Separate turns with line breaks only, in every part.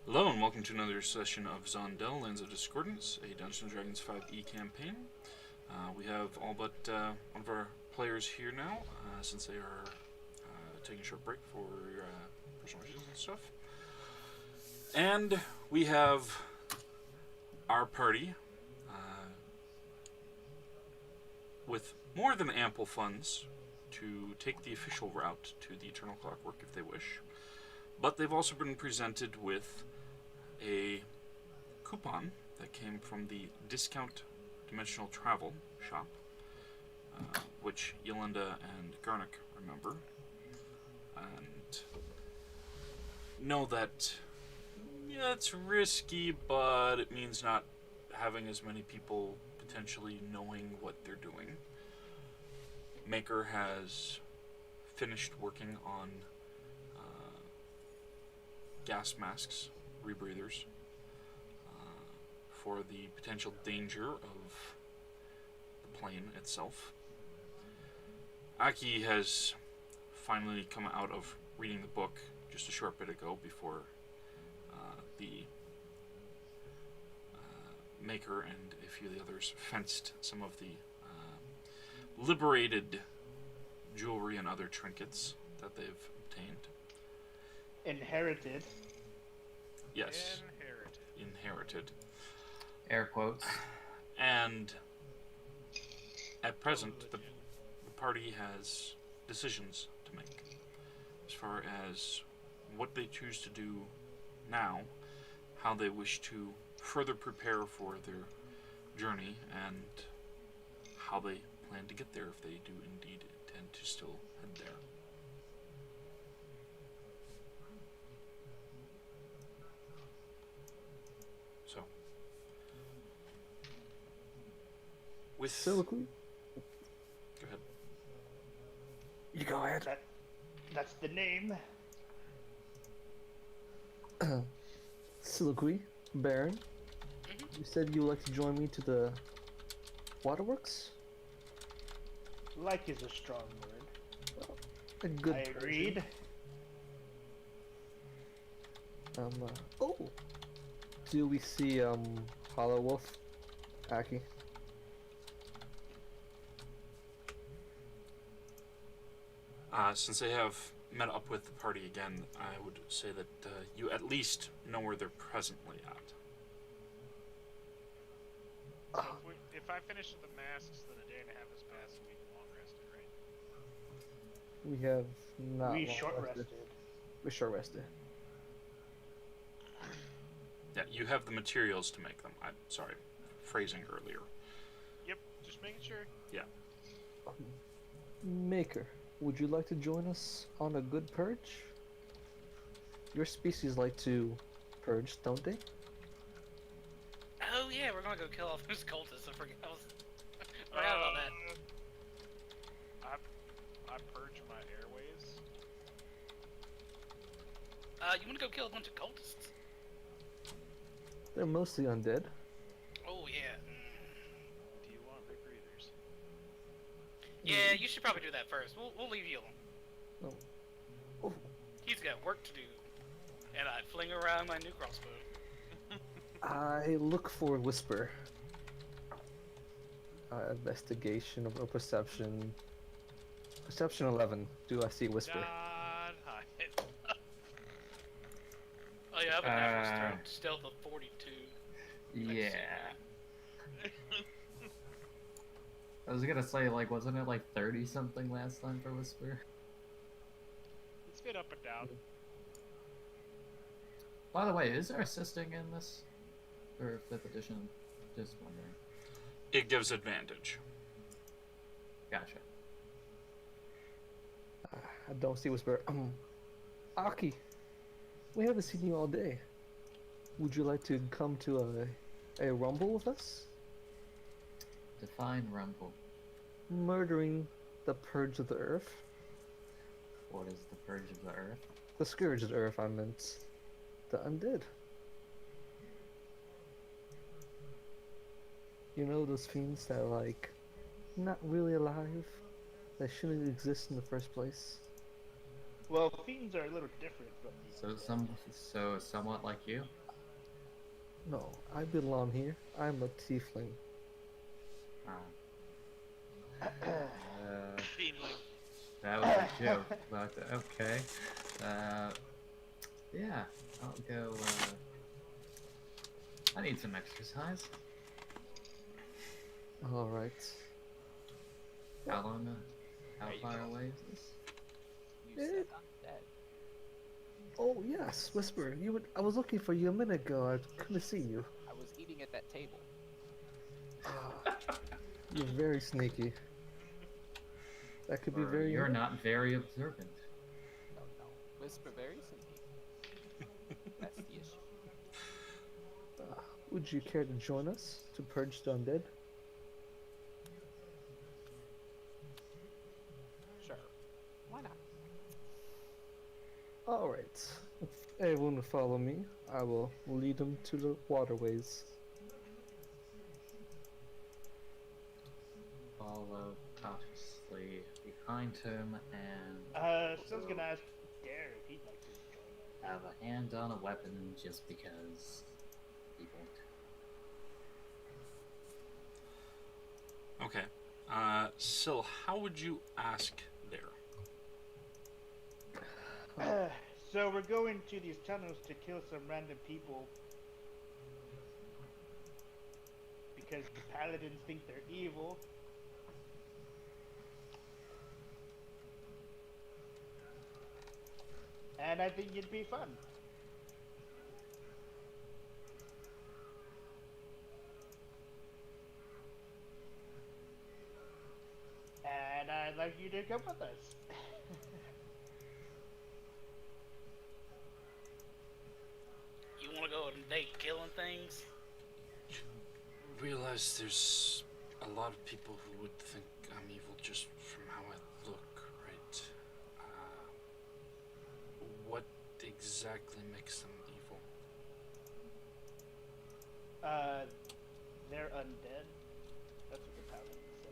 Hello and welcome to another session of Zondell, Lands of Discordance, a Dungeons & Dragons 5e campaign. We have all but one of our players here now, since they are taking a short break for personal reasons and stuff. And we have our party with more than ample funds to take the official route to the Eternal Clockwork if they wish. But they've also been presented with a coupon that came from the Discount Dimensional Travel shop, which Yolanda and Garnick remember, and know that it's risky, but it means not having as many people potentially knowing what they're doing. Maker has finished working on gas masks, rebreathers, for the potential danger of the plane itself. Aki has finally come out of reading the book just a short bit ago before the Maker and a few of the others fenced some of the liberated jewelry and other trinkets that they've obtained.
Inherited.
Yes. Inherited.
Air quotes.
And at present, the party has decisions to make as far as what they choose to do now, how they wish to further prepare for their journey, and how they plan to get there if they do indeed intend to still head there. So, with
Soliloquy?
Go ahead.
You go ahead.
That's the name.
Soliloquy, Baron. You said you would like to join me to the waterworks?
Like is a strong word.
A good
I agreed.
Oh! Do we see, Hollow Wolf? Aki?
Since they have met up with the party again, I would say that you at least know where they're presently at.
So if I finish with the masks, then a day and a half has passed and we can long rested, right?
We have not
We
long
short rested.
We short rested.
Yeah, you have the materials to make them. I'm sorry, phrasing earlier.
Yep, just making sure.
Yeah.
Maker, would you like to join us on a good purge? Your species like to purge, don't they?
Oh yeah, we're gonna go kill all those cultists. I forgot about that.
I purge my airways.
You wanna go kill a bunch of cultists?
They're mostly undead.
Oh yeah.
Do you want rebreathers?
Yeah, you should probably do that first. We'll leave you alone.
Oh.
He's got work to do. And I fling around my new crossbow.
I look for Whisper. Investigation or perception. Perception 11. Do I see Whisper?
God, hide.
Oh yeah, I have a natural stealth of 42.
Yeah. I was gonna say, like, wasn't it like 30 something last time for Whisper?
It's been up and down.
By the way, is there assisting in this? Or 5th edition? Just wondering.
It gives advantage.
Gotcha.
I don't see Whisper. Aki, we haven't seen you all day. Would you like to come to a rumble with us?
Define Rumble.
Murdering the Purge of the Earth.
What is the Purge of the Earth?
The Scourge of the Earth, I meant. The undead. You know those fiends that are like not really alive? That shouldn't exist in the first place?
Well, fiends are a little different from the
So somewhat like you.
No, I belong here. I'm a tiefling.
Uh,
Fiendling.
that was a joke, but okay. Uh, yeah, I'll go. I need some exercise.
All right.
How long? How
There you
far
go.
away is this?
You said I'm dead.
Oh yes, Whisper. You would. I was looking for you a minute ago. I couldn't see you.
I was eating at that table.
You're very sneaky. That could be
Or
very.
you're not very observant.
No, no. Whisper very sneaky. That's the issue.
Would you care to join us to purge the undead?
Sure. Why not?
All right. If everyone will follow me, I will lead them to the waterways.
Follow cautiously behind him and
Someone's gonna ask Dare if he'd like to join.
have a hand on a weapon just because he won't.
Okay. Syl, how would you ask there?
So we're going to these tunnels to kill some random people because the paladins think they're evil. And I think it'd be fun. And I'd like you to come with us.
You want to go on a date killing things?
Realize there's a lot of people who would think I'm evil just from how I look, right? What exactly makes them evil?
They're undead. That's what the paladins say.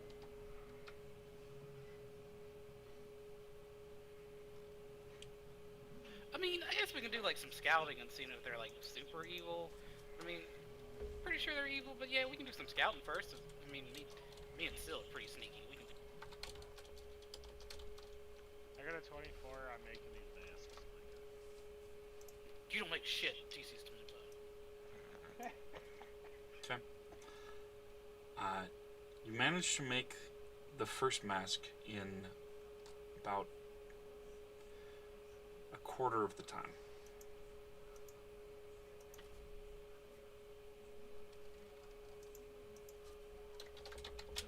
I mean, I guess we can do like some scouting and seeing if they're like super evil. I mean, pretty sure they're evil, but yeah, we can do some scouting first. I mean, me and Syl are pretty sneaky. We can.
I got a 24 on making these masks.
You don't make shit. TC's 25.
Okay. You managed to make the first mask in about a quarter of the time.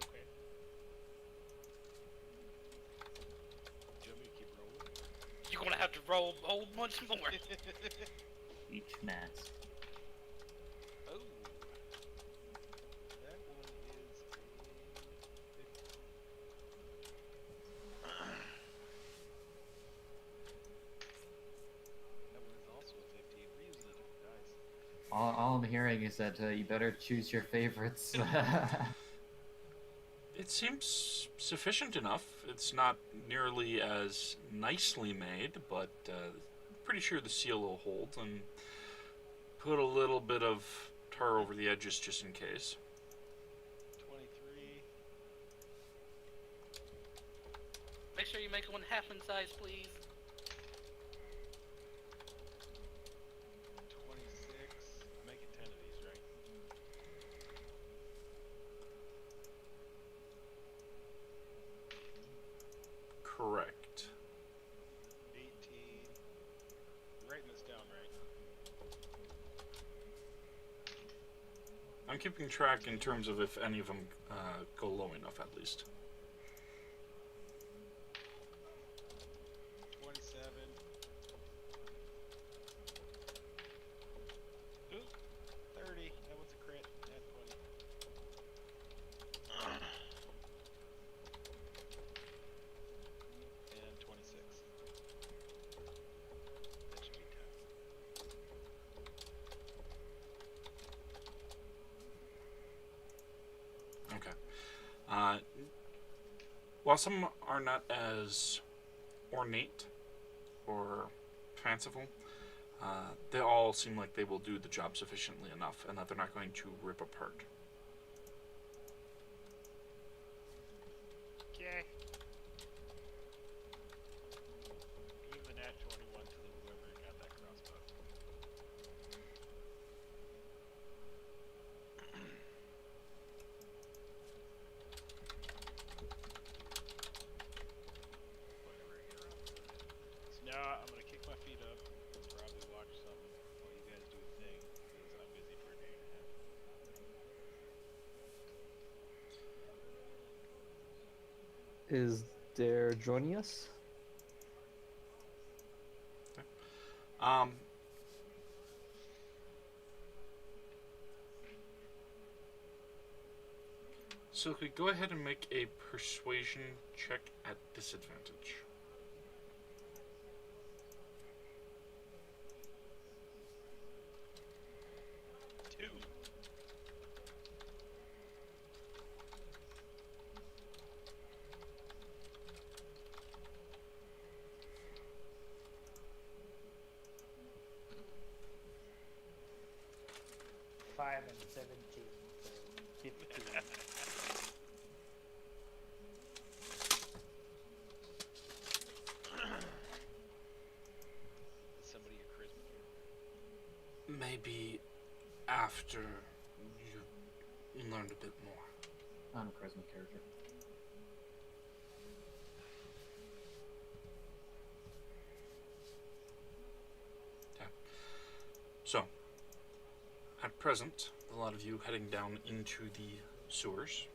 Okay. Do you want me to keep rolling?
You're gonna have to roll a whole bunch more.
Each mask.
Oh. That one is a 50. That one is also a 50. We're using a different dice.
All I'm hearing is that you better choose your favorites.
It seems sufficient enough. It's not nearly as nicely made, but pretty sure the seal will hold, and put a little bit of tar over the edges just in case.
23.
Make sure you make one half in size, please.
26. I'm making 10 of these, right?
Correct.
18. You're writing this down, right?
I'm keeping track in terms of if any of them go low enough, at least.
27. Ooh, 30. That was a crit. At 20. And 26. That should be 10.
Okay. While some are not as ornate or fanciful. They all seem like they will do the job sufficiently enough, and that they're not going to rip apart.
Okay. Give the nat 21 to whoever got that crossbow. Whatever, get around to it. So now I'm gonna kick my feet up and probably watch something while you guys do a thing, because I'm busy for a day and a half.
Is Dare joining us?
Um, Silky, go ahead and make a persuasion check at disadvantage.
Two.
Five and 17, so 15.
Somebody your charisma here.
Maybe after you learned a bit more.
I'm a charisma character.
So, at present, a lot of you heading down into the sewers.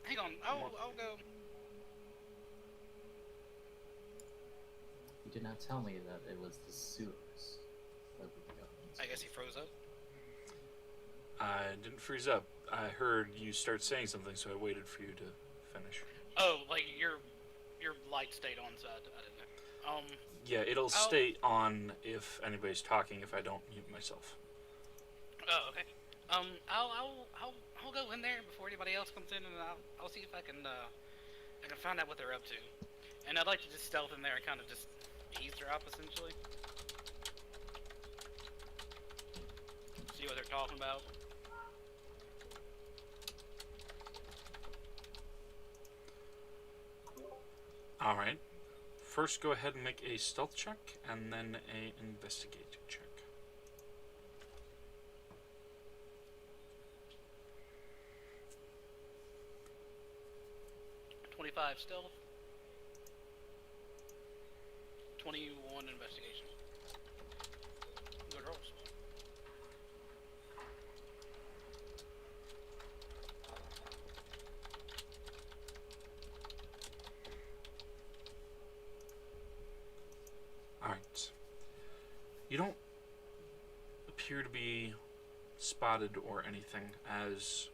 Hang on. I'll go.
You did not tell me that it was the sewers that would be going into.
I guess he froze up.
I didn't freeze up. I heard you start saying something, so I waited for you to finish.
Oh, like your light stayed on, so I didn't know.
Yeah, it'll stay on if anybody's talking if I don't mute myself.
Oh, okay. I'll go in there before anybody else comes in, and I'll see if I can find out what they're up to. And I'd like to just stealth in there and kind of just eavesdrop, essentially. See what they're talking about.
Alright. First, go ahead and make a stealth check, and then a investigate check.
25 stealth. 21 investigation. Good rolls.
Alright. You don't appear to be spotted or anything as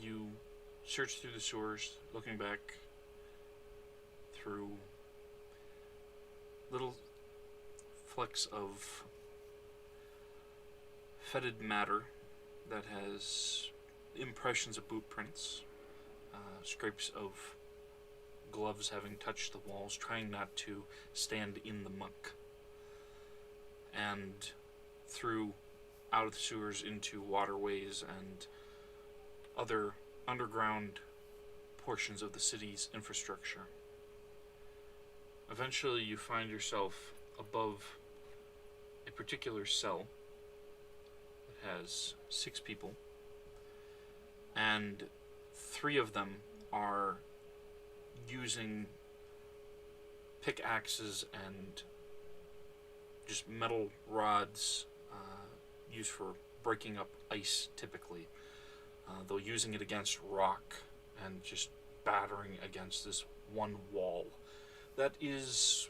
you search through the sewers, looking back through little flecks of fetid matter that has impressions of boot prints, scrapes of gloves having touched the walls, trying not to stand in the muck. And through out of the sewers into waterways and other underground portions of the city's infrastructure. Eventually you find yourself above a particular cell that has 6 people, and 3 of them are using pickaxes and just metal rods used for breaking up ice typically, though using it against rock and just battering against this one wall that is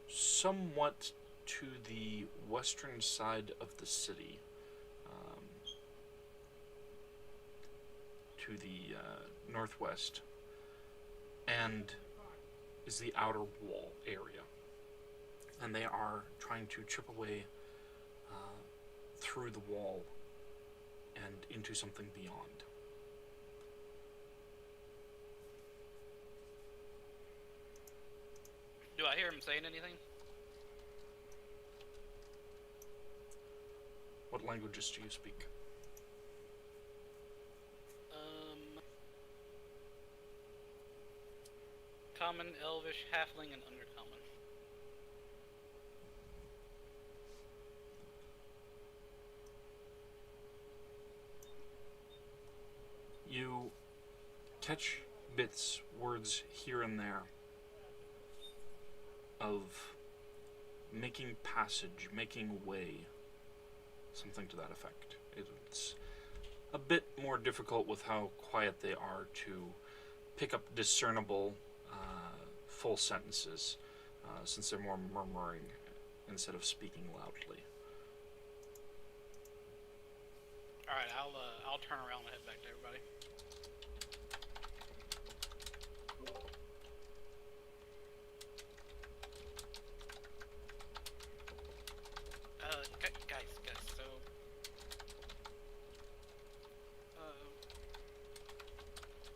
somewhat to the western side of the city, to the northwest, and is the outer wall area. And they are trying to chip away through the wall and into something beyond.
Do I hear him saying anything?
What languages do you speak?
Common, Elvish, Halfling, and Undercommon.
You catch bits, words here and there of making passage, making way, something to that effect. It's a bit more difficult with how quiet they are to pick up discernible full sentences, since they're more murmuring instead of speaking loudly.
All right, I'll turn around and head back to everybody. Guys, so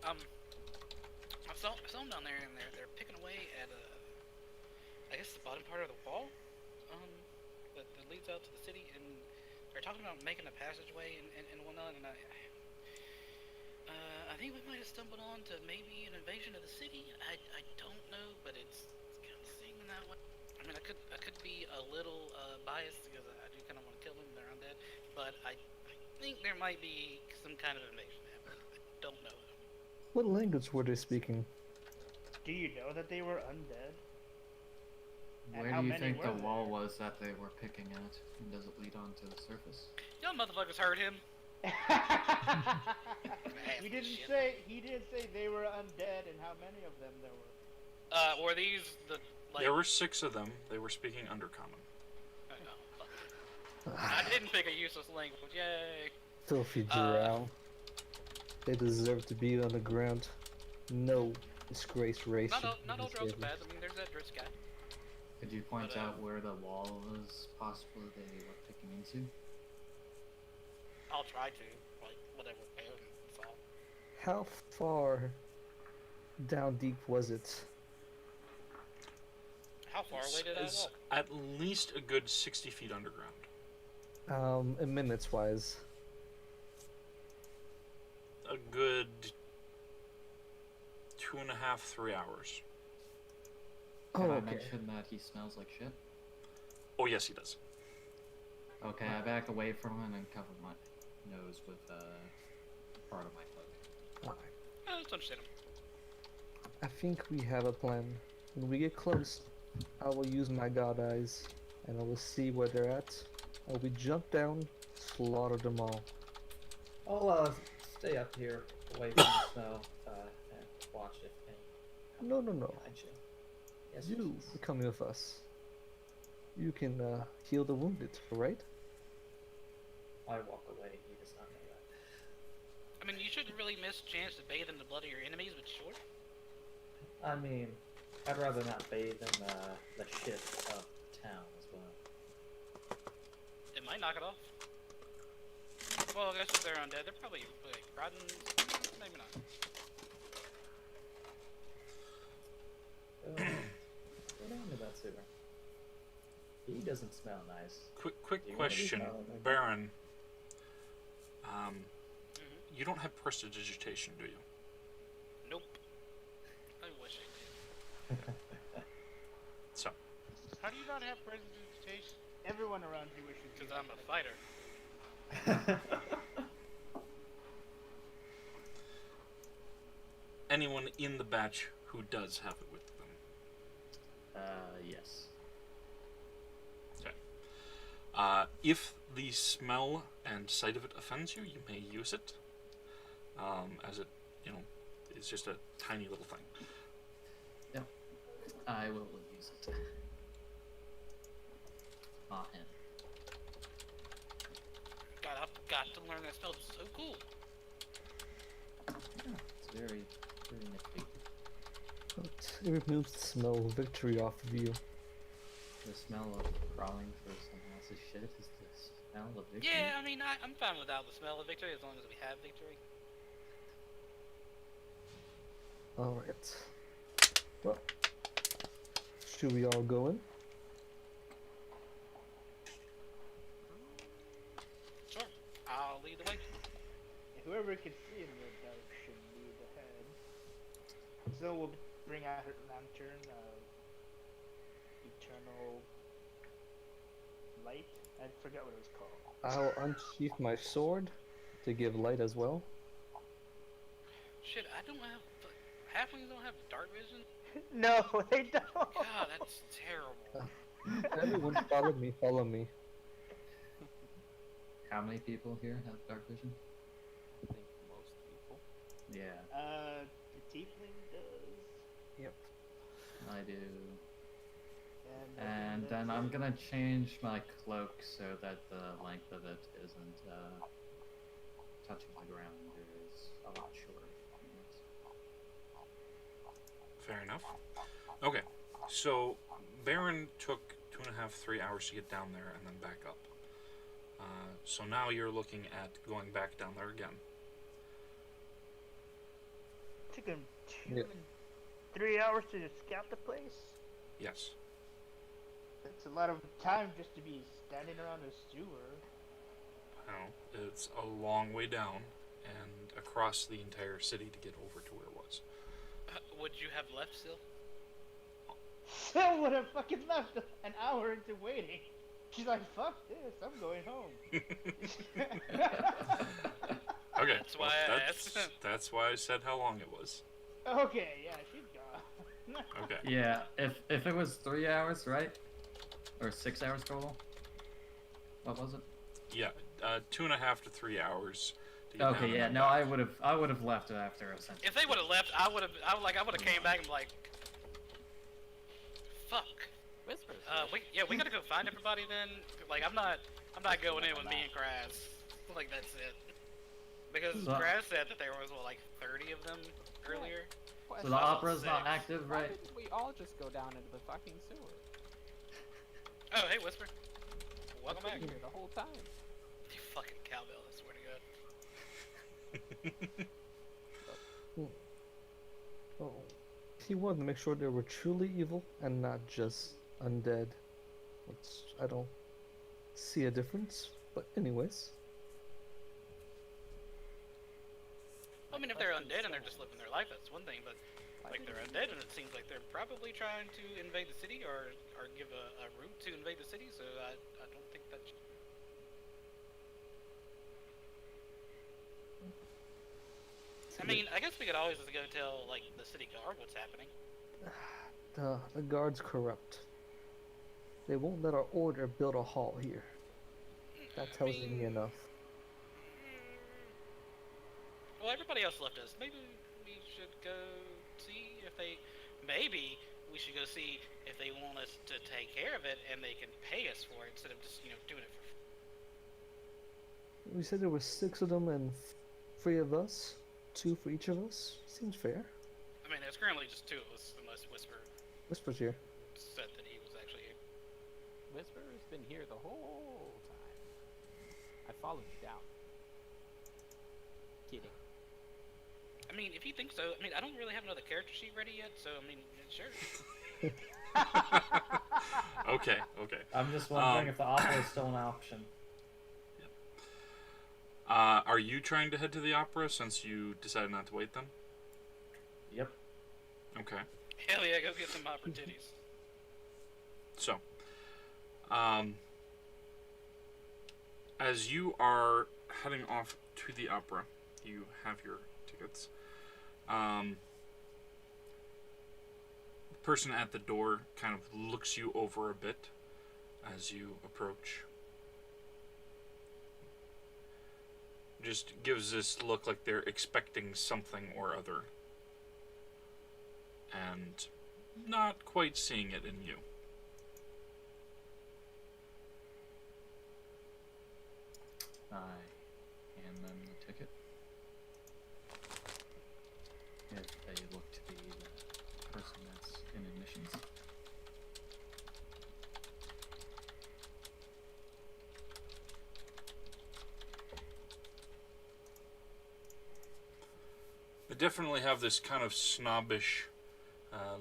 I saw them down there, and they're picking away at I guess the bottom part of the wall, that leads out to the city, and they're talking about making a passageway and whatnot, and I think we might have stumbled on to maybe an invasion of the city. I don't know, but it's kind of seeming that way. I mean, I could be a little biased because I do kind of want to kill them. They're undead, but I think there might be some kind of invasion happening. I don't know.
What language were they speaking?
Do you know that they were undead? And
Where
how
do you
many
think
were
the
there?
wall was that they were picking at? And does it lead onto the surface?
Y'all motherfuckers heard him.
He didn't say they were undead and how many of them there were.
Were these the like?
There were 6 of them. They were speaking Undercommon.
Oh, fuck. I didn't pick a useless language. Yay.
Filthy drow. They deserve to be on the ground. No disgraced race.
Not all drones are bad. I mean, there's that Dritz guy.
Could you point
But,
out where the wall was possible they were picking into?
I'll try to, like, whatever. That's all.
How far down deep was it?
How far away did I
It's
walk?
at least a good 60 feet underground.
In minutes wise.
A good 2.5, 3 hours.
Oh,
Can I
okay.
mention that he smells like shit?
Oh, yes, he does.
Okay, I back away from him and cover my nose with part of my cloak.
Alright.
That's understandable.
I think we have a plan. When we get close, I will use my god eyes, and I will see where they're at. I will jump down, slaughter them all.
I'll stay up here, away from the snow, and watch if any
No.
behind you. Yes,
You
yes.
are coming with us. You can heal the wounded, right?
I walk away. He does not know that.
I mean, you shouldn't really miss a chance to bathe in the blood of your enemies, but sure.
I mean, I'd rather not bathe in the shit of town as well.
It might knock it off. Well, I guess if they're undead, they're probably like rotten. Maybe not.
Go down to that sewer. He doesn't smell nice.
Quick
You wanna be
question,
smelling like that?
Baron.
Mhm.
You don't have prestidigitation, do you?
Nope. I wish I did.
So,
How do you not have prestidigitation?
Everyone around you wishes you
Because I'm a fighter.
anyone in the batch who does have it with them.
Yes.
If the smell and sight of it offends you, you may use it. As it, is just a tiny little thing.
I will use it. On him.
God, I've got to learn that spell. It's so cool.
Yeah, it's very, very nifty.
But it removes the smell of victory off of you.
The smell of crawling for someone else's shit is the smell of victory.
Yeah, I mean, I'm fine without the smell of victory as long as we have victory.
Alright. Well, Should we all go in?
Sure. I'll lead the way.
Whoever can see in the dark should lead ahead. So we'll bring out her lantern of eternal light. I forgot what it was called.
I'll unsheath my sword to give light as well.
Shit, I don't have. Halflings don't have dark vision?
No, they don't.
God, that's terrible.
Everyone follow me.
How many people here have dark vision?
I think most people.
Yeah,
The tiefling does.
Yep.
I do.
And
And then I'm gonna change my cloak so that the length of it isn't touching the ground. It is a lot shorter.
Fair enough. Okay, so Baron took 2.5, 3 hours to get down there and then back up. So now you're looking at going back down there again.
took him 2
Yeah.
and 3 hours to scout the place.
Yes.
That's a lot of time just to be standing around a sewer.
Now, it's a long way down and across the entire city to get over to where it was.
Would you have left still?
Still would have fucking left an hour into waiting. She's like, fuck this, I'm going home.
Okay,
That's why I
that's,
asked.
that's why I said how long it was.
Okay, yeah, she's gone.
Okay.
Yeah, if it was 3 hours, right? Or 6 hours total? What was it?
Yeah, 2.5 to 3 hours. To get down
Okay,
and
yeah,
then
no,
back.
I would have left after a sentence.
If they would have left, I would have came back and be like, fuck.
Whispers.
We gotta go find everybody then. Like, I'm not going in with me and Kraz. Like, that's it. Because
So-
Kraz said that there was, what, like 30 of them earlier?
So the opera's not active,
Why
right?
didn't we all just go down into the fucking sewer?
Oh, hey, Whisper. Welcome
I've
back.
been here the whole time.
You fucking cowbell, I swear to God.
Oh. He wanted to make sure they were truly evil and not just undead. Which I don't see a difference. But anyways.
I mean, if they're undead and they're just living their life, that's one thing, but
Why
like they're
didn't
undead and it seems like they're probably trying to invade the city or give a route to invade the city, so I don't think that... I mean, I guess we could always just go tell, like, the city guard what's happening.
The guard's corrupt. They won't let our order build a hall here. That tells me enough.
Well, everybody else left us. Maybe we should go see if they... Maybe we should go see if they want us to take care of it and they can pay us for it instead of just, doing it for free.
We said there were 6 of them and 3 of us. 2 for each of us. Seems fair.
I mean, there's currently just 2 of us, unless Whisper
Whisper's here.
said that he was actually here.
Whisper's been here the whole time. I followed you down. Kidding.
I mean, if you think so, I mean, I don't really have another character sheet ready yet, so, I mean, sure.
Okay, okay.
I'm just wondering if the opera is still an option.
Are you trying to head to the opera since you decided not to wait then?
Yep.
Okay.
Hell yeah, go get some opportunities.
So, as you are heading off to the opera, you have your tickets. The person at the door kind of looks you over a bit as you approach. Just gives this look like they're expecting something or other. And not quite seeing it in you.
I hand them the ticket. If they look to be the person that's in admissions.
They definitely have this kind of snobbish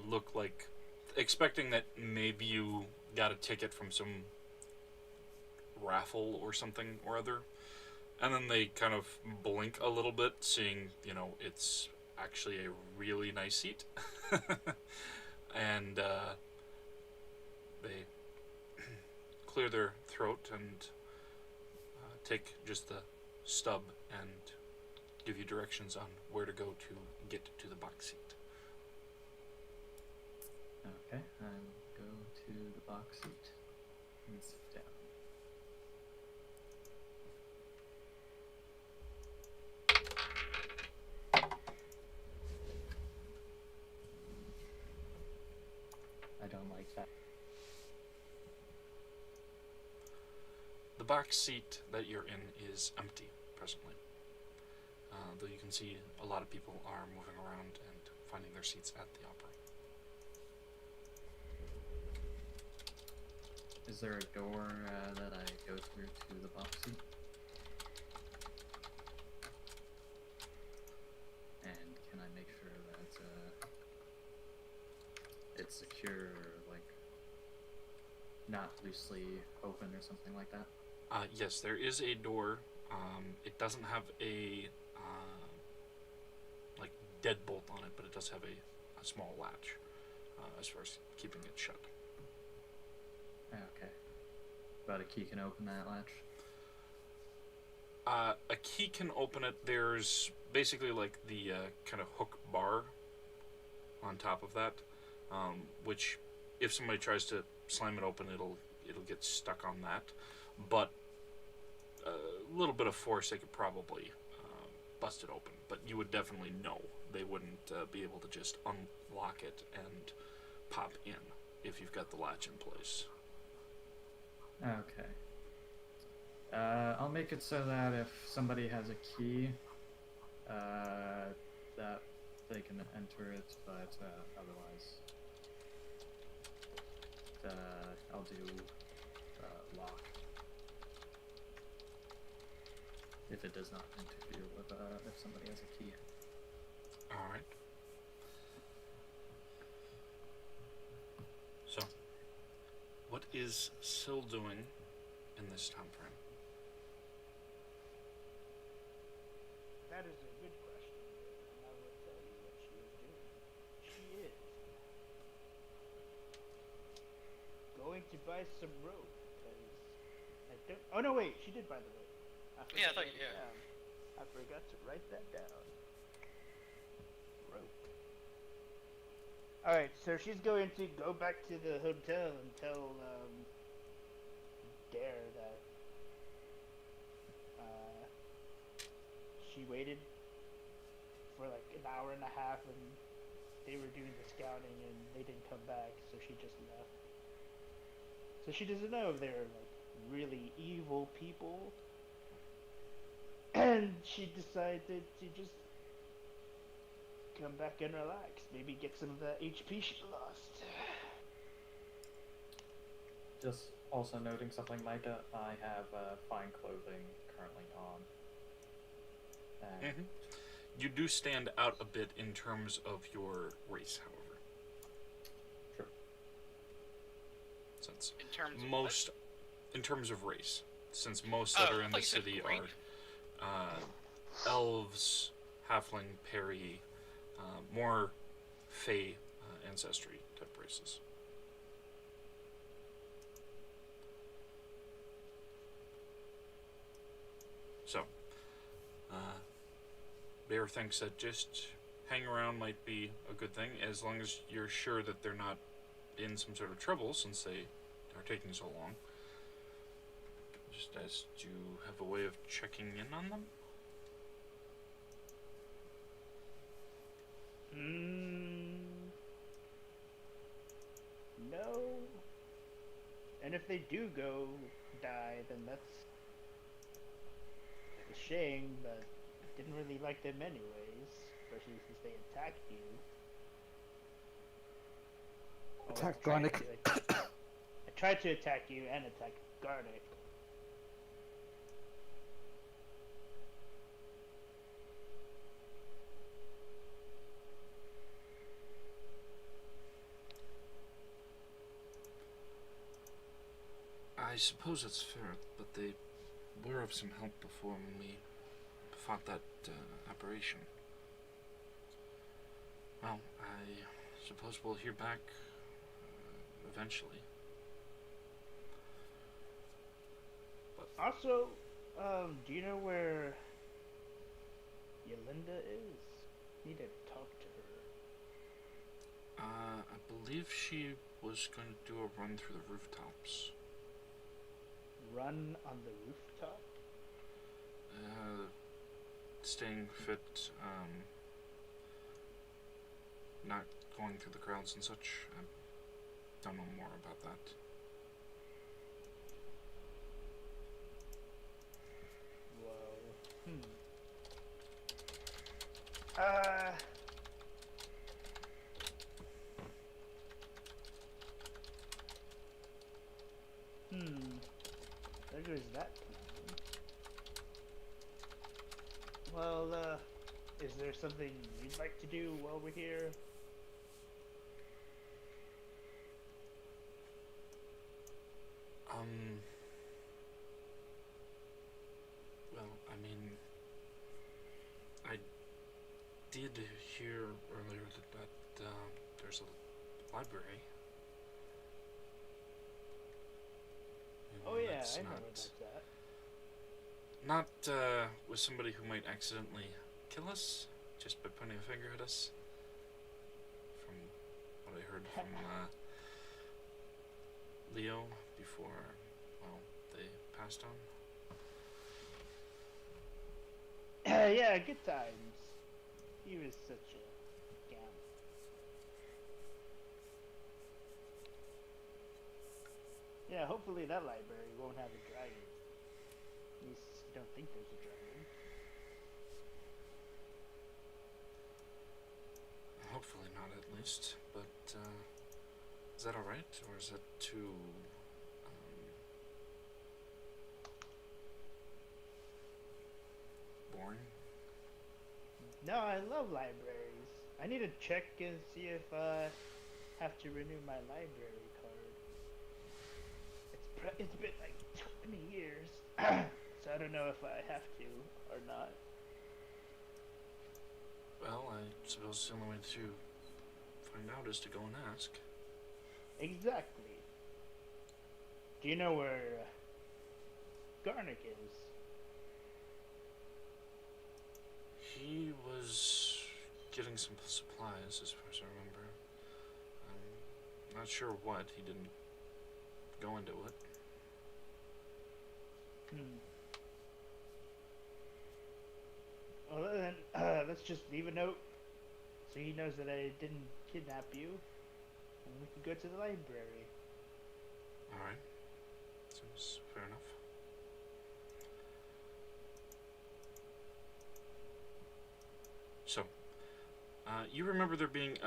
look, like expecting that maybe you got a ticket from some raffle or something or other. And then they kind of blink a little bit, seeing, it's actually a really nice seat. And they clear their throat and take just the stub and give you directions on where to go to get to the box seat.
Okay, I'll go to the box seat and sit down. I don't like that.
The box seat that you're in is empty presently. Though you can see a lot of people are moving around and finding their seats at the opera.
Is there a door that I go through to the box seat? And can I make sure that it's secure, like not loosely open or something like that?
Yes, there is a door. It doesn't have a like deadbolt on it, but it does have a small latch as far as keeping it shut.
Okay. But a key can open that latch?
A key can open it. There's basically like the kind of hook bar on top of that, which if somebody tries to slam it open, it'll get stuck on that. But a little bit of force, they could probably bust it open. But you would definitely know. They wouldn't be able to just unlock it and pop in if you've got the latch in place.
Okay. I'll make it so that if somebody has a key, that they can enter it, but otherwise, I'll do lock. If it does not interfere with if somebody has a key.
All right. So, what is Syl doing in this time frame?
That is a good question, and I will tell you what she is doing. She is going to buy some rope, because I don't... Oh, no, wait, she did buy the rope.
Yeah, I thought
to
you-
write it
yeah.
down. I forgot to write that down. Rope. Alright, so she's going to go back to the hotel and tell, Dare that, she waited for like an hour and a half and they were doing the scouting and they didn't come back, so she just left. So she doesn't know if they're like really evil people. And she decided to just come back and relax. Maybe get some of the HP she lost.
Just also noting something, Micah, I have fine clothing currently on. And
Mm-hmm. You do stand out a bit in terms of your race, however.
Sure.
Since
In terms of
most, in terms of race, since most
Oh,
that are
I
in
thought
the
you said
city
grape.
are elves, halfling, Peri, more Fey ancestry type races. So, Bear thinks that just hang around might be a good thing, as long as you're sure that they're not in some sort of trouble, since they are taking so long. Just as to have a way of checking in on them.
No. And if they do go die, then that's a shame, but I didn't really like them anyways, especially since they attacked you. Oh,
Attack
I tried
Garnick.
to- I tried to attack you and attack Garnick.
suppose it's fair, but they were of some help before when we fought that apparition. Well, I suppose we'll hear back eventually.
Also, do you know where Yolinda is? Need to talk to her.
I believe she was going to do a run through the rooftops.
Run on the rooftop?
Staying fit, not going through the crowds and such. I don't know more about that.
Whoa. There goes that plan. Well, is there something you'd like to do while we're here?
Well, I mean, I did hear earlier that there's a library.
Oh yeah,
That's
I know about that.
Not with somebody who might accidentally kill us just by pointing a finger at us. From what I heard from Leo before, well, they passed on.
Yeah, good times. He was such a gamp. Yeah, hopefully that library won't have a dragon. At least I don't think there's a dragon.
Hopefully not, at least. But is that alright, or is that too boring?
No, I love libraries. I need to check and see if I have to renew my library card. It's been like 20 years, so I don't know if I have to or not.
Well, I suppose the only way to find out is to go and ask.
Exactly. Do you know where Garnick is?
He was getting some supplies, as far as I remember. I'm not sure what. He didn't go into it.
Well then, let's just leave a note so he knows that I didn't kidnap you, and we can go to the library.
Alright. Seems fair enough. So, you remember there being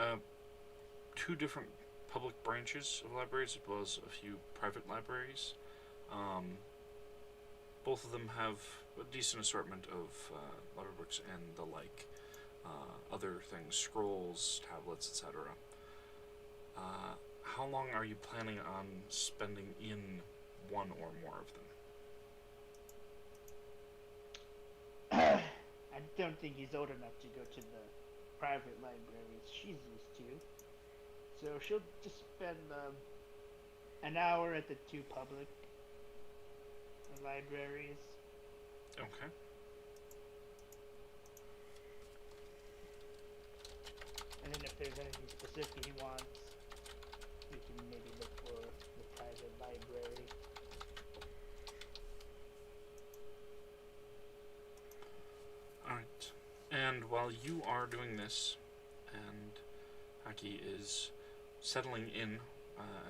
two different public branches of libraries as well as a few private libraries. Both of them have a decent assortment of library books and the like. Other things, scrolls, tablets, etc. How long are you planning on spending in one or more of them?
I don't think he's old enough to go to the private libraries she's used to. So she'll just spend an hour at the two public libraries.
Okay.
And then if there's anything specific he wants, we can maybe look for the private library.
Alright. And while you are doing this, and Haki is settling in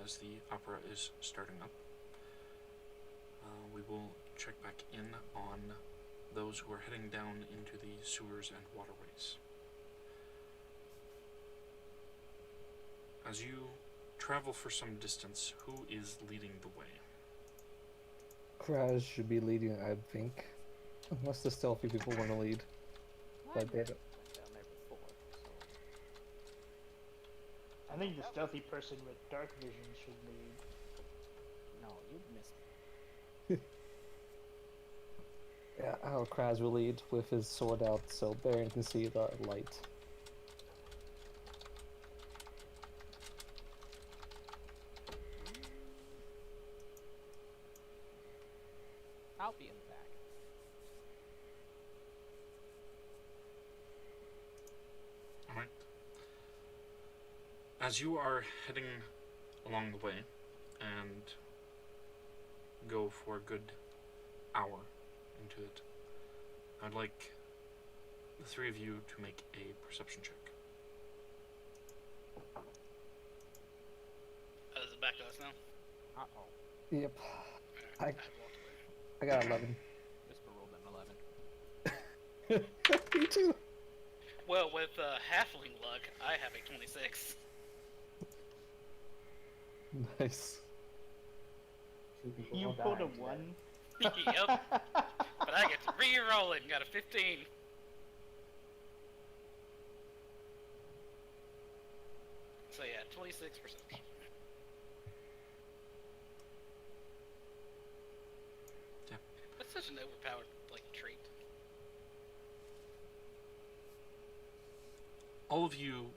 as the opera is starting up, we will check back in on those who are heading down into the sewers and waterways. As you travel for some distance, who is leading the way?
Kraz should be leading, I think. Unless the stealthy people want to lead. But they don't.
Went down there before, so
I think the stealthy person with dark vision should lead.
no, you'd miss
Yeah, how Kraz will lead with his sword out so Baron can see the light.
I'll be in the back.
Alright. As you are heading along the way and go for a good hour into it, I'd like the three of you to make a perception check.
Oh, is it back to us now?
Uh-oh.
Yep,
Alright,
I-
I walked away.
I got 11.
Whisper rolled an 11.
Me too.
Well, with halfling luck, I have a 26.
Nice.
Two people
You
will
pulled
die
a
today.
1.
Yep. But I get to re-roll it and got a 15. So yeah, 26%.
Yeah.
That's such an overpowered trait.
All of you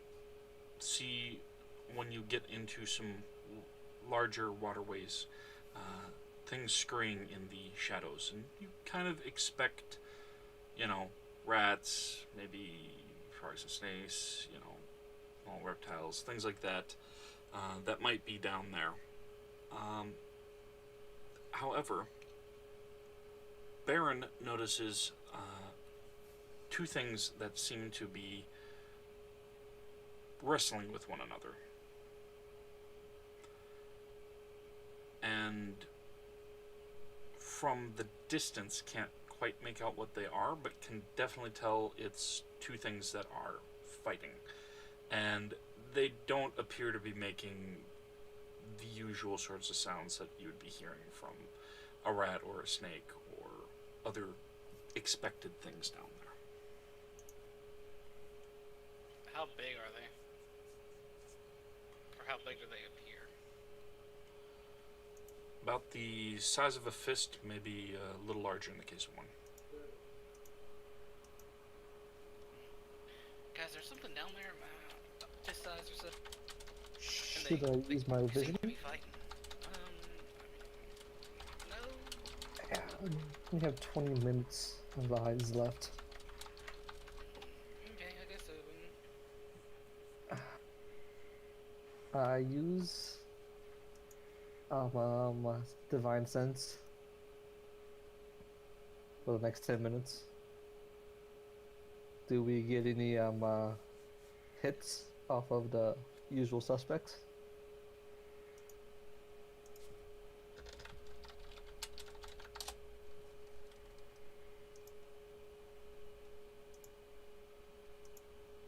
see when you get into some larger waterways, things scurrying in the shadows, and you kind of expect, rats, maybe frogs and snakes, small reptiles, things like that, that might be down there. However, Baron notices two things that seem to be wrestling with one another. And from the distance can't quite make out what they are, but can definitely tell it's two things that are fighting. And they don't appear to be making the usual sorts of sounds that you would be hearing from a rat or a snake or other expected things down there.
How big are they? Or how big do they appear?
About the size of a fist, maybe a little larger in the case of one.
Guys, there's something down there, this size or so. And
Should I use my
seem
vision?
to be fighting. No.
Yeah, we have 20 minutes of lives left.
Okay, I guess so.
I use divine sense for the next 10 minutes. Do we get any hits off of the usual suspects?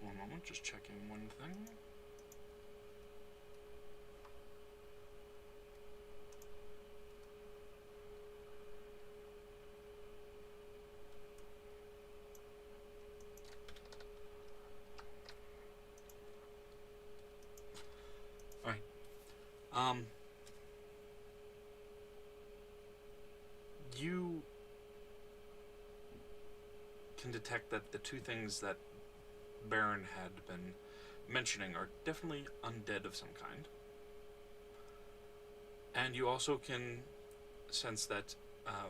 One moment, just checking one thing. Alright. You can detect that the two things that Baron had been mentioning are definitely undead of some kind. And you also can sense that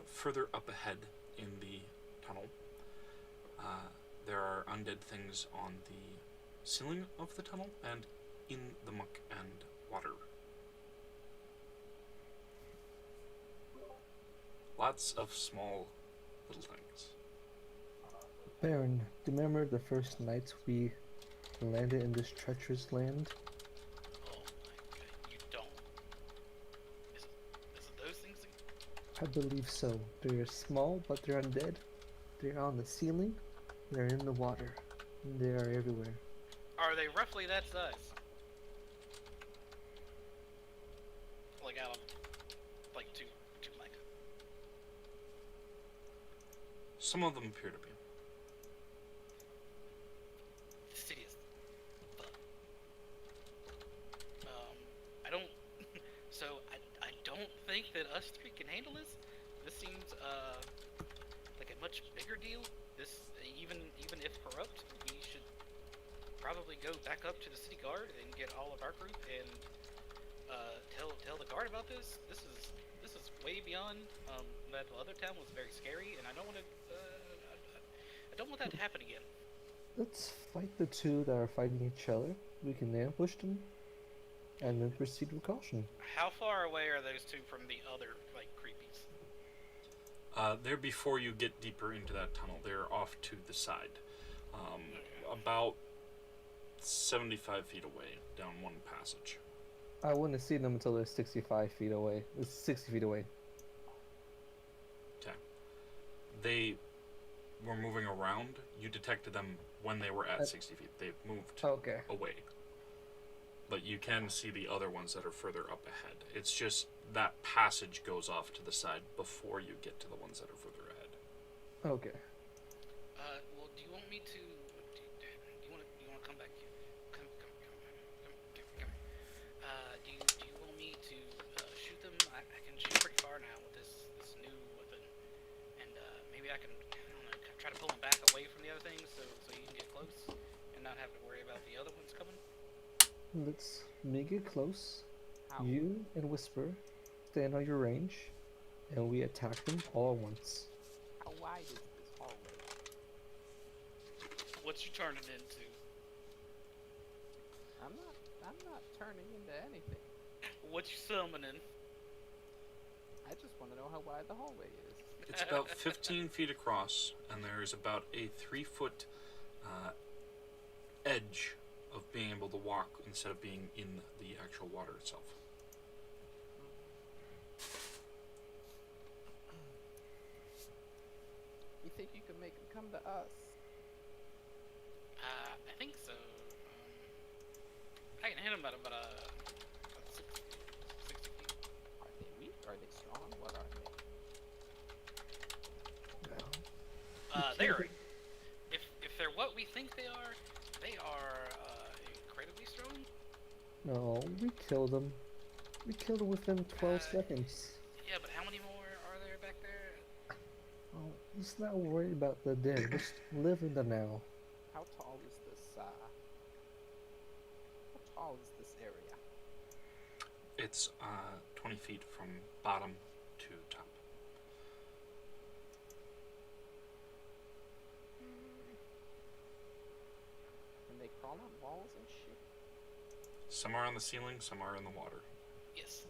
further up ahead in the tunnel, there are undead things on the ceiling of the tunnel and in the muck and water. Lots of small little things.
Baron, do you remember the first night we landed in this treacherous land?
Oh my god, you don't. Is it those things again?
I believe so. They're small, but they're undead. They're on the ceiling, they're in the water, and they are everywhere.
Are they roughly that size? Like out of two like.
Some of them appear to be.
Insidious. Fuck. I don't. So I don't think that us three can handle this. This seems like like a much bigger deal. This even if corrupt, we should probably go back up to the city guard and get all of our group and tell the guard about this. This is way beyond. That other town was very scary, and I don't want to. I don't want that to happen again.
Let's fight the two that are fighting each other. We can ambush them, and then proceed with caution.
How far away are those two from the other like creepies?
They're before you get deeper into that tunnel. They're off to the side, about 75 feet away down one passage.
I wouldn't see them until they're 65 feet away. 60 feet away.
Okay. They were moving around. You detected them when they were at 60 feet. They've moved
Okay.
away. But you can see the other ones that are further up ahead. It's just that passage goes off to the side before you get to the ones that are further ahead.
Okay.
Well, do you want me to? Do you want to come back here? Come. Do you want me to shoot them? I can shoot pretty far now with this new weapon, and maybe I can, I don't know, try to pull them back away from the other things, so you can get close and not have to worry about the other ones coming.
Let's make it close.
How?
You and Whisper stand on your range, and we attack them all at once.
How wide is this hallway?
What's you turning into?
I'm not turning into anything.
What you summoning?
I just want to know how wide the hallway is.
It's about 15 feet across, and there is about a 3-foot edge of being able to walk instead of being in the actual water itself.
You think you can make them come to us?
I think so. I can hit them at about 60 feet.
Are they weak? Are they strong? What are they?
They are. If they're what we think they are incredibly strong.
No, we killed them. We killed them within 12 seconds.
Yeah, but how many more are there back there?
Oh, let's not worry about the then. Just live in the now.
How tall is this? How tall is this area?
It's 20 feet from bottom to top.
Can they crawl on walls and shit?
Some are on the ceiling, some are in the water.
Yes.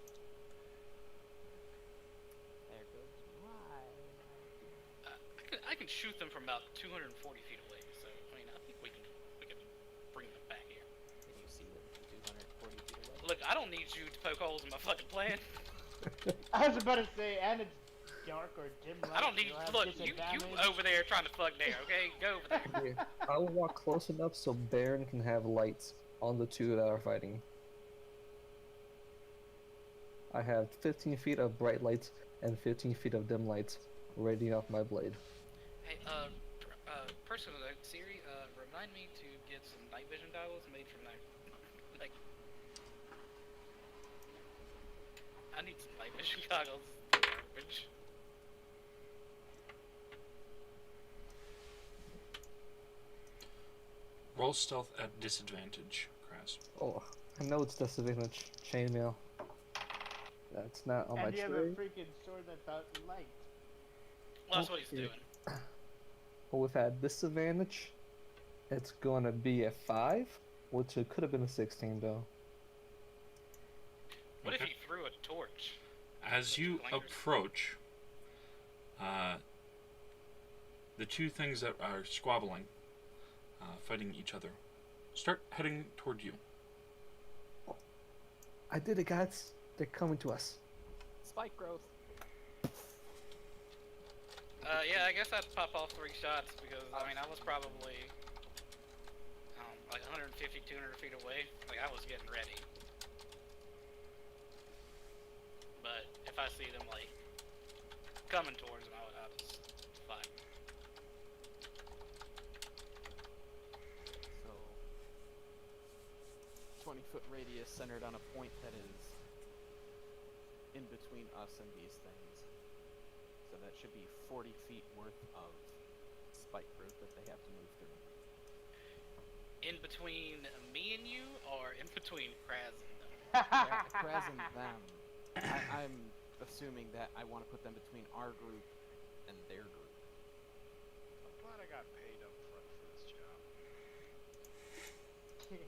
There goes my idea.
I can shoot them from about 240 feet away. So I mean, I think we can bring them back here.
Can you see them from 240 feet away?
Look, I don't need you to poke holes in my fucking plan.
I was about to say, and it's dark or dim light.
I don't need.
you'll have
Look, you
disadvantage.
over there trying to fuck there. Okay, go over there.
Yeah, I will walk close enough so Baron can have lights on the two that are fighting. I have 15 feet of bright lights and 15 feet of dim lights radiating off my blade.
Hey, person of the Siri, remind me to get some night vision goggles made from there. Like, I need some night vision goggles. Garbage.
Roll stealth at disadvantage, Kraz.
Oh, I know it's disadvantage. Chainmail. That's not on my
And you have a
tray.
freaking sword that's out light.
Well, that's what he's
Okay.
doing.
But with that disadvantage, it's gonna be a 5, which it could have been a 16 though.
What if
Okay.
he threw a torch?
As you
Blinders.
approach, the two things that are squabbling, fighting each other, start heading toward you.
I did it, guys. They're coming to us.
Spike growth.
Yeah, I guess I'd pop off 3 shots because, I mean, I was probably, like 150, 200 feet away. Like, I was getting ready. But if I see them, like, coming towards them, I'll just fire.
So 20-foot radius centered on a point that is in between us and these things. So that should be 40 feet worth of spike growth that they have to move through.
In between me and you, or in between Kraz and them?
Kraz and them. I'm assuming that I want to put them between our group and their group.
I'm glad I got paid up front for this job.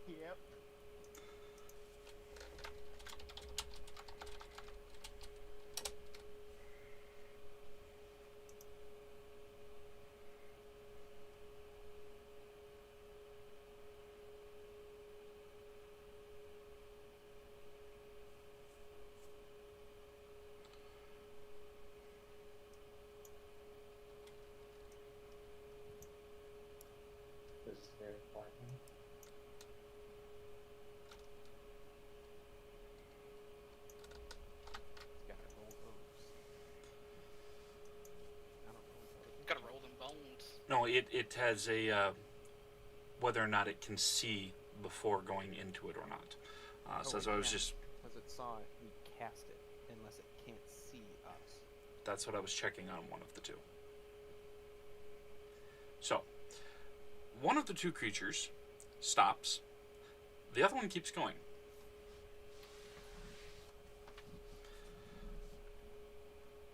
Yep.
This is their plan.
It's gotta roll those. I don't know.
Gotta roll them bones.
No, it has a whether or not it can see before going into it or not. So
it
I was
can,
just
because it saw it, we cast it, unless it can't see us.
that's what I was checking on one of the two. So one of the two creatures stops. The other one keeps going.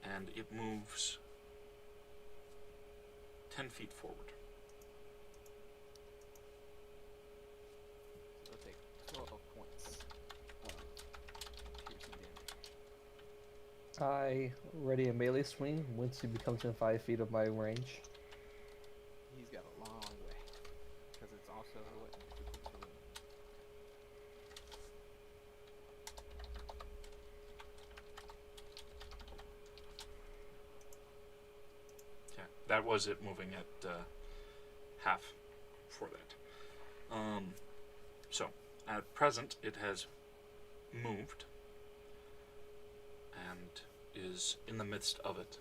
And it moves 10 feet forward.
So it'll take 12 points of piercing damage.
I ready a melee swing once he becomes in 5 feet of my range.
He's got a long way, because it's also what difficult terrain.
Yeah, that was it moving at half for that. So, at present, it has moved and is in the midst of it.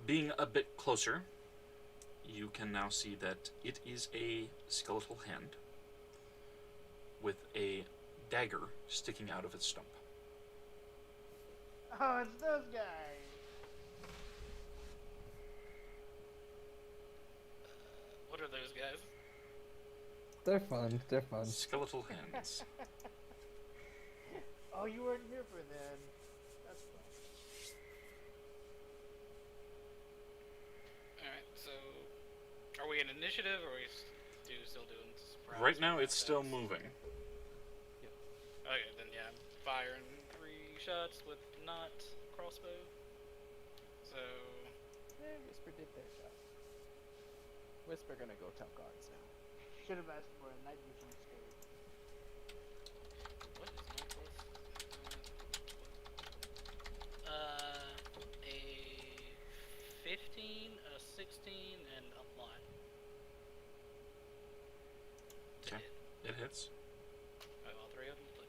Being a bit closer, you can now see that it is a skeletal hand with a dagger sticking out of its stump.
Oh, it's those guys.
What are those guys?
They're fun. They're fun.
Skeletal hands.
Oh, you weren't here for them. That's fun.
Alright, so are we in initiative, or are we still doing surprise?
Right now, it's
attacks?
still moving.
Okay, then yeah, I'm firing 3 shots with not crossbow. So
Yeah, Whisper did their job. Whisper gonna go tell guards now.
Should have asked for a night vision scope.
what is my plus? A 15, a 16, and a lot. To
Okay.
hit.
It hits.
Oh, all 3 of them? Like,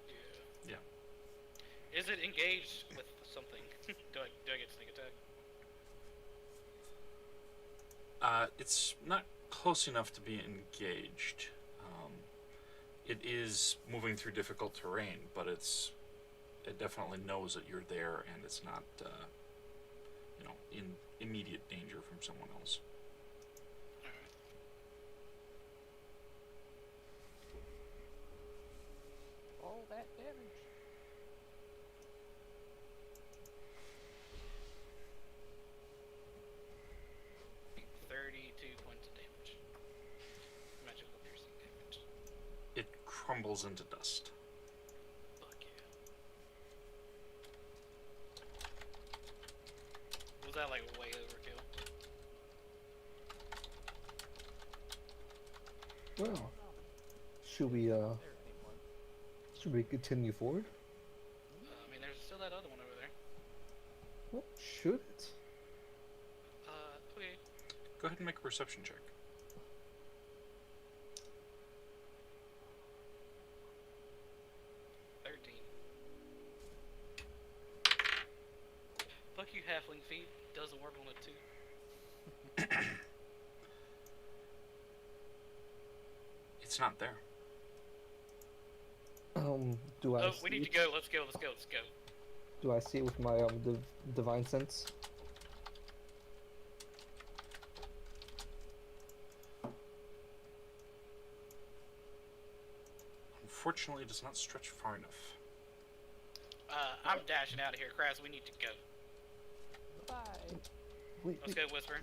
Yeah.
Is it engaged with something? do I get sneak attack?
It's not close enough to be engaged. It is moving through difficult terrain, but it definitely knows that you're there, and it's not, in immediate danger from someone else.
Alright.
All that damage.
Take 32 points of damage. Magical piercing damage.
It crumbles into dust.
Fuck yeah. Was that like way overkill?
Well, should we
There anymore.
should we continue forward?
I mean, there's still that other one over there.
Well, should it?
Okay.
Go ahead and make a perception check.
Fuck you, halfling feet. Doesn't work on a 2.
It's not there.
Do I?
Oh,
see
we need
it?
to go. Let's go. Let's go. Let's go.
Do I see it with my divine sense?
unfortunately does not stretch far enough.
I'm dashing out of here, Kraz. We need to go.
Bye.
Wait,
Let's go, Whisper.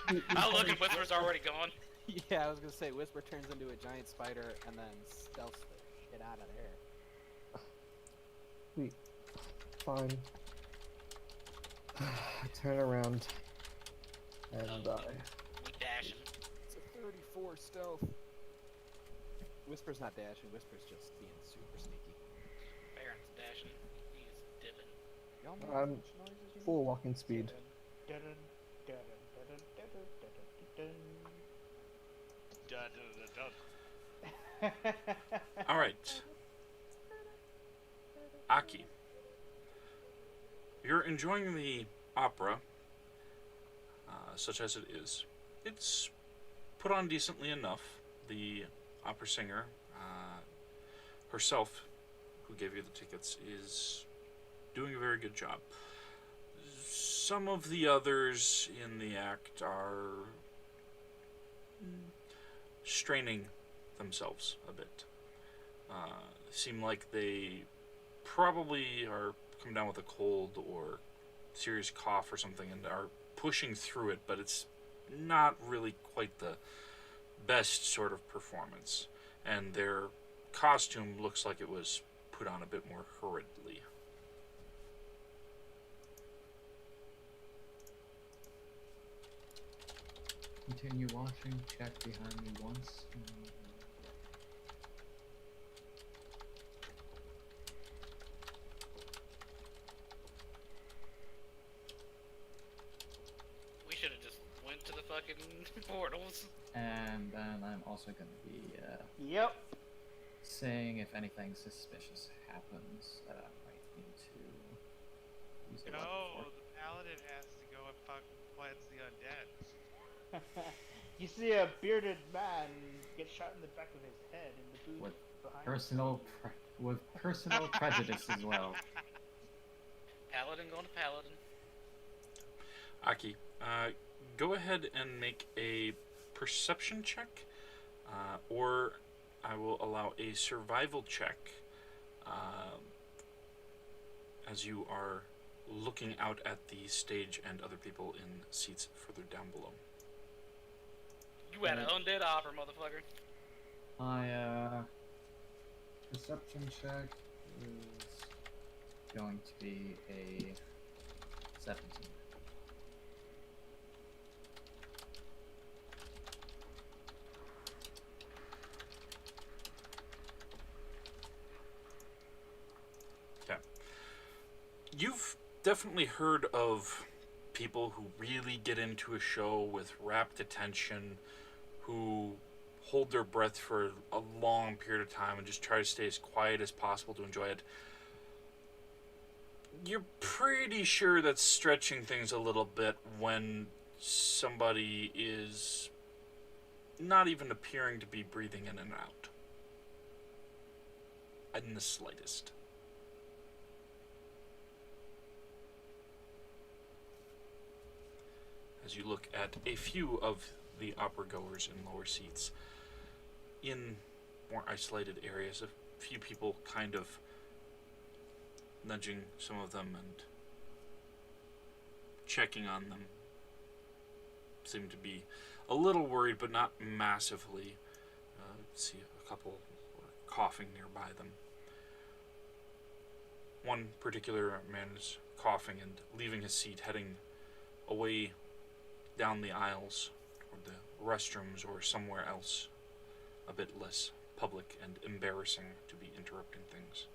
wait,
Oh, look, and Whisper's already gone.
Yeah, I was gonna say Whisper turns into a giant spider and then stealths the shit out of there.
fine. Turn around and die.
We dashing.
It's a 34 stealth. Whisper's not dashing. Whisper's just being super sneaky.
Baron's dashing. He's dipping.
Y'all know
I'm
which noises you
full
make?
walking speed.
Dun, dun, dun, dun, dun, dun, dun, dun, dun, dun.
All right, Aki. You're enjoying the opera, such as it is. It's put on decently enough. The opera singer herself, who gave you the tickets, is doing a very good job. Some of the others in the act are straining themselves a bit. Seem like they probably are come down with a cold or serious cough or something and are pushing through it, but it's not really quite the best sort of performance. And their costume looks like it was put on a bit more hurriedly.
Continue watching, check behind me once.
We should have just went to the fucking portals.
And then I'm also going to be
Yep.
saying if anything suspicious happens that I might need to use a weapon
No,
for.
the paladin has to go and fucking cleanse the undead.
You see a bearded man get shot in the back of his head in the boot
With
behind.
with personal prejudice as well.
Paladin going to Paladin.
Aki, go ahead and make a perception check, or I will allow a survival check as you are looking out at the stage and other people in seats further down below.
You had an undead opera, motherfucker.
My perception check is going to be a 17.
Okay. You've definitely heard of people who really get into a show with rapt attention, who hold their breath for a long period of time and just try to stay as quiet as possible to enjoy it. You're pretty sure that's stretching things a little bit when somebody is not even appearing to be breathing in and out. In the slightest. As you look at a few of the opera goers in lower seats, in more isolated areas, a few people kind of nudging some of them and checking on them. Seem to be a little worried, but not massively. See a couple coughing nearby them. One particular man is coughing and leaving his seat, heading away down the aisles toward the restrooms or somewhere else a bit less public and embarrassing to be interrupting things.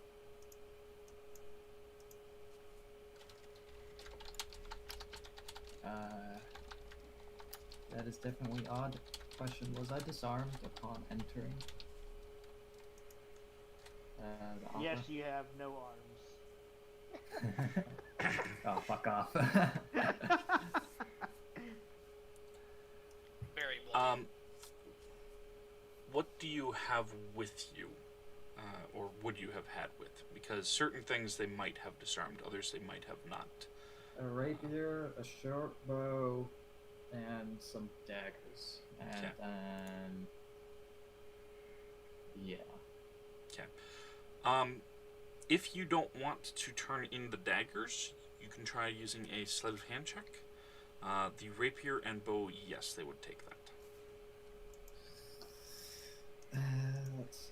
That is definitely odd. Question, was I disarmed upon entering? The opera?
Yes, you have no arms.
Oh, fuck off.
Very blunt.
What do you have with you? Or would you have had with? Because certain things they might have disarmed, others they might have not.
A rapier, a short bow, and some daggers. And
Okay.
then... yeah.
If you don't want to turn in the daggers, you can try using a sleight of hand check. The rapier and bow, yes, they would take that.
Let's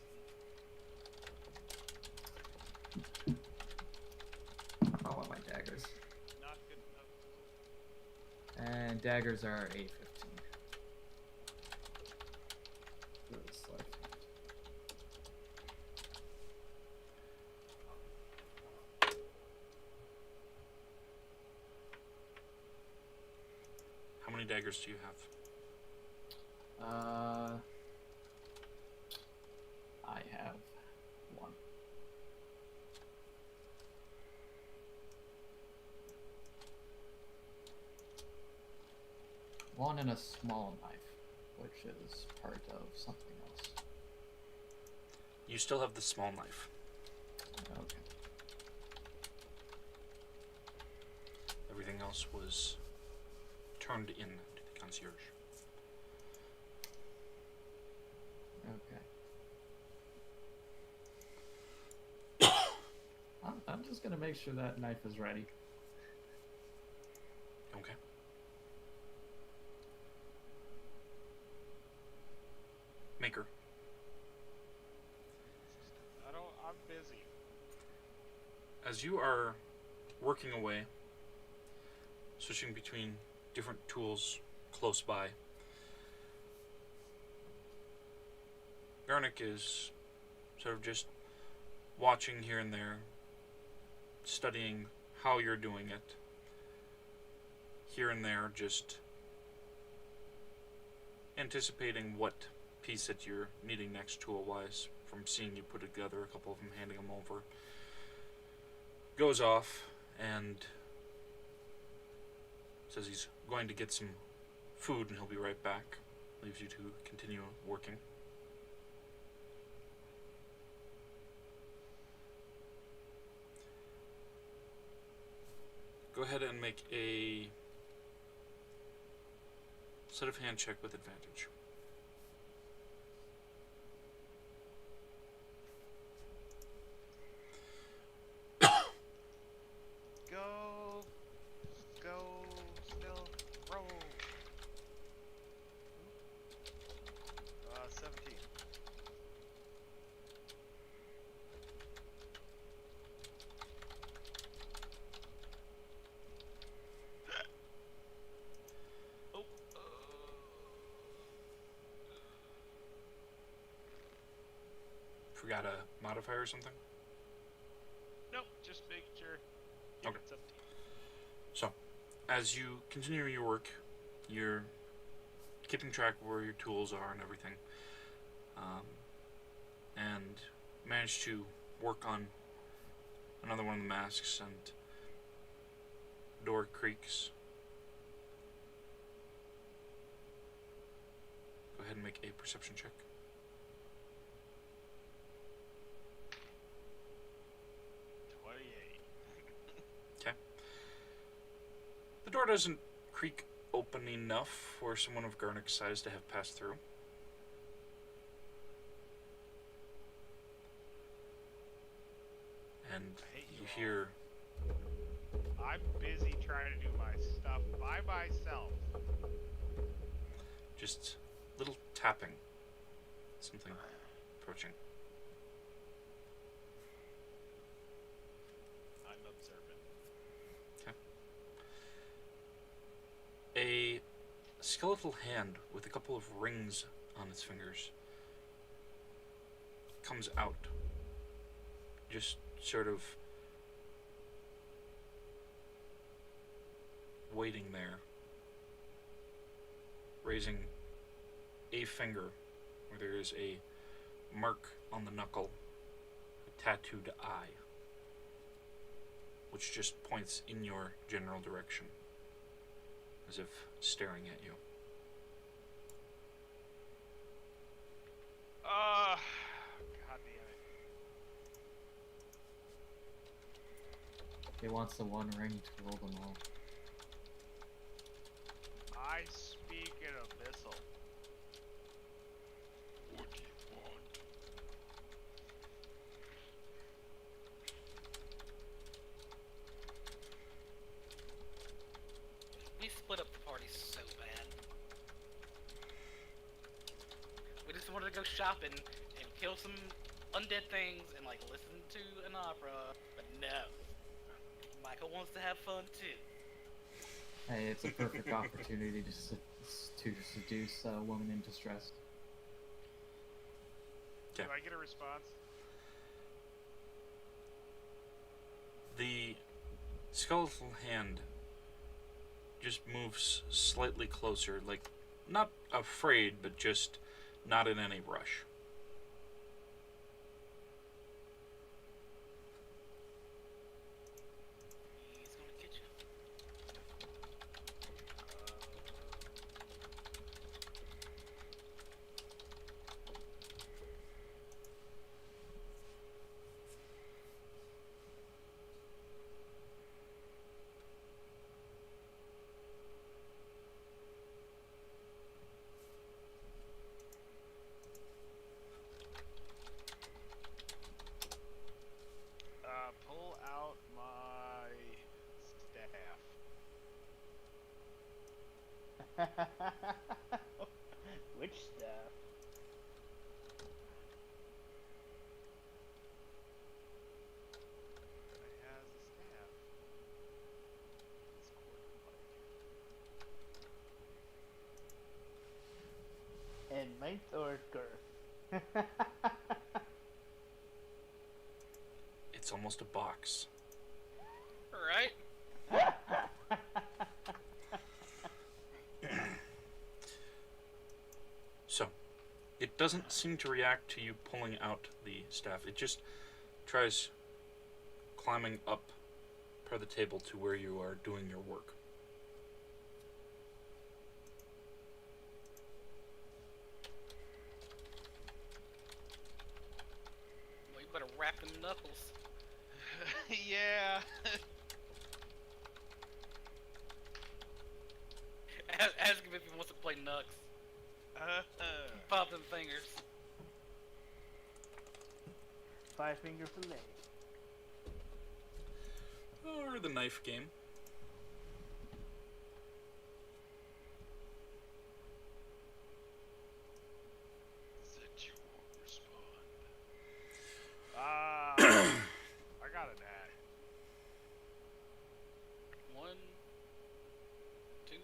see. I want my daggers.
Not good enough.
And daggers are 815. Really slight.
How many daggers do you have?
I have one. One and a small knife, which is part of something else.
You still have the small knife.
Okay.
Everything else was turned in to the concierge.
Okay. I'm just gonna make sure that knife is ready.
Okay. Maker.
I'm busy.
As you are working away, switching between different tools close by, Garnick is sort of just watching here and there, studying how you're doing it. Here and there, just anticipating what piece that you're needing next tool-wise from seeing you put together a couple of them, handing them over. Goes off and says he's going to get some food and he'll be right back. Leaves you to continue working. Go ahead and make a sleight of hand check with advantage.
Go, still, roll. 17. Oh.
Forgot a modifier or something?
Nope, just making sure.
Okay.
It's up to you.
So, as you continue your work, you're keeping track of where your tools are and everything, and manage to work on another one of the masks, and door creaks. Go ahead and make a perception check.
28.
Okay. The door doesn't creak open enough for someone of Garnick's size to have passed through. And
I hate
you
you all.
hear
I'm busy trying to do my stuff by myself.
just little tapping. Something approaching.
I'm observant.
A skeletal hand with a couple of rings on its fingers comes out, just sort of waiting there, raising a finger where there is a mark on the knuckle, a tattooed eye, which just points in your general direction, as if staring at you.
God damn it.
He wants the one ring to rule them all.
I speak in abyssal. What do you want?
to go shopping and kill some undead things and like listen to an opera, but no. Michael wants to have fun too.
Hey, it's a perfect opportunity to seduce a woman in distress.
Do I get a response?
The skeletal hand just moves slightly closer, like not afraid, but just not in any rush.
He's gonna get you.
Pull out my staff.
Which stuff?
I has a staff. This quarter
And length or girth?
It's almost a box.
Right?
So, it doesn't seem to react to you pulling out the staff. It just tries climbing up part of the table to where you are doing your work.
Well, you better wrap them knuckles.
Yeah.
Ask him if he wants to play Nux. Pop them fingers.
5-finger fillet.
Or the knife game.
Said you won't respond. I got an ad.
1, 2.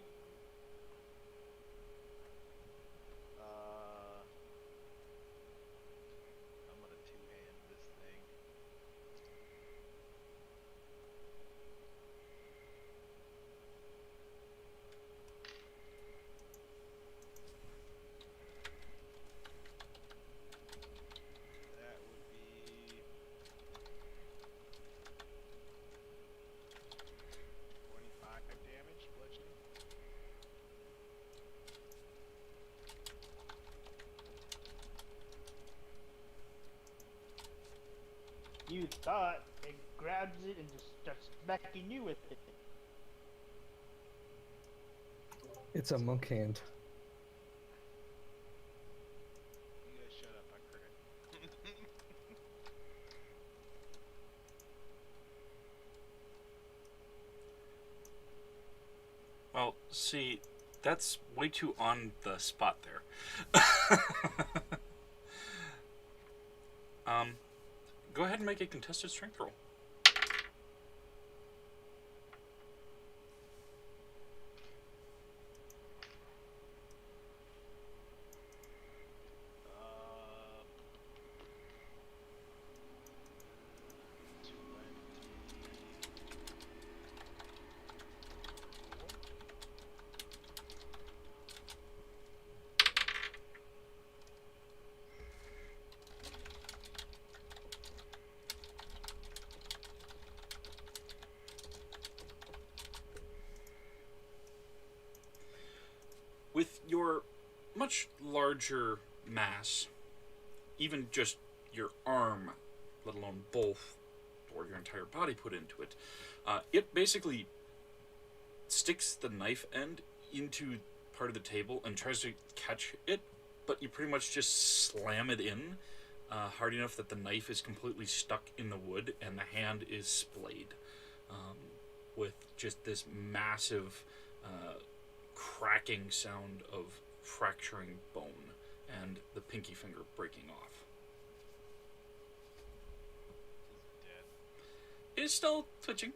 I'm gonna two-hand this thing. That would be 25 damage, bludgeoning.
You thought it grabs it and just starts smacking you with it.
It's a monk hand.
You guys shut up, I crit.
Well, see, that's way too on the spot there. Go ahead and make a contested strength roll. With your much larger mass, even just your arm, let alone both, or your entire body put into it, it basically sticks the knife end into part of the table and tries to catch it, but you pretty much just slam it in hard enough that the knife is completely stuck in the wood and the hand is splayed with just this massive cracking sound of fracturing bone and the pinky finger breaking off.
Is it dead?
It is still twitching.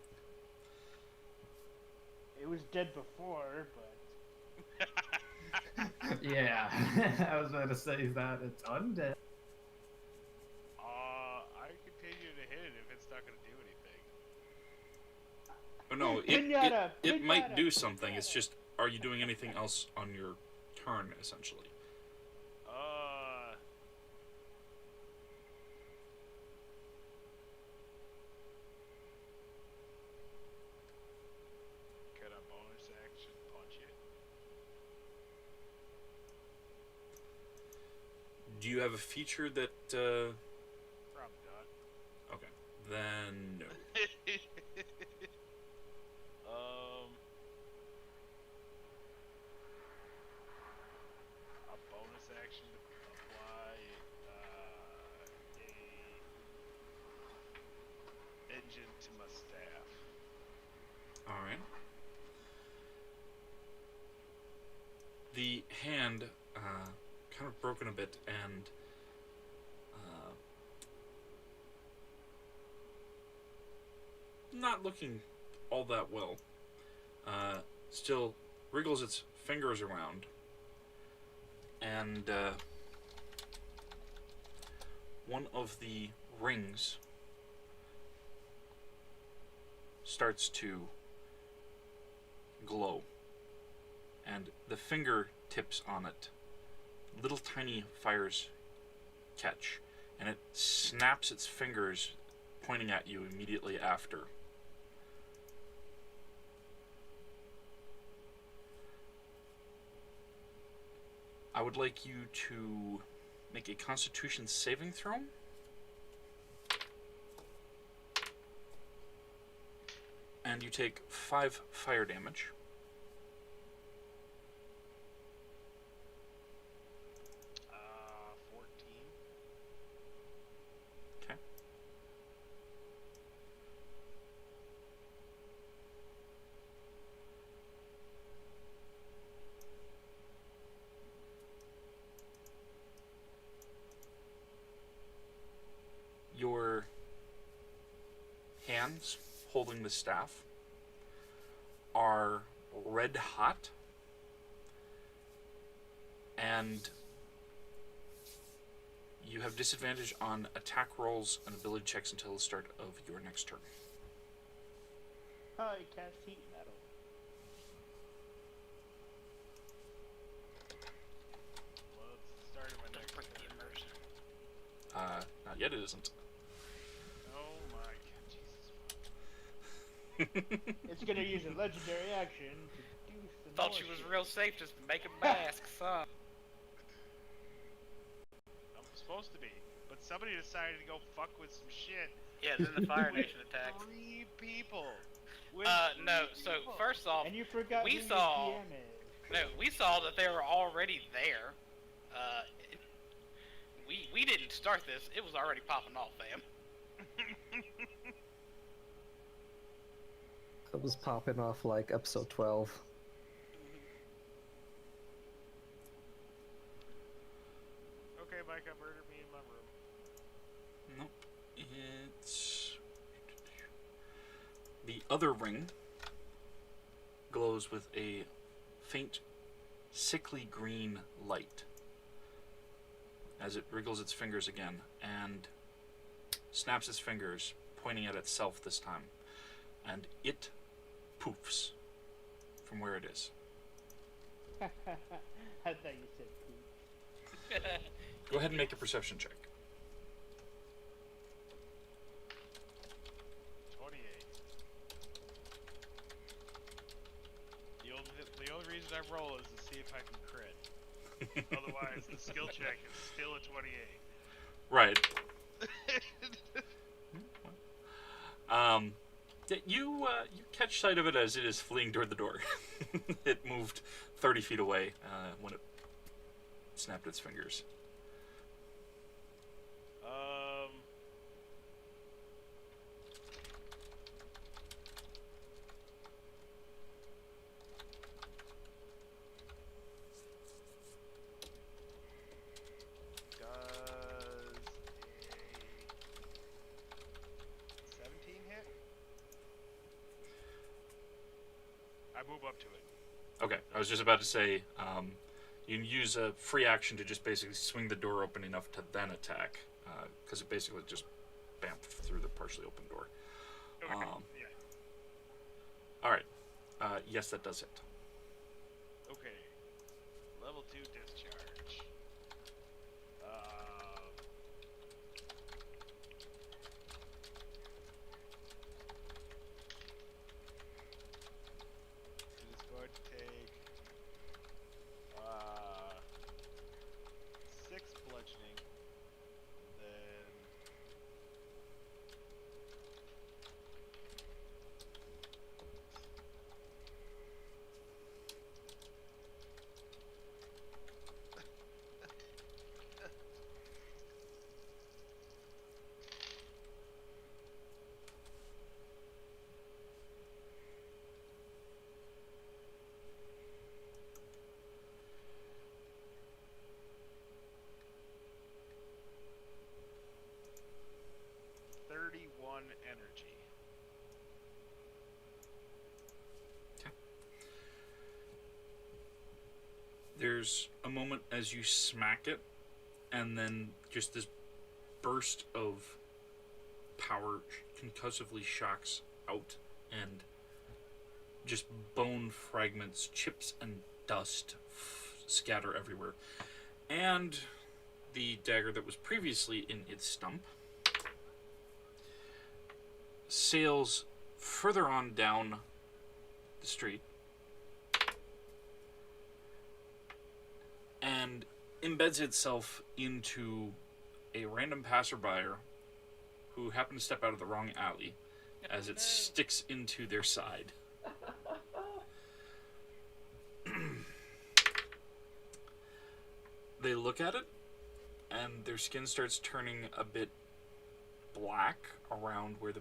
It was dead before, but
Yeah, I was about to say that it's undead.
I continue to hit it if it's not gonna do anything.
Oh no,
Pinata,
it might
pinata,
do something. It's
pinata.
just, are you doing anything else on your turn, essentially?
Could I bonus action punch it?
Do you have a feature that,
Probably not.
okay, then no.
A bonus action to apply a engine to my staff.
Alright. The hand, kind of broken a bit, and not looking all that well. Still wriggles its fingers around, and one of the rings starts to glow, and the fingertips on it, little tiny fires catch, and it snaps its fingers, pointing at you immediately after. I would like you to make a Constitution saving throw. And you take 5 fire damage.
Uh, 14.
Okay. Your hands holding the staff are red hot, and you have disadvantage on attack rolls and ability checks until the start of your next turn.
oh, it casts heat metal.
Well, it's the start of my next
Break the
turn.
immersion.
Not yet, it isn't.
Oh my god, Jesus.
It's gonna use a legendary action to do some
Thought
more
she was
shit.
real safe just making masks, huh?
I'm supposed to be, but somebody decided to go fuck with some shit.
Yeah, then the Fire
with
Nation attacked.
3 people. With
No,
3
so
people.
first off,
And you forgot
we
who
saw-
your GM is.
no, we saw that they were already there. We didn't start this. It was already popping off, fam.
It was popping off like episode 12.
Okay, Micah, murder me in my room.
Nope. It's... The other ring glows with a faint, sickly green light as it wriggles its fingers again and snaps its fingers, pointing at itself this time. And it poofs from where it is.
I thought you said poop.
Go ahead and make a perception check.
28. The only reason I roll is to see if I can crit. Otherwise, the skill check is still a 28.
Right. You catch sight of it as it is fleeing toward the door. It moved 30 feet away when it snapped its fingers.
I move up to it.
Okay, I was just about to say, you can use a free action to just basically swing the door open enough to then attack, because it basically just bamfed through the partially open door.
Okay. Yeah.
All right. Yes, that does hit.
Okay. Level 2 discharge. It is going to take 6 bludgeoning, then one energy.
There's a moment as you smack it, and then just this burst of power concussively shocks out, and just bone fragments, chips, and dust scatter everywhere. And the dagger that was previously in its stump sails further on down the street and embeds itself into a random passerby who happened to step out of the wrong alley as it sticks into their side. They look at it, and their skin starts turning a bit black around where the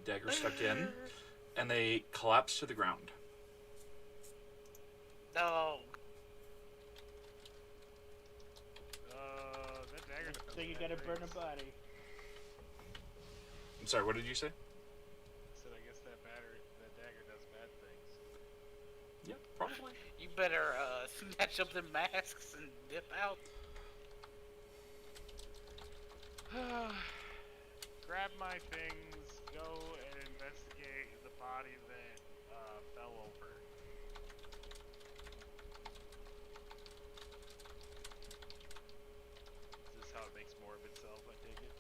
dagger stuck in, and they collapse to the ground.
No.
That dagger does
So you
bad
gotta burn
things.
a body.
I'm sorry, what did you say?
I said I guess that dagger does bad things.
Yeah, probably.
You better snatch up them masks and dip out.
Grab my things, go and investigate the body that fell over. Is this how it makes more of itself, I take it?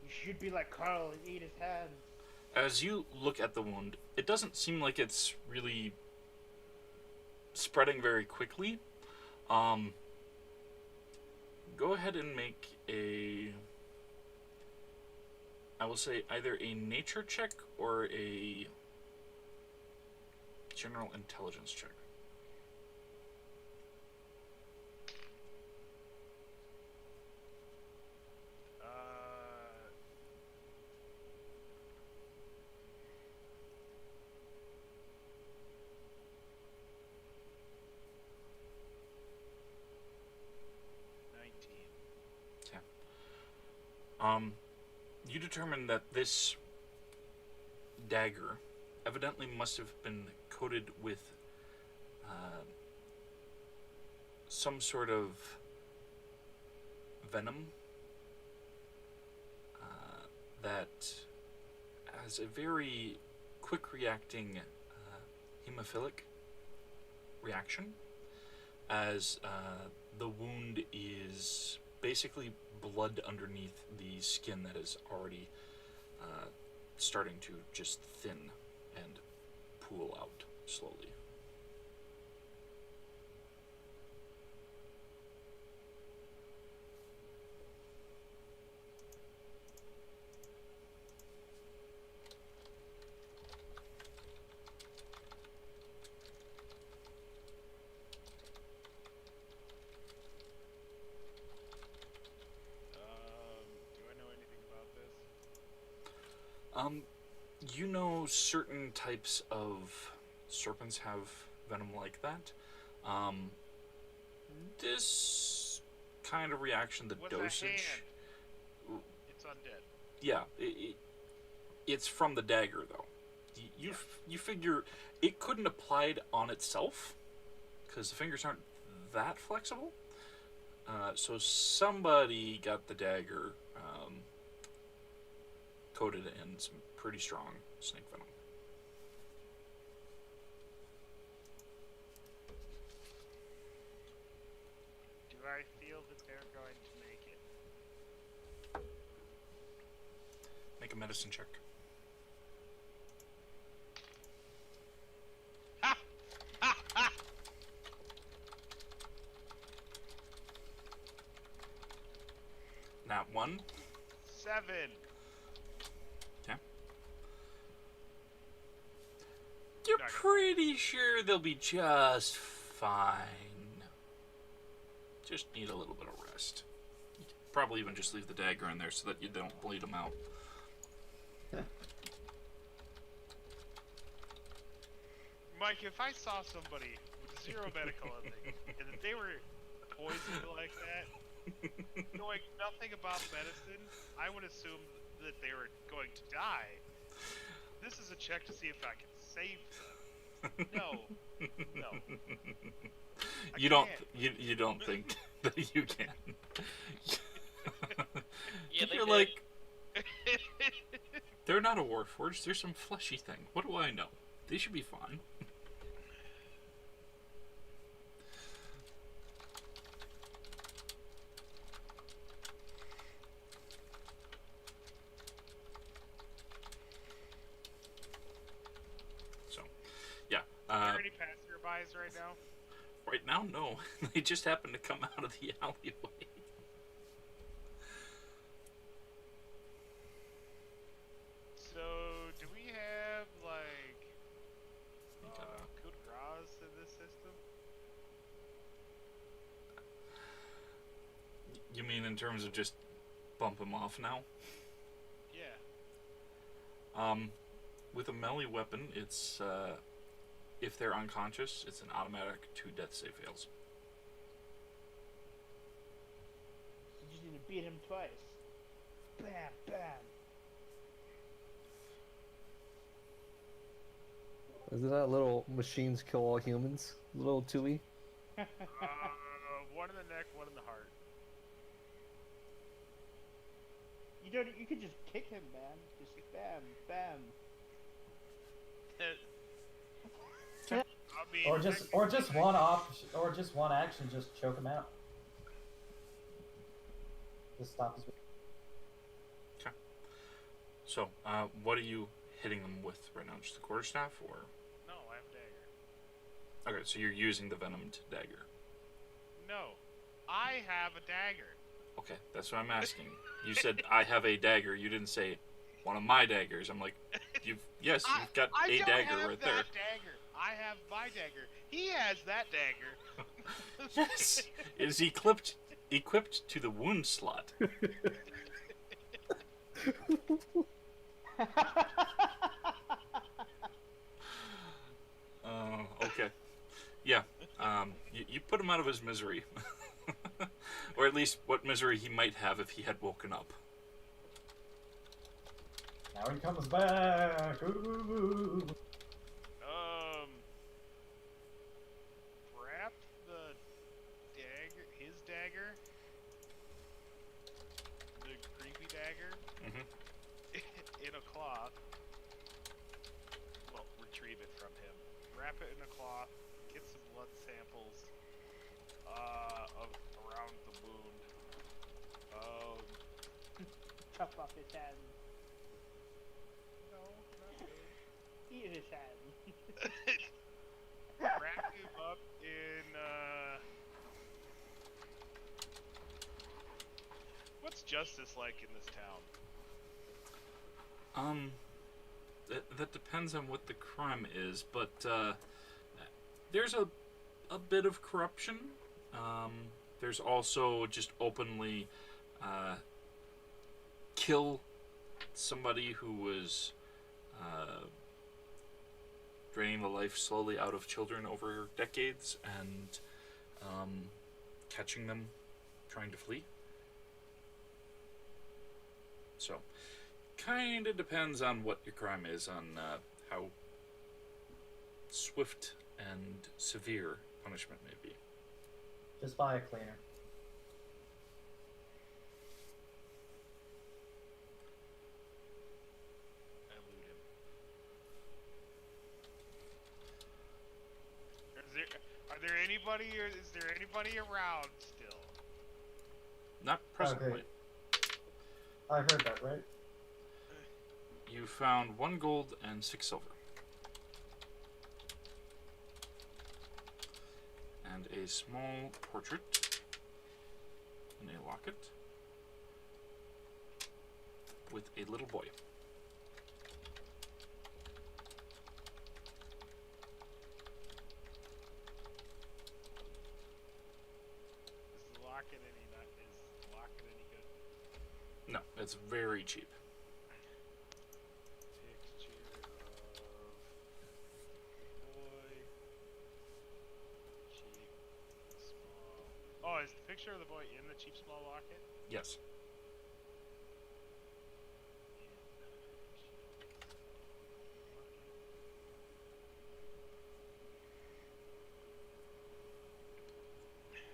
You should be like Carl and eat his hand.
As you look at the wound, it doesn't seem like it's really spreading very quickly. Go ahead and make I will say either a nature check or a general intelligence check. You determine that this dagger evidently must have been coated with some sort of venom that has a very quick reacting hemophilic reaction, as the wound is basically blood underneath the skin that is already starting to just thin and pool out slowly.
Do I know anything about this?
You know certain types of serpents have venom like that. This kind of reaction, the
What's
dosage.
that hand? It's undead.
yeah, it's from the dagger though. You figure it couldn't applied on itself because the fingers aren't that flexible. So somebody got the dagger coated in some pretty strong snake venom.
Do I feel that they're going to make it?
Make a medicine check.
Ha! Ha! Ha!
Nat 1.
7.
Okay. You're
Not gonna-
pretty sure they'll be just fine. Just need a little bit of rest. Probably even just leave the dagger in there so that you don't bleed them out.
Mike, if I saw somebody with 0 medical ethics and that they were poisoned like that, knowing nothing about medicine, I would assume that they were going to die. This is a check to see if I can save them. No. No.
You don't. You don't think that you can.
Yeah, they
You're
did.
like, they're not a warforged. They're some fleshy thing. What do I know? They should be fine. So, yeah.
Are there any passerbys right now?
Right now, no. They just happen to come out of the alleyway.
So, do we have, like,
You gotta-
coup de grace in this system?
You mean in terms of just bump them off now?
Yeah.
With a melee weapon, it's if they're unconscious, it's an automatic 2 death save fails.
You just need to beat him twice. Bam, bam.
Isn't that little machines kill all humans? Little Tui?
One in the neck, one in the heart.
You don't. You could just kick him, man. Just bam, bam.
I mean,
Or just one action, just choke him out. Just stop his.
So, what are you hitting them with right now? Just the quarterstaff, or?
No, I have a dagger.
Okay, so you're using the venomed dagger.
No, I have a dagger.
Okay, that's what I'm asking. You said I have a dagger. You didn't say one of my daggers. I'm like, you've got
I
a
don't
dagger
have
right
that
there.
dagger. I have my dagger. He has that dagger.
Yes, it is equipped to the wound slot. Okay. Yeah. You put him out of his misery. Or at least what misery he might have if he had woken up.
Now he comes back. Ooh.
Wrap the dagger, his dagger, the creepy dagger, in a cloth. Well, retrieve it from him. Wrap it in a cloth. Get some blood samples of around the wound.
Chop off his hand.
No, not good.
Eat his hand.
Wrap him up in what's justice like in this town?
That depends on what the crime is, but there's a bit of corruption. There's also just openly kill somebody who was draining the life slowly out of children over decades and catching them trying to flee. So, kind of depends on what your crime is, on how swift and severe punishment may be.
Just buy a cleaner.
I loot him. Are there anybody, or is there anybody around still?
Not presently.
Okay. I heard that, right?
You found 1 gold and 6 silver. And a small portrait in a locket with a little boy.
Is the locket any good?
No, it's very cheap.
Picture of boy. Cheap. Small. Oh, is the picture of the boy in the cheap small locket?
Yes.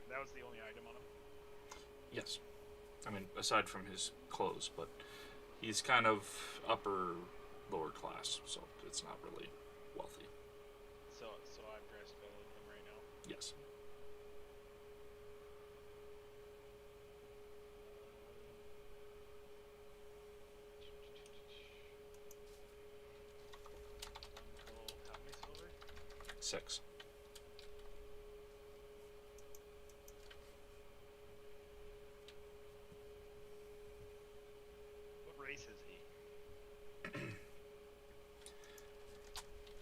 That was the only item on him.
Yes. I mean, aside from his clothes, but he's kind of upper, lower class, so it's not really wealthy.
So I'm dressed better than him right now.
Yes.
Gold. How many silver?
6.
What race is he?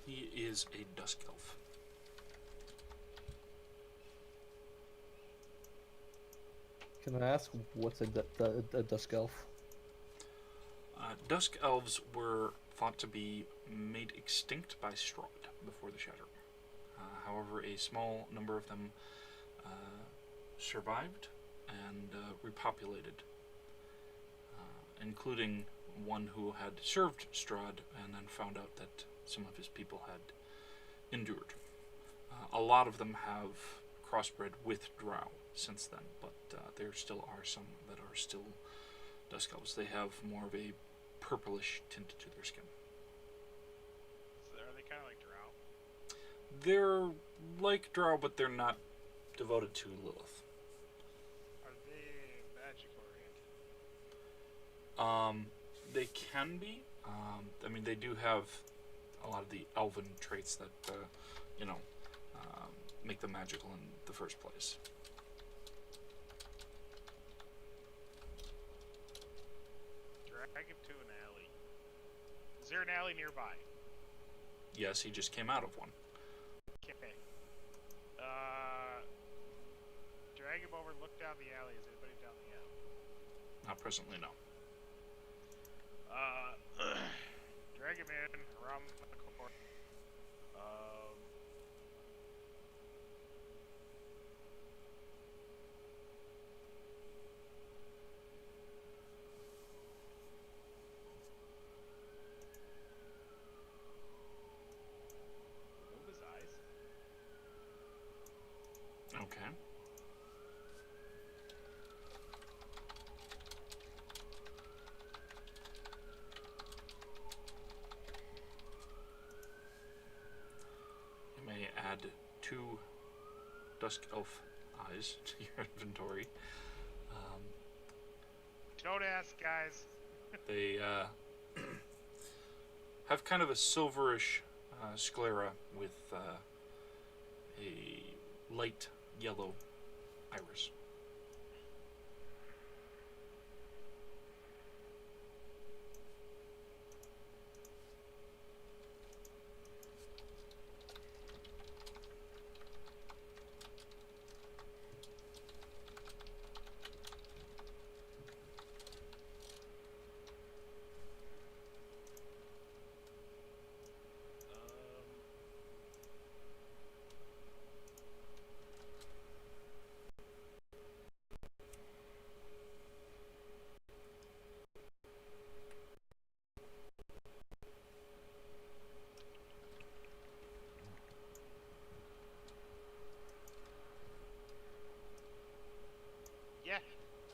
He is a dusk elf.
Can I ask what's a dusk elf?
Dusk elves were thought to be made extinct by Strahd before the Shattering. However, a small number of them survived and repopulated, including one who had served Strahd and then found out that some of his people had endured. A lot of them have crossbred with drow since then, but there still are some that are still dusk elves. They have more of a purplish tint to their skin.
So are they kind of like drow?
They're like drow, but they're not devoted to Lilith.
Are they magic oriented?
They can be. I mean, they do have a lot of the elven traits that, make them magical in the first place.
Drag him to an alley. Is there an alley nearby?
Yes, he just came out of one.
Okay. Drag him over, look down the alley. Is anybody down the alley?
Not presently, no.
Drag him in, around the corner. Move his eyes.
Okay. You may add 2 dusk elf eyes to your inventory.
Don't ask, guys.
They have kind of a silverish sclera with a light yellow iris.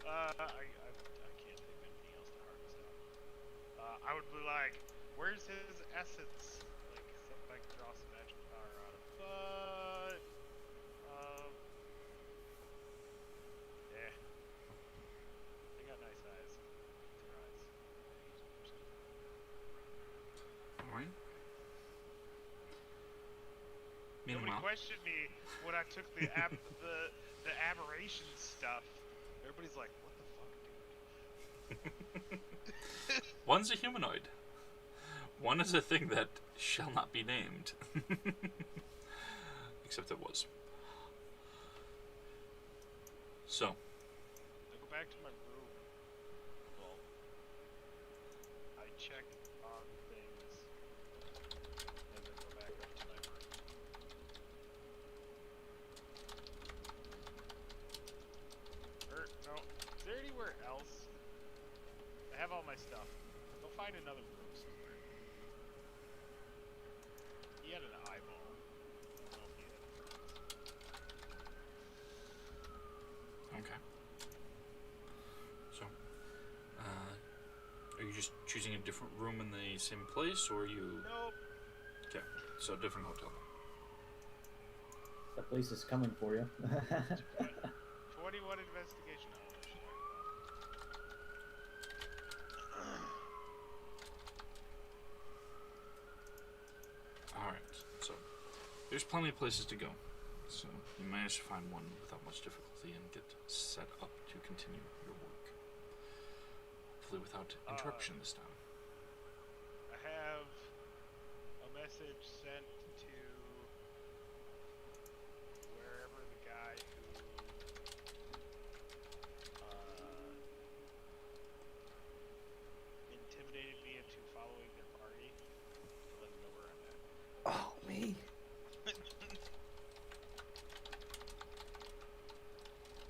I can't think of anything else to harvest out. I would be like, where's his essence? Like, so if I can draw some magic power out of it. But, yeah. They got nice eyes. It's your eyes.
Alright.
Nobody
Meanwhile,
questioned me when I took the the aberration stuff. Everybody's like, what the fuck, dude?
one's a humanoid. One is a thing that shall not be named. Except it was. So,
I go back to my room. Well, I check on things and then go back up to my room. No, is there anywhere else? I have all my stuff. Go find another room somewhere. He had an eyeball. I don't know if he had friends.
okay. So, are you just choosing a different room in the same place, or are you...
Nope.
Okay, so different hotel.
The police is coming for you.
21 investigation. Oh, I should talk about.
Alright, so there's plenty of places to go. So you managed to find one without much difficulty and get set up to continue your work. Hopefully without interruption this time.
I have a message sent to wherever the guy who intimidated me into following their party to let them know where I'm at.
Oh, me.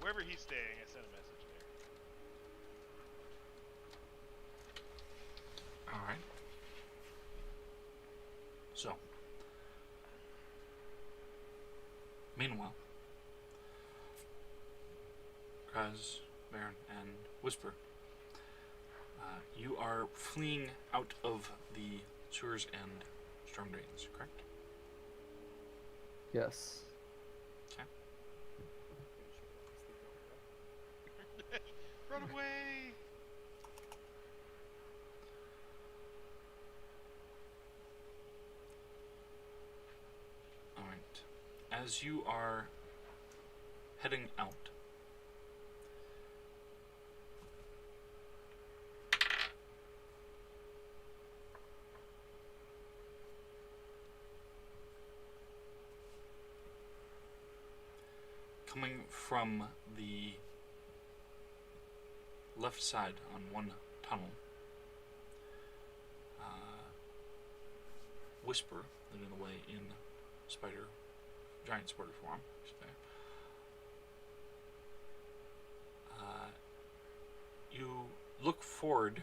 Wherever he's staying, I sent a message there.
Alright. So. Meanwhile, Kraz, Baron, and Whisper, you are fleeing out of the sewers and storm drains, correct?
Yes.
Okay.
Run away!
Alright. As you are heading out, coming from the left side on one tunnel, Whisper, leading the way in giant spider form, you look forward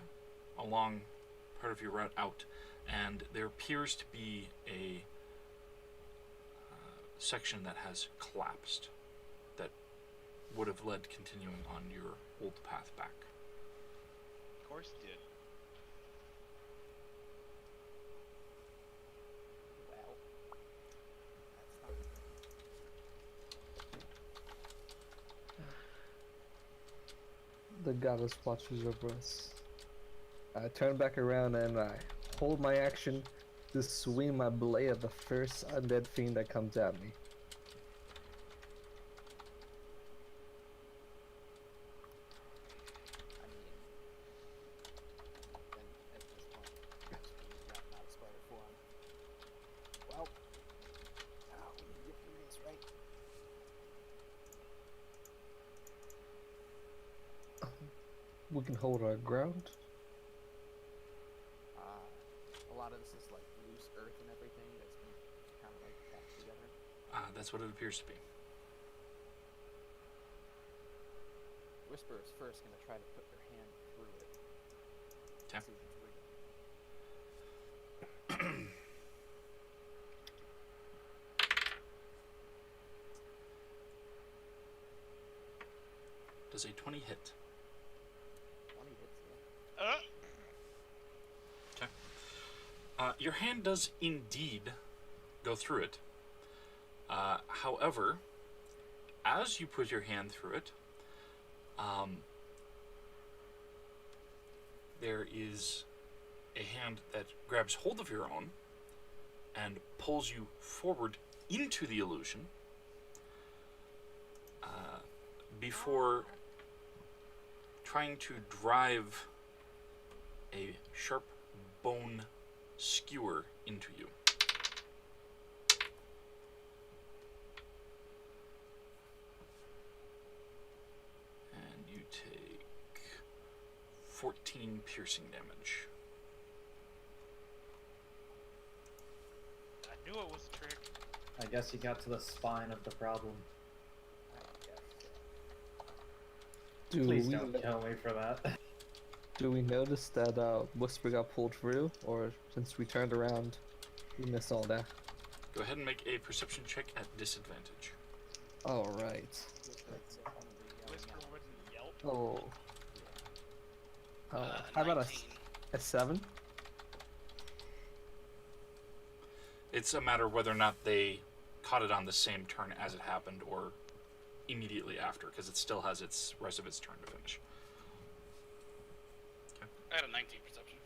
along part of your route out, and there appears to be a section that has collapsed that would have led continuing on your old path back.
Of course it did.
Well, that's not
The goddess watches over us. I turn back around and I hold my action to swing my blade at the first undead fiend that comes at me.
I mean, and at this point, he's gotten out of spider form. Well, we need to get through this, right?
We can hold our ground.
A lot of this is like loose earth and everything that's been kind of like packed together.
That's what it appears to be.
Whisper is first going to try to put their hand through it.
Okay.
See if it's real.
Does Does a 20 hit?
20 hits, yeah.
Your hand does indeed go through it. However, as you put your hand through it, there is a hand that grabs hold of your own and pulls you forward into the illusion before trying to drive a sharp bone skewer into you. And you take 14 piercing damage.
I knew it was a trick.
I guess you got to the spine of the problem.
I guess.
Do
Please
we
don't kill me for that.
do we notice that Whisper got pulled through, or since we turned around, we missed all that?
Go ahead and make a perception check at disadvantage.
All right.
Whisper wouldn't yelp.
Oh. How about
19.
a 7?
It's a matter of whether or not they caught it on the same turn as it happened or immediately after, because it still has its rest of its turn to finish.
I had a 19 perception.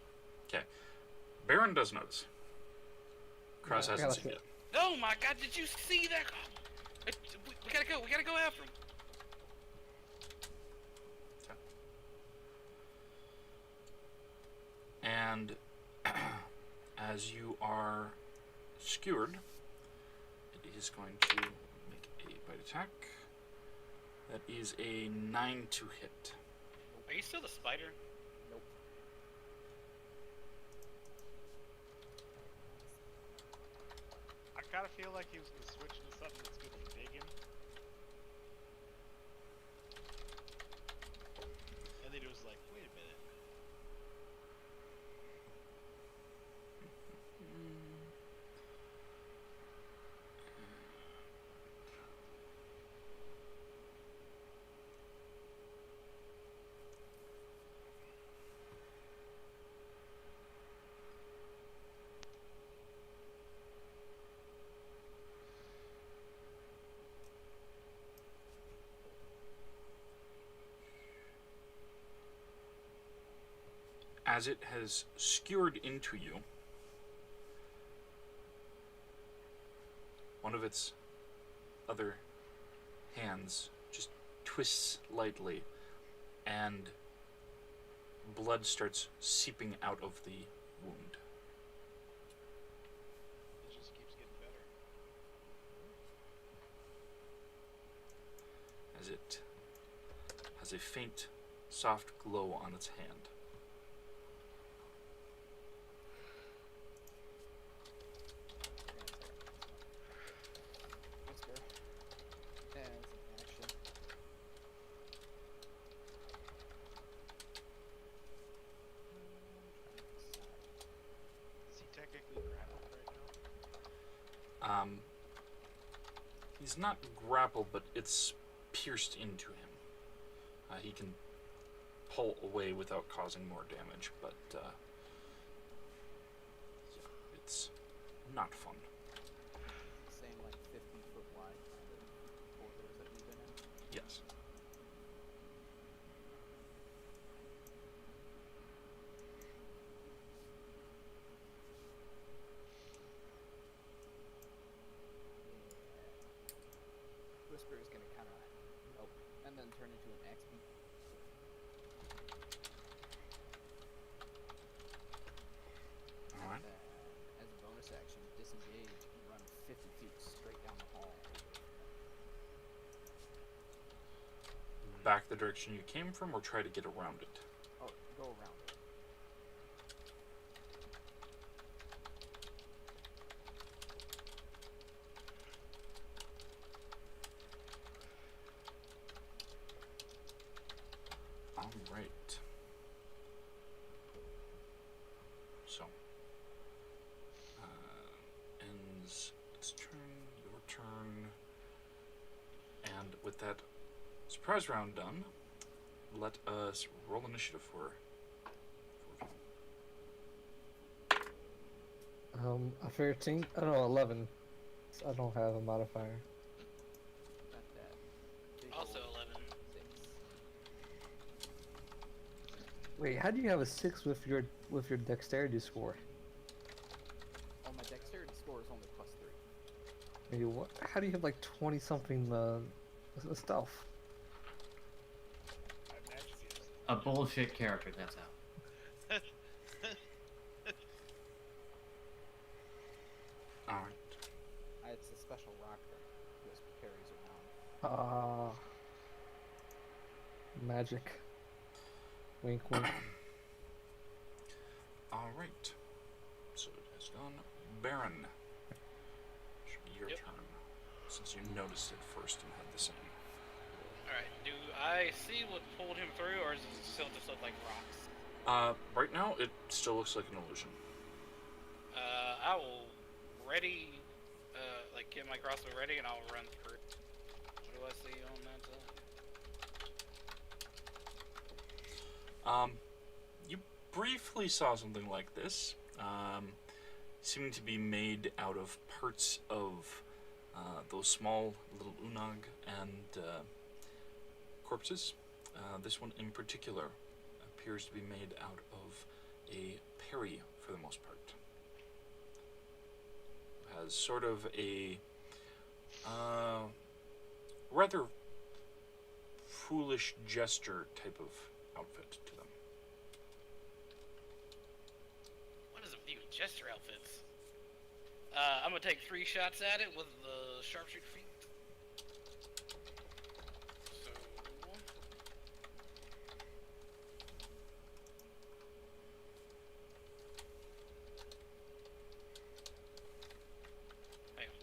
Okay. Baron does notice. Cross
Yeah, I
hasn't
gotta
seen
say-
it.
Oh my god, did you see that? We gotta go. We gotta go after him.
And as you are skewered, it is going to make a bite attack. That is a 9 to hit.
Are you still the spider?
Nope.
I kind of feel like he was going to switch to something that's good for digging. And then he was like, wait a minute.
As it has skewered into you, one of its other hands just twists lightly, and blood starts seeping out of the wound.
It just keeps getting better.
As it has a faint, soft glow on its hand.
Whisper has an action.
Is he technically grappled right now?
He's not grappled, but it's pierced into him. He can pull away without causing more damage, but yeah, it's not fun.
Same like 50-foot wide kind of corridors that we've been in.
Yes.
Whisper is gonna kind of nope, and then turn into an axe beat.
Alright.
As a bonus action, disengage and run 50 feet straight down the hall.
Back the direction you came from, or try to get around it?
Oh, go around it.
Alright. So, ends its turn, your turn, and with that surprise round done, let us roll initiative for.
A 13? Oh no, 11. I don't have a modifier.
Not that.
Also
Visual
11.
6.
Wait, how do you have a 6 with your dexterity score?
Oh, my dexterity score is only +3.
Maybe what? How do you have like 20 something stealth?
I imagine he has.
A bullshit character, that's how.
All right.
It's a special rock that Wisp carries around.
Magic. Wink, wink.
All right. So it has gone. Baron. Should be your
Yep.
turn, since you noticed it first and had the same.
Alright, do I see what pulled him through, or does it still just look like rocks?
Right now it still looks like an illusion.
I will ready, like get my crossbow ready, and I'll run through. What do I see on that side?
You briefly saw something like this, seeming to be made out of parts of those small little unag and corpses. This one in particular appears to be made out of a Perry for the most part. Has sort of a rather foolish gesture type of outfit to them.
What is a few jester outfits? I'm gonna take 3 shots at it with the sharpshooter feet. So. Hang on.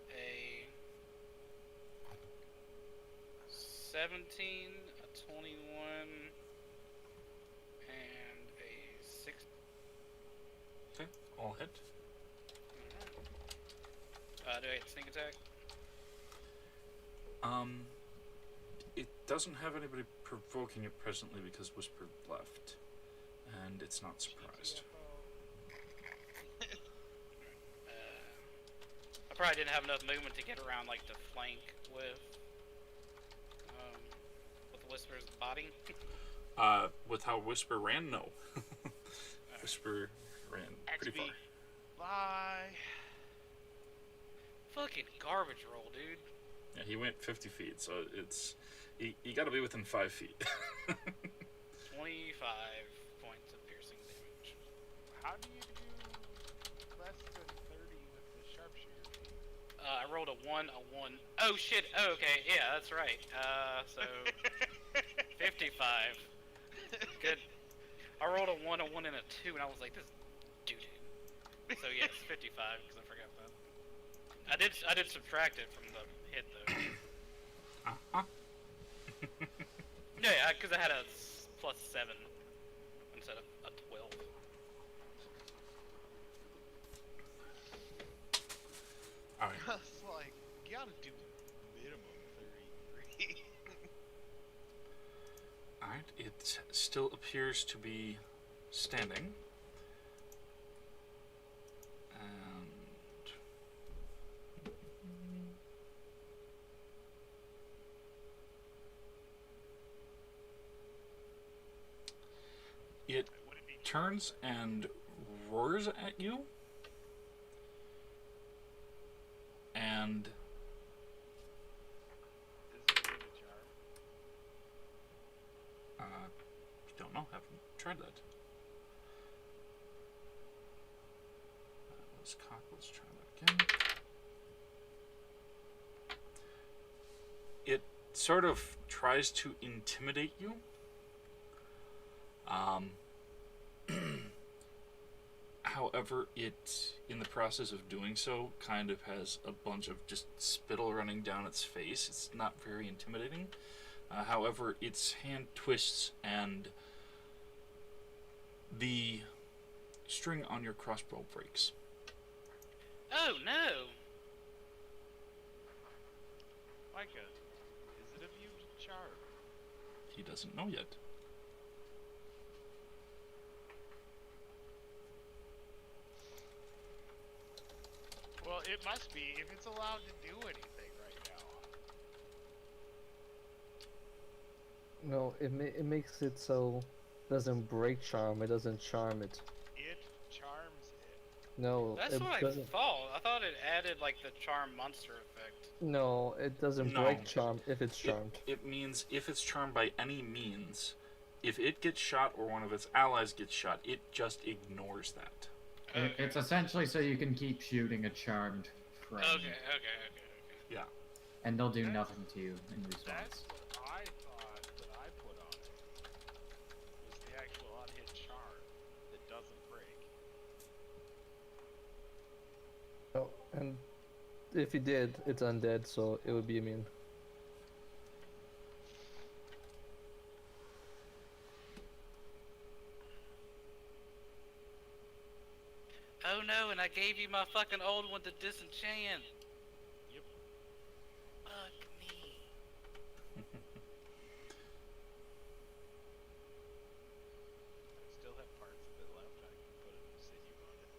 A 17, a 21, and a 6.
Okay, all hit.
Do I get sneak attack?
It doesn't have anybody provoking it presently because Whisper left, and it's not surprised.
I probably didn't have enough movement to get around, like, to flank with Whisper's body.
With how Whisper ran, no. Whisper ran pretty far.
Bye.
Fucking garbage roll, dude.
Yeah, he went 50 feet, so it's you got to be within 5 feet.
25 points of piercing damage.
How do you do less than 30 with the sharpshooter?
I rolled a 1, a 1. Oh shit, oh, okay, yeah, that's right. So 55. Good. I rolled a 1, a 1, and a 2, and I was like, this doo-doo. So yes, 55, because I forgot that. I did subtract it from the hit, though.
Uh-huh.
Yeah, because I had a +7 instead of a 12.
All right.
I was like, you gotta do minimum 33.
All right. It still appears to be standing. And it
Would it be
turns and roars at you. And
Is it in the jar?
don't know, haven't tried that. That was cock, let's try that again. It sort of tries to intimidate you. However, it, in the process of doing so, kind of has a bunch of just spittle running down its face. It's not very intimidating. However, its hand twists and the string on your crossbow breaks.
Oh no!
Micah, is it immune to charm?
He doesn't know yet.
Well, it must be if it's allowed to do anything right now.
No, it makes it so it doesn't break charm. It doesn't charm it.
It charms it.
No,
That's
it
what I
doesn't.
thought. I thought it added like the charm monster effect.
No, it doesn't
No.
break charm if it's charmed.
It means if it's charmed by any means, if it gets shot or one of its allies gets shot, it just ignores that.
It's essentially so you can keep shooting a charmed friend,
Okay.
Yeah.
and they'll do nothing to you in
That's
response.
what I thought that I put on it. Was the actual unhit charm that doesn't break.
Oh, and if he did, it's undead, so it would be immune.
Oh no, and I gave you my fucking old one to disenchant.
Yep.
Fuck me.
I still have parts of it left. I can put a new sinew on it.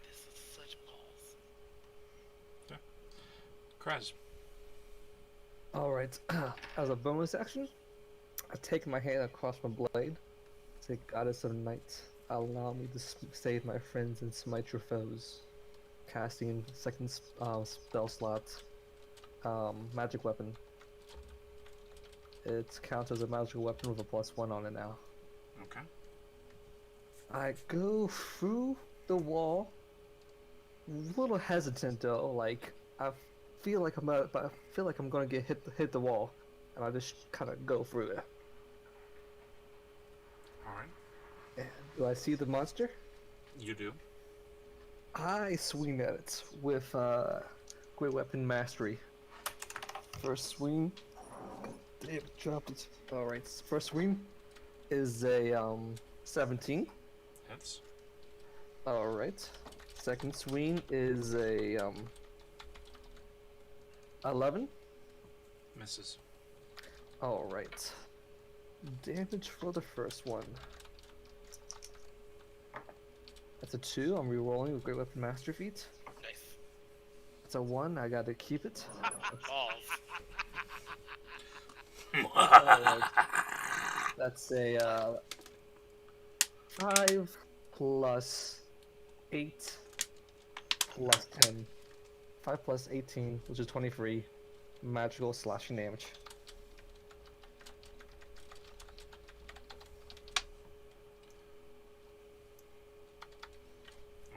This is such balls.
Kraz.
Alright, as a bonus action, I take my hand across my blade. Say, Goddess of Night, allow me to save my friends and smite your foes. Casting second spell slot, magic weapon. It counts as a magical weapon with a +1 on it now.
Okay.
I go through the wall. A little hesitant though, like I feel like I'm gonna get hit the wall, and I just kind of go through it.
Alright.
And do I see the monster?
You do.
I swing at it with Great Weapon Mastery. First swing. Damn, dropped it. Alright, first swing is a 17.
Hits.
Alright. Second swing is a 11.
Misses.
Alright. Damage for the first one. That's a 2. I'm rerolling with Great Weapon Master feat.
Nice.
It's a 1. I gotta keep it.
Balls.
Alright. That's a 5 plus 8 plus 10. 5 plus 18, which is 23. Magical slashing damage.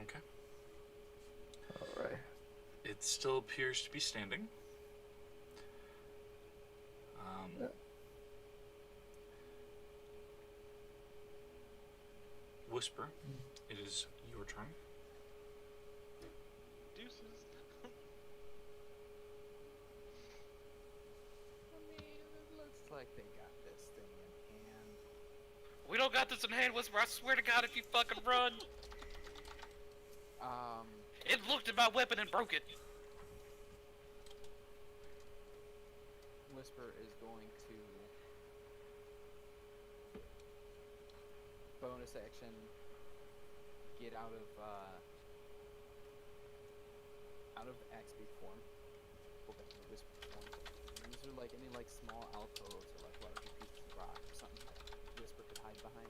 Okay.
Alright.
It still appears to be standing. Whisper, it is your turn.
Deuces.
I mean, it looks like they got this thing in hand.
We don't got this in hand, Whisper. I swear to God, if you fucking run. It looked at my weapon and broke it.
Whisper is going to bonus action get out of XP form. Go back to Whisper form. And these are like any like small alcoves or like larger pieces of rock or something that Whisper could hide behind.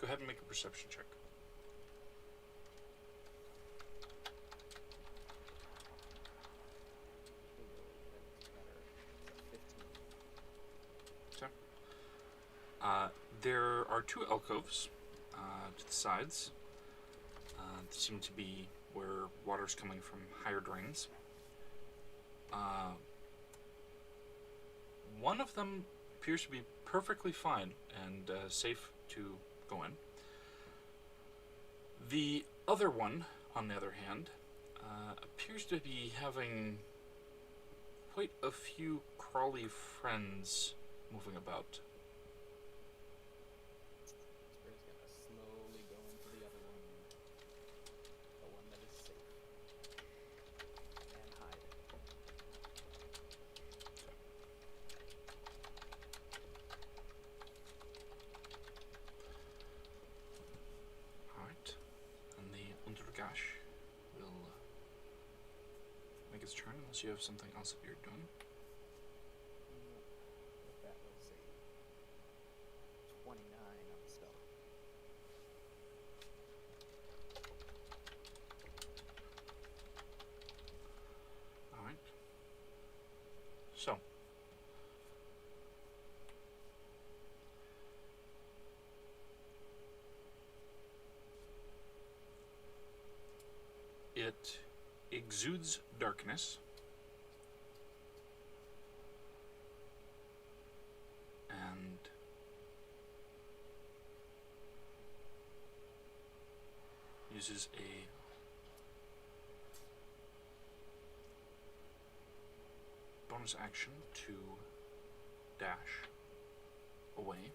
Go ahead and make a perception check. There are two alcoves to the sides. That seem to be where water's coming from higher drains. One of them appears to be perfectly fine and safe to go in. The other one, on the other hand, appears to be having quite a few crawly friends moving about.
Spirit's gonna slowly go into the other one. The one that is safe. And hide.
Alright. And the Untergash will make its turn unless you have something else that you're doing.
With that, let's see. 29 on the stealth.
Alright. So. It exudes darkness. And uses a bonus action to dash away.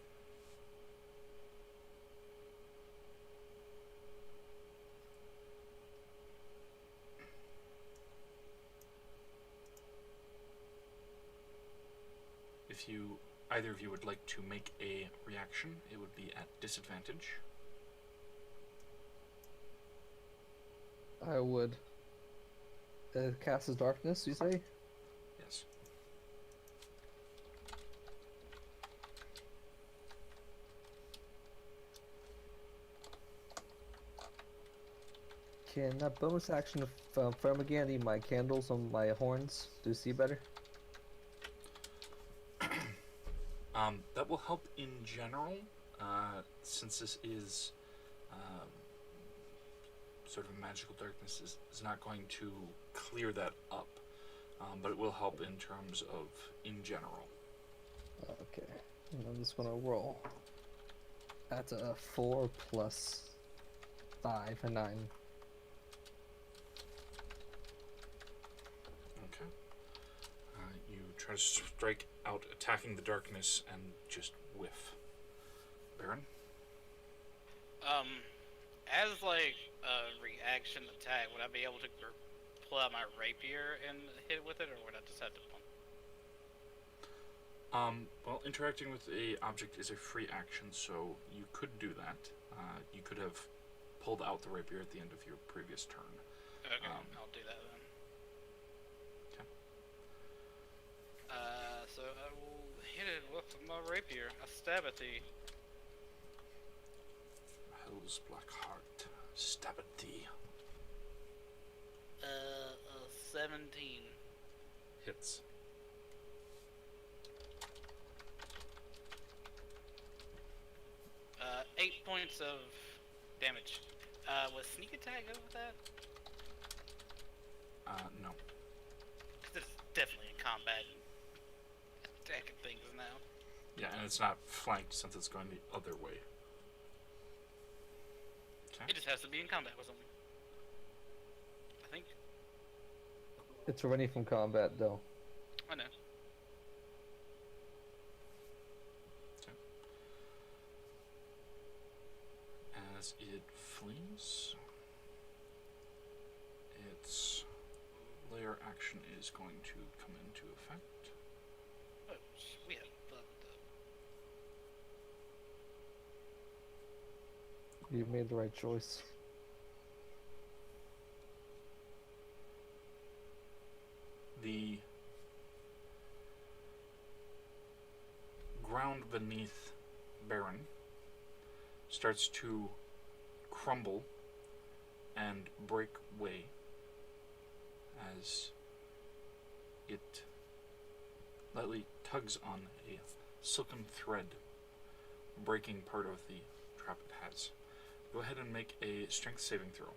If either of you would like to make a reaction, it would be at disadvantage.
I would. Cast as darkness, you say?
Yes.
Can that bonus action of Fermagandi my candles on my horns do see better?
That will help in general, since this is sort of a magical darkness, is not going to clear that up, but it will help in terms of in general.
Okay, and I'm just gonna roll. That's a 4 plus 5, a 9.
Okay. You try to strike out, attacking the darkness, and just whiff. Baron?
As like a reaction attack, would I be able to pull out my rapier and hit with it, or would I just have to pump?
Well, interacting with a object is a free action, so you could do that. You could have pulled out the rapier at the end of your previous turn.
Okay, I'll do that then.
Okay.
So I will hit it with my rapier. I stab at thee.
Hell's black heart, stab at thee.
17.
Hits.
Uh, 8 points of damage. Was sneak attack go with that?
No.
Because it's definitely in combat. Attacking things now.
Yeah, and it's not flanked since it's going the other way. Okay.
It just has to be in combat with something. I think.
It's running from combat, though.
I know.
As it flees, its layer action is going to come into effect.
Oh, we have fucked up.
You made the right choice.
The ground beneath Baron starts to crumble and break way as it lightly tugs on a silken thread, breaking part of the trap it has. Go ahead and make a strength saving throw.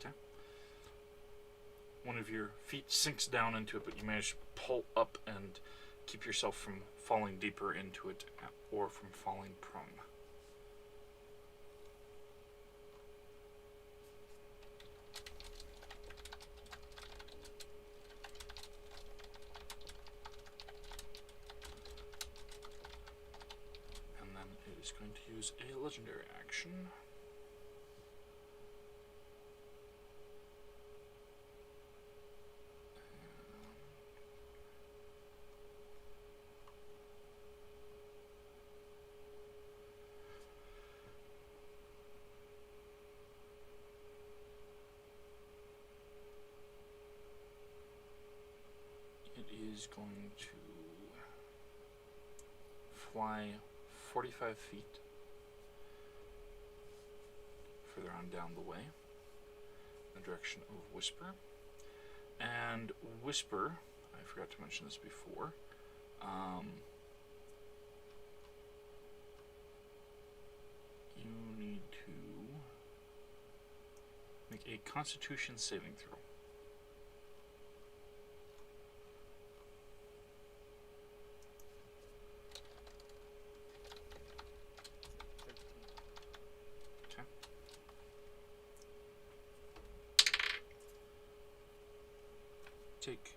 Okay.
one of your feet sinks down into it, but you manage to pull up and keep yourself from falling deeper into it or from falling prone. And then it is going to use a legendary action. Is going to fly 45 feet further on down the way in the direction of Whisper. And Whisper, I forgot to mention this before, you need to make a Constitution saving throw. Take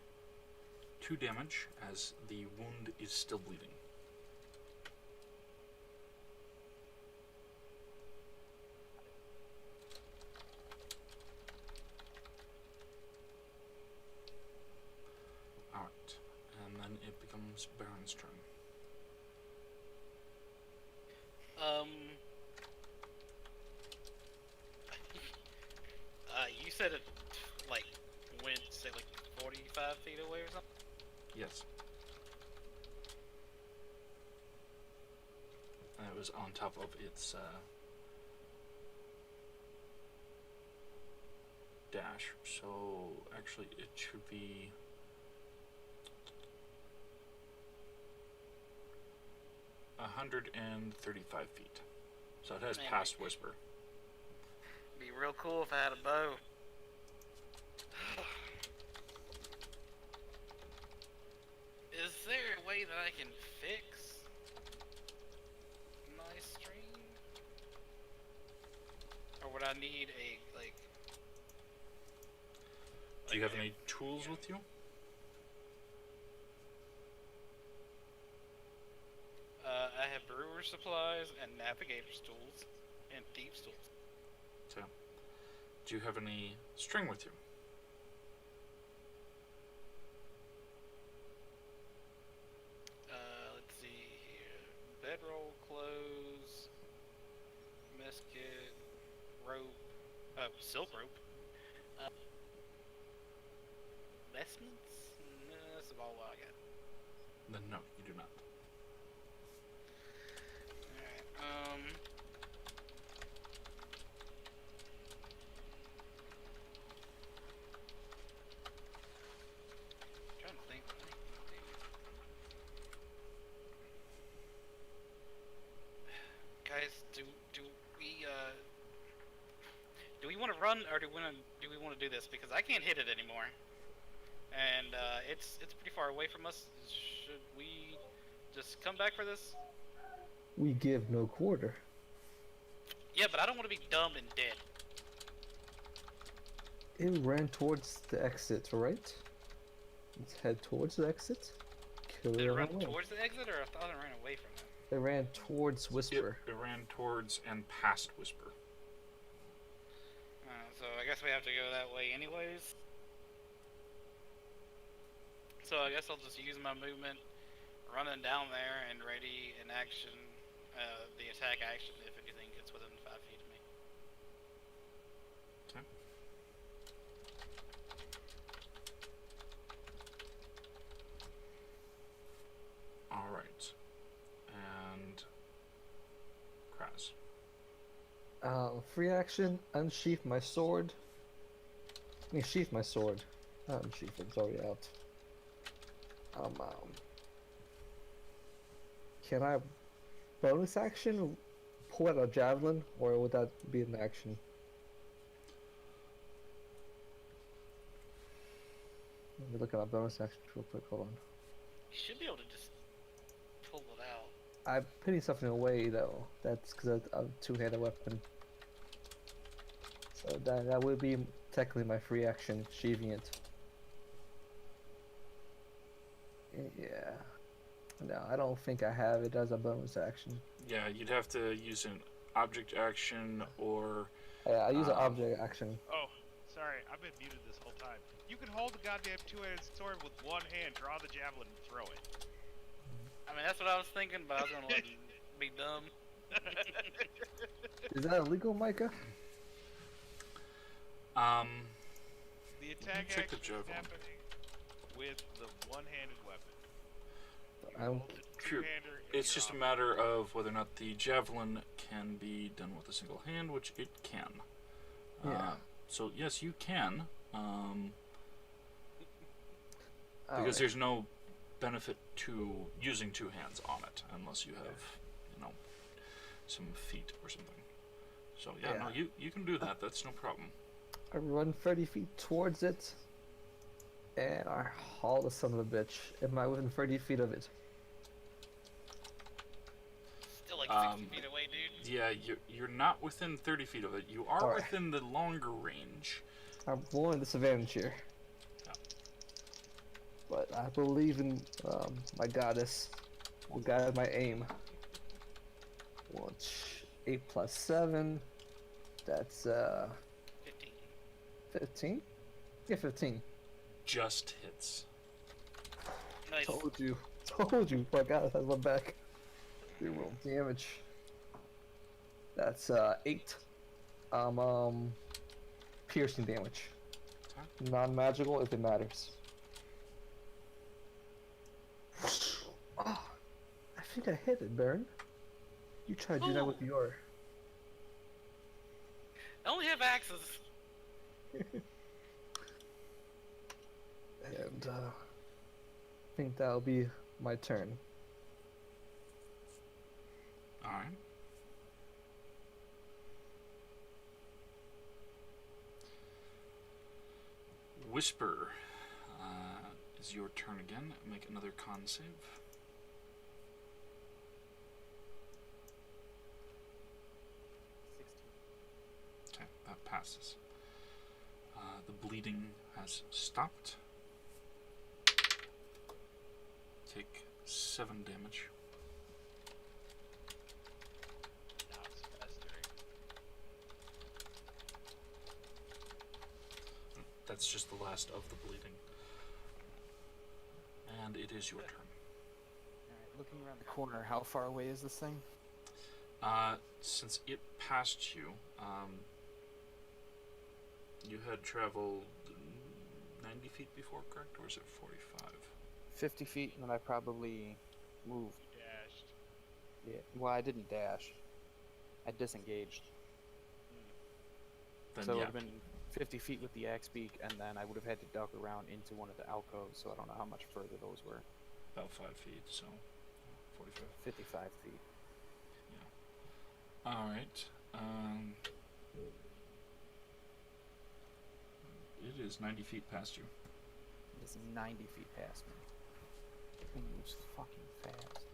2 damage as the wound is still bleeding. Alright, and then it becomes Baron's turn.
You said it, like, went, say, like, 45 feet away or something?
Yes. And it was on top of its dash. So actually it should be 135 feet. So it has
Man,
passed Whisper.
Be real cool if I had a bow. Is there a way that I can fix my stream? Or would I need a, like...
Do you have any tools with you?
I have brewer's supplies and navigator's tools and thieves' tools.
So, do you have any string with you?
Let's see here. Bedroll, clothes, mesket, rope, silk rope. Vestments? No, that's about all I got.
Then no, you do not.
Alright, trying to think. Guys, do we want to run or do we want to do this? Because I can't hit it anymore, and it's pretty far away from us. Should we just come back for this?
We give no quarter.
Yeah, but I don't want to be dumb and dead.
It ran towards the exit, right? Let's head towards the exit. Kill
Did
it
it
on
run
the way.
towards the exit, or I thought it ran away from it?
It ran towards Whisper.
It ran towards and past Whisper.
So I guess we have to go that way anyways. So I guess I'll just use my movement, running down there and ready in action, the attack action if anything gets within 5 feet of me.
Okay. Alright. And Kraz.
Free action, unsheath my sword. I mean, sheath my sword. Unsheath it, it's already out. Can I bonus action pull out a javelin, or would that be an action? Let me look at my bonus actions real quick. Hold on.
You should be able to just pull it out.
I'm putting something away though. That's because I'm a two-handed weapon. So that would be technically my free action, sheathing it. Yeah. No, I don't think I have it as a bonus action.
Yeah, you'd have to use an object action or.
Yeah, I use an object action.
Oh, sorry, I've been muted this whole time. You can hold the goddamn two-handed sword with one hand, draw the javelin, and throw it.
I mean, that's what I was thinking, but I was gonna like be dumb.
Is that illegal, Micah?
The attack
Check the
action is
javelin.
happening with the one-handed weapon. You
I'm-
hold the
True.
two-hander in
It's
your
just a
offhand.
matter of whether or not the javelin can be done with a single hand, which it can.
Yeah.
So yes, you can, because
Alright.
there's no benefit to using two hands on it unless you have, some feet or something. So yeah, no, you can do that. That's no problem.
I run 30 feet towards it, and I haul the son of a bitch. Am I within 30 feet of it?
Still like 60 feet away, dude.
Yeah, you're not within 30 feet of it. You are
Alright.
within the longer range.
I'm rolling disadvantage here.
Yeah.
But I believe in my goddess, who guided my aim. Which 8 plus 7, that's
15.
15? Yeah, 15.
Just hits.
Nice.
Told you. Told you. My goddess has my back. We roll damage. That's 8. Piercing damage. Non-magical if it matters. Oh, I think I hit it, Baron. You try to do that with your.
I only have axes.
And I think that'll be my turn.
Alright. Whisper. Is your turn again. Make another con save.
16.
Okay, that passes. The bleeding has stopped. Take 7 damage.
Now it's festering.
That's just the last of the bleeding. And it is your turn.
Alright, looking around the corner, how far away is this thing?
Since it passed you, you had traveled 90 feet before, correct? Or is it 45?
50 feet, and then I probably moved.
Dashed.
Yeah. Well, I didn't dash. I disengaged.
Then
So it
yeah.
would have been 50 feet with the axe beak, and then I would have had to duck around into one of the alcoves, so I don't know how much further those were.
About 5 feet, so 45.
55 feet.
Alright. It is 90 feet past you.
It's 90 feet past me. It moves fucking fast.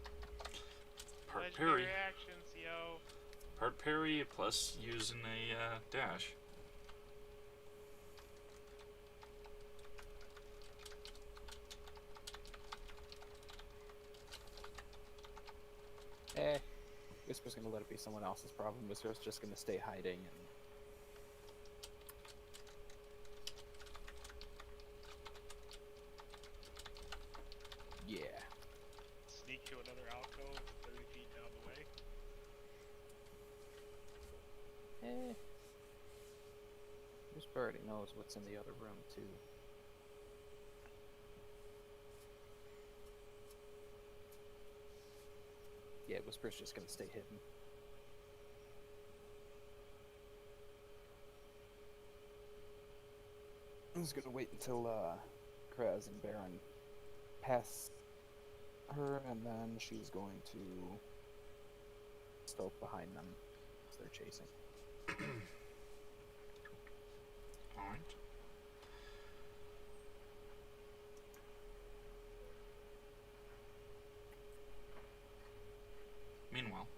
Part parry.
Legendary actions, yo.
Part parry plus using a dash.
Whisper's gonna let it be someone else's problem. Whisper's just gonna stay hiding and... Yeah.
Sneak to another alcove 30 feet down the way.
Whisper already knows what's in the other room, too. Yeah, Whisper's just gonna stay hidden. I'm just gonna wait until Kraz and Baron pass her, and then she's going to stealth behind them as they're chasing.
Alright. Meanwhile,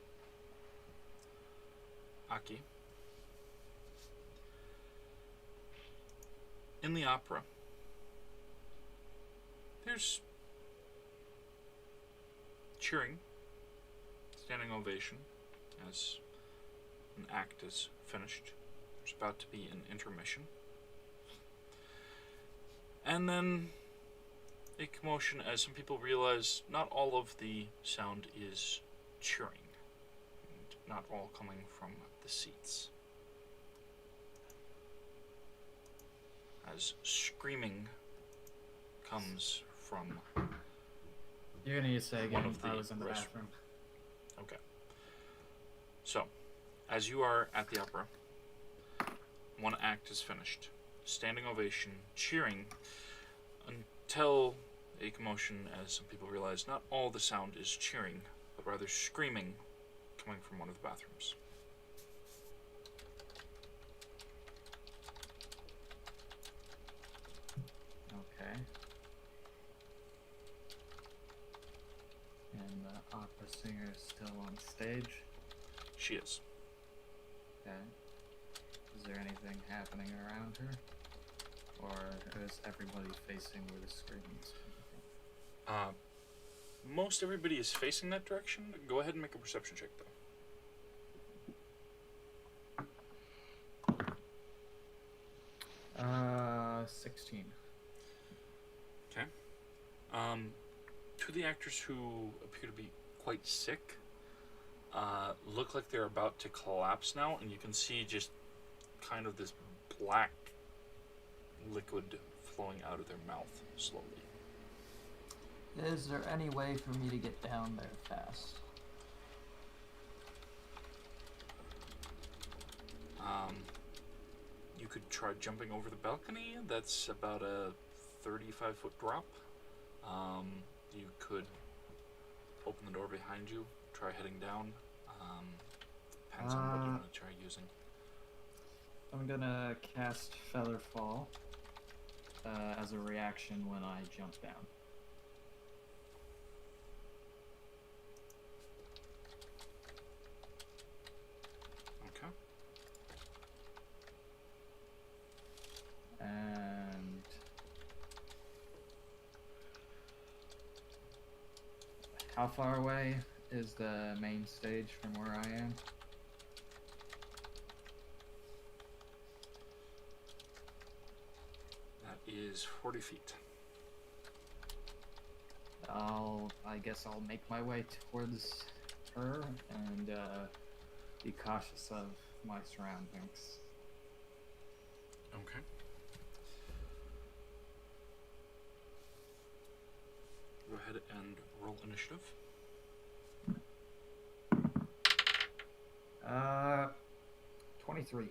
Aki, in the opera, there's cheering, standing ovation as an act is finished. There's about to be an intermission. And then a commotion as some people realize not all of the sound is cheering, and not all coming from the seats. As screaming comes from
You're gonna need to say
one
again.
of the
I was in the
rest-
bathroom.
Okay. So, as you are at the opera, one act is finished. Standing ovation, cheering, until a commotion as some people realize not all the sound is cheering, but rather screaming coming from one of the bathrooms.
Okay. And the opera singer is still on stage.
She is.
Okay. Is there anything happening around her? Or is everybody facing where the screaming is coming from?
Most everybody is facing that direction. Go ahead and make a perception check, though.
16.
Two of the actors who appear to be quite sick look like they're about to collapse now, and you can see just kind of this black liquid flowing out of their mouth slowly.
Is there any way for me to get down there fast?
You could try jumping over the balcony. That's about a 35-foot drop. You could open the door behind you, try heading down. Depends on what you want to try using.
I'm gonna cast Feather Fall as a reaction when I jump down.
Okay.
And how far away is the main stage from where I am?
That is 40 feet.
I guess I'll make my way towards her and be cautious of my surroundings.
Okay. Go ahead and roll initiative.
23.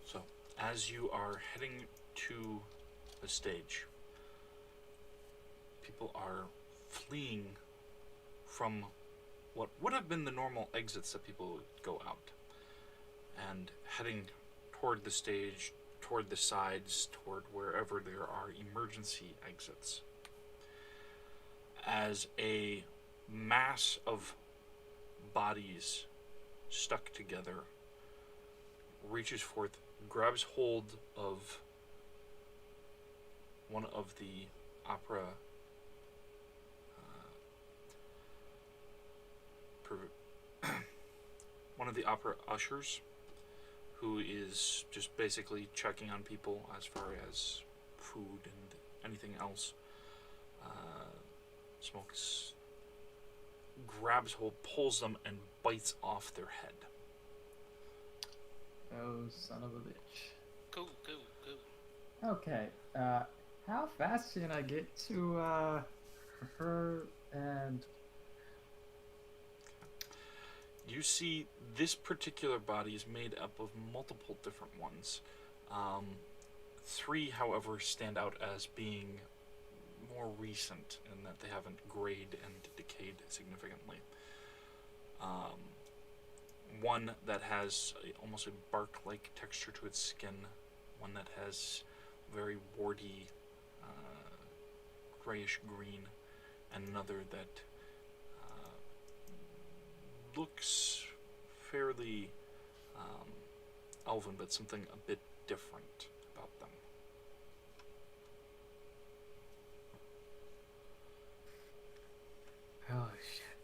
So, as you are heading to the stage, people are fleeing from what would have been the normal exits that people would go out, and heading toward the stage, toward the sides, toward wherever there are emergency exits. As a mass of bodies stuck together reaches forth, grabs hold of one of the opera one of the opera ushers, who is just basically checking on people as far as food and anything else. Smokes grabs hold, pulls them, and bites off their head.
Oh, son of a bitch.
Cool.
Okay, how fast can I get to, her and...
You see, this particular body is made up of multiple different ones. 3, however, stand out as being more recent in that they haven't grayed and decayed significantly. One that has almost a bark-like texture to its skin, one that has very warty grayish green, and another that looks fairly elven, but something a bit different about them.
Oh, shit.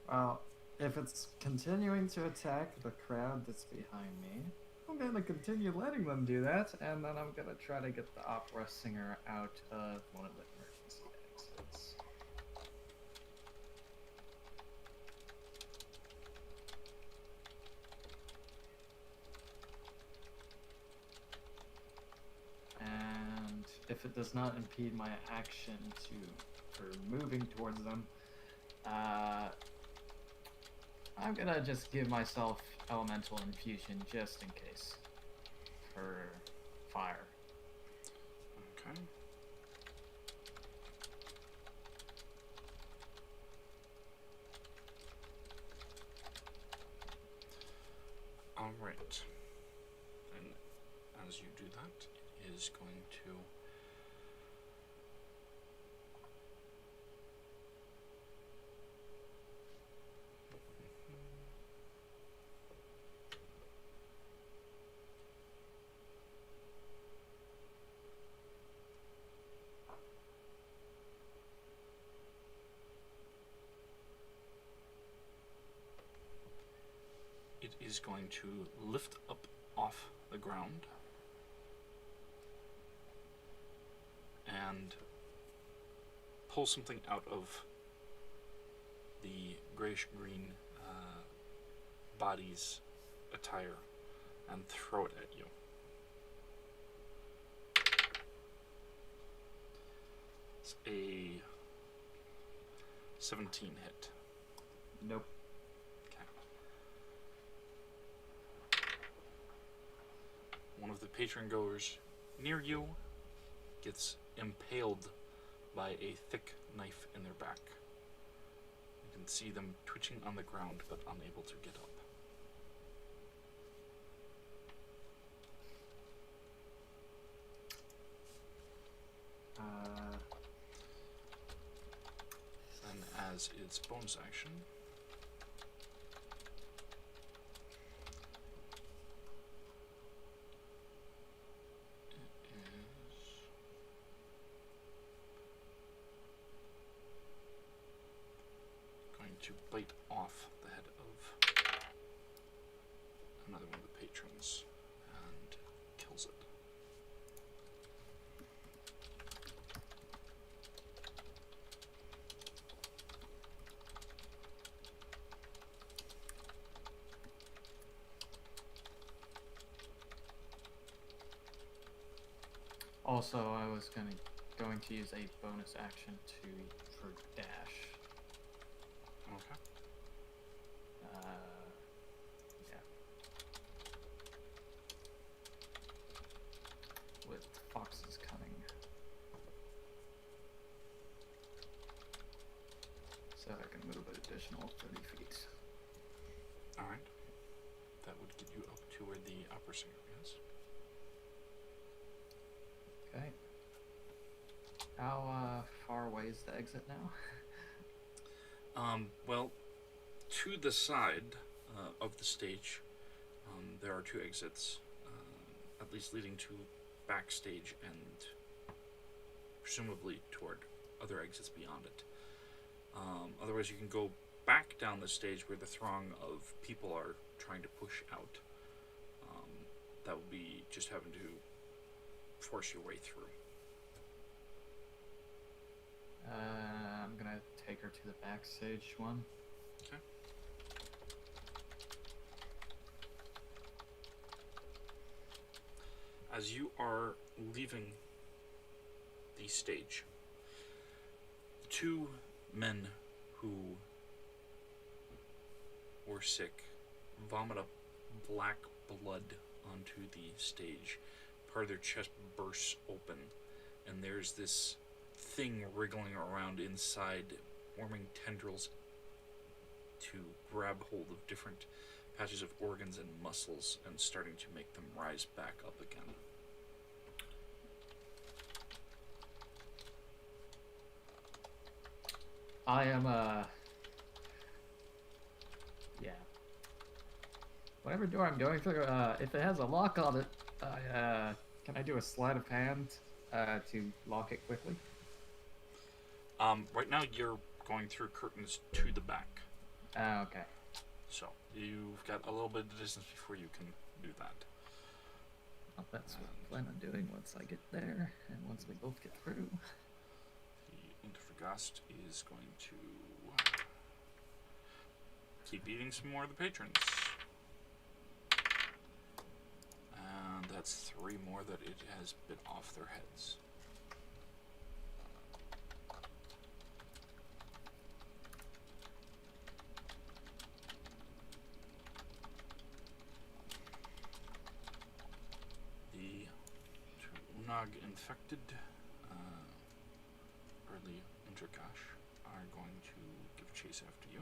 Well, if it's continuing to attack the crowd that's behind me, I'm gonna continue letting them do that, and then I'm gonna try to get the opera singer out of one of the emergency exits. And if it does not impede my action for moving towards them, I'm gonna just give myself elemental infusion just in case for fire.
Okay. All right. And as you do that, it is going to is going to lift up off the ground and pull something out of the grayish-green body's attire and throw it at you. It's a 17 hit.
Nope.
One of the patron goers near you gets impaled by a thick knife in their back. You can see them twitching on the ground but unable to get up. And as its bonus action, to bite off the head of another one of the patrons and kills it.
Also, I was going to use a bonus action for dash.
Okay.
Yeah. With Fox's Cunning. So I can move an additional 30 feet.
Alright. That would get you up to where the opera singer is.
Okay. How far away is the exit now?
Well, to the side of the stage, there are 2 exits, at least leading to backstage and presumably toward other exits beyond it. Otherwise, you can go back down the stage where the throng of people are trying to push out. That would be just having to force your way through.
take her to the backstage one.
Okay. As you are leaving the stage, two men who were sick vomit up black blood onto the stage. Part of their chest bursts open, and there's this thing wriggling around inside, forming tendrils to grab hold of different patches of organs and muscles and starting to make them rise back up again.
I am, yeah. Whatever door I'm going through, if it has a lock on it, can I do a sleight of hand, to lock it quickly?
Right now you're going through curtains to the back.
Okay.
So, you've got a little bit of distance before you can do that.
Well, that's what I plan on doing once I get there, and once we both get through.
The Untervergast is going to keep eating some more of the patrons. And that's 3 more that it has bit off their heads. The Unag infected, or the Untergash, are going to give chase after you.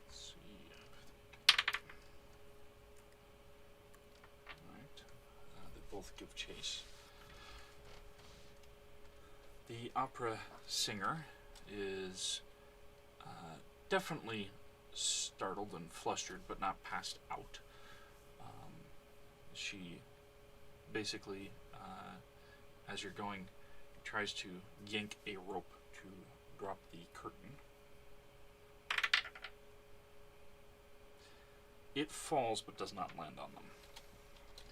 Let's see. Alright. They both give chase. The opera singer is definitely startled and flustered, but not passed out. She basically, as you're going, tries to yank a rope to drop the curtain. It falls, but does not land on them.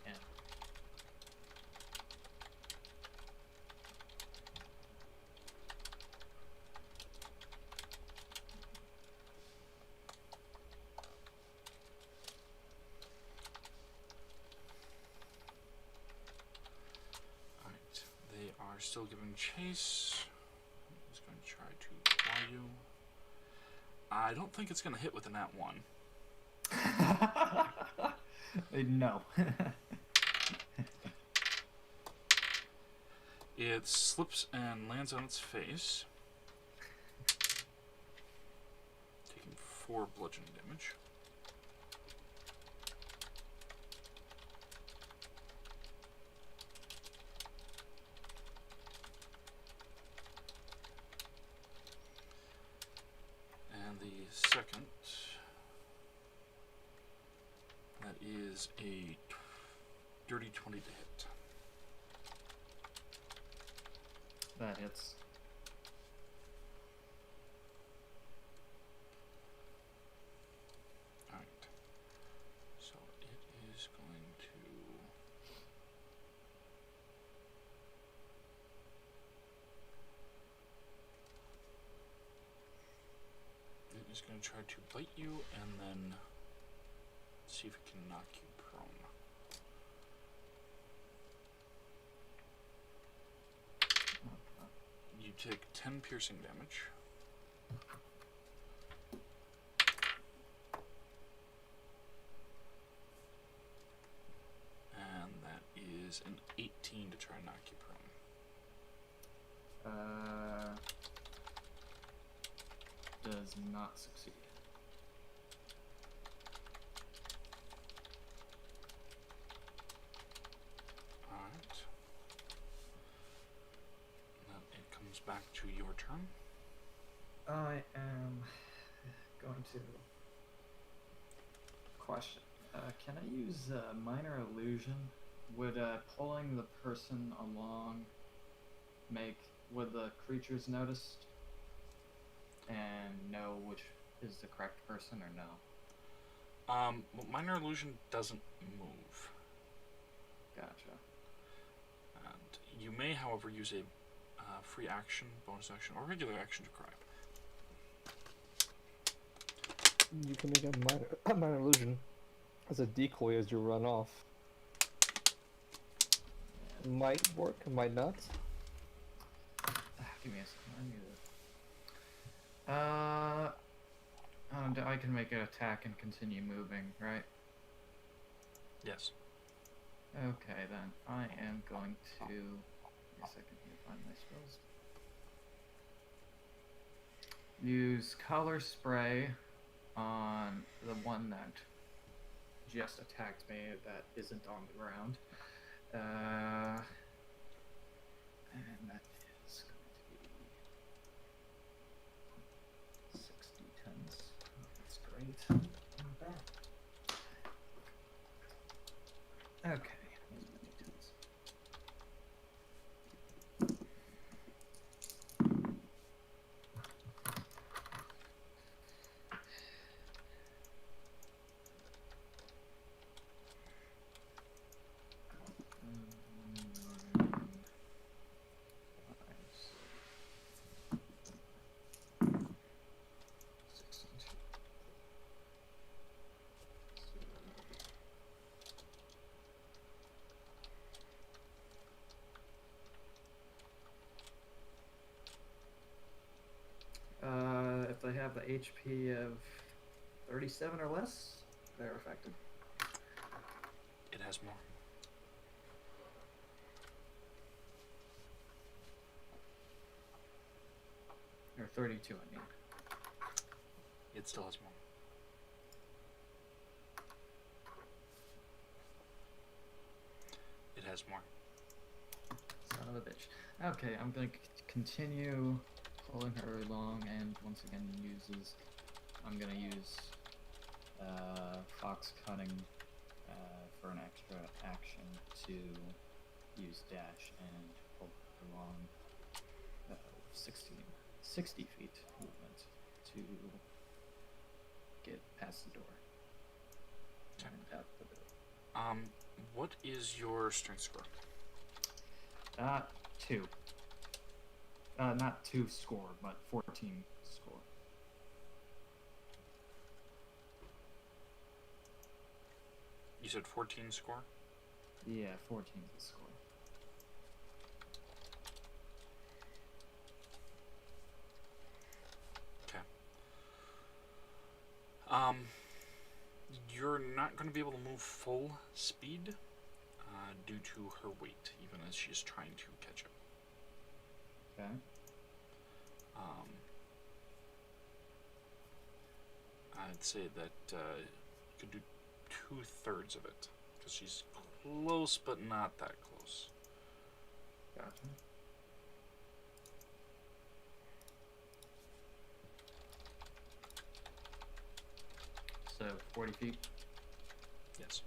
Yeah.
Alright, they are still giving chase. I'm just going to try to claw you. I don't think it's going to hit with a nat 1.
No.
It slips and lands on its face, taking 4 bludgeoning damage. And the second, that is a dirty 20 to hit.
That hits.
Alright. So it is going to... It is going to try to bite you and then see if it can knock you prone. You take 10 piercing damage. And that is an 18 to try and knock you prone.
Does not succeed.
Alright. Now it comes back to your turn.
I am going to question. Can I use minor illusion? Would pulling the person along would the creatures notice and know which is the correct person or no?
Well, minor illusion doesn't move.
Gotcha.
And you may, however, use a free action, bonus action, or regular action to cry.
You can make a minor illusion as a decoy as you run off. Might work, might not.
Give me a second. And I can make an attack and continue moving, right?
Yes.
Okay, then I am going to. Give me a second here, find my spells. Use color spray on the one that just attacked me that isn't on the ground. And that is going to be 6 d10s. That's great. Not bad. Okay. Here's my d10s. If they have the HP of 37 or less, they're affected.
It has more.
Or 32, I mean.
It still has more. It has more.
Son of a bitch. Okay, I'm going to continue pulling her along, and once again I'm going to use Fox Cutting for an extra action to use dash and pull her along 60 feet movement to get past the door.
Okay.
And out the door.
What is your strength score?
2. Not 2 score, but 14 score.
You said 14 score?
Yeah, 14 is the score.
Okay. You're not going to be able to move full speed due to her weight, even as she's trying to catch up.
Okay.
I'd say that you could do 2/3 of it, because she's close, but not that close.
Gotcha. So 40 feet.
Yes.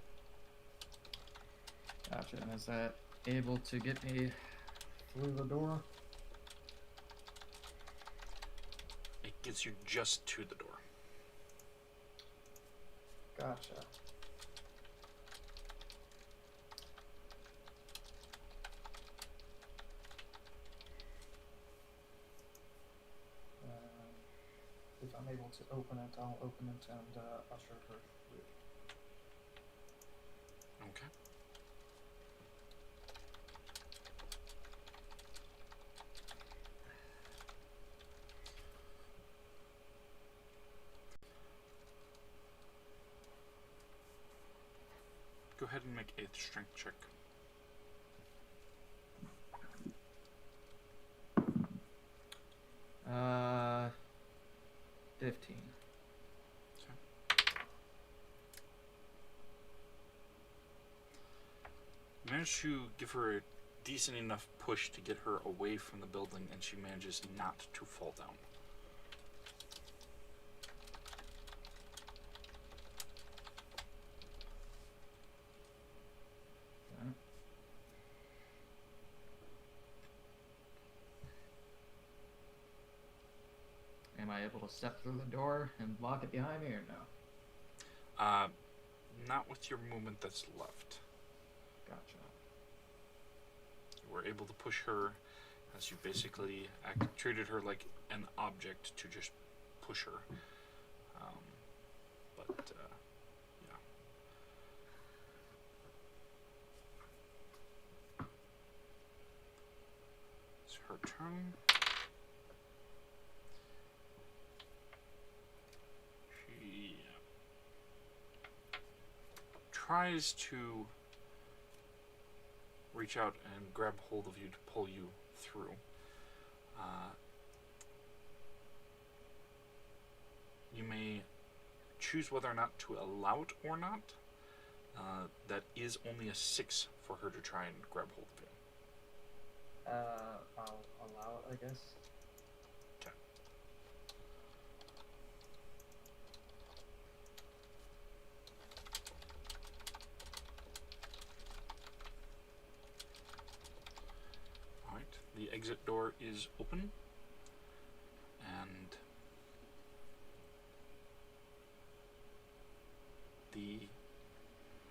Gotcha. And is that able to get me through the door?
It gets you just to the door.
Gotcha. If I'm able to open it, I'll open it and usher her through.
Okay. Go ahead and make a strength check.
Uh, 15.
You manage to give her a decent enough push to get her away from the building, and she manages not to fall down.
Am I able to step through the door and lock it behind me or no?
Not with your movement that's left.
Gotcha.
You were able to push her as you basically treated her like an object to just push her. But yeah. It's her turn. She tries to reach out and grab hold of you to pull you through. You may choose whether or not to allow it or not. That is only a 6 for her to try and grab hold of you.
I'll allow it, I guess.
Okay. Alright, the exit door is open, and the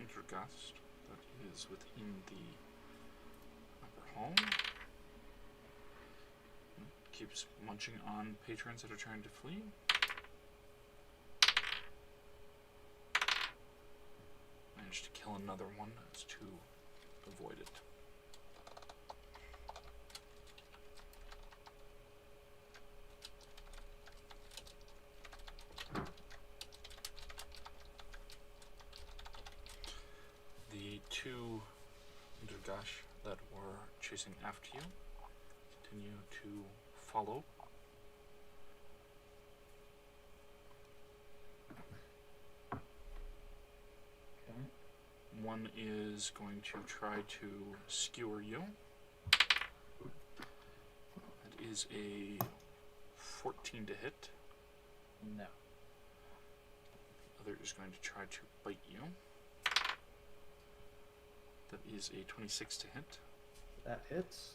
Intergast that is within the upper hall keeps munching on patrons that are trying to flee. Managed to kill another one as to avoid it. The two Durgash that were chasing after you continue to follow.
Okay.
One is going to try to skewer you. That is a 14 to hit.
No.
The other is going to try to bite you. That is a 26 to hit.
That hits.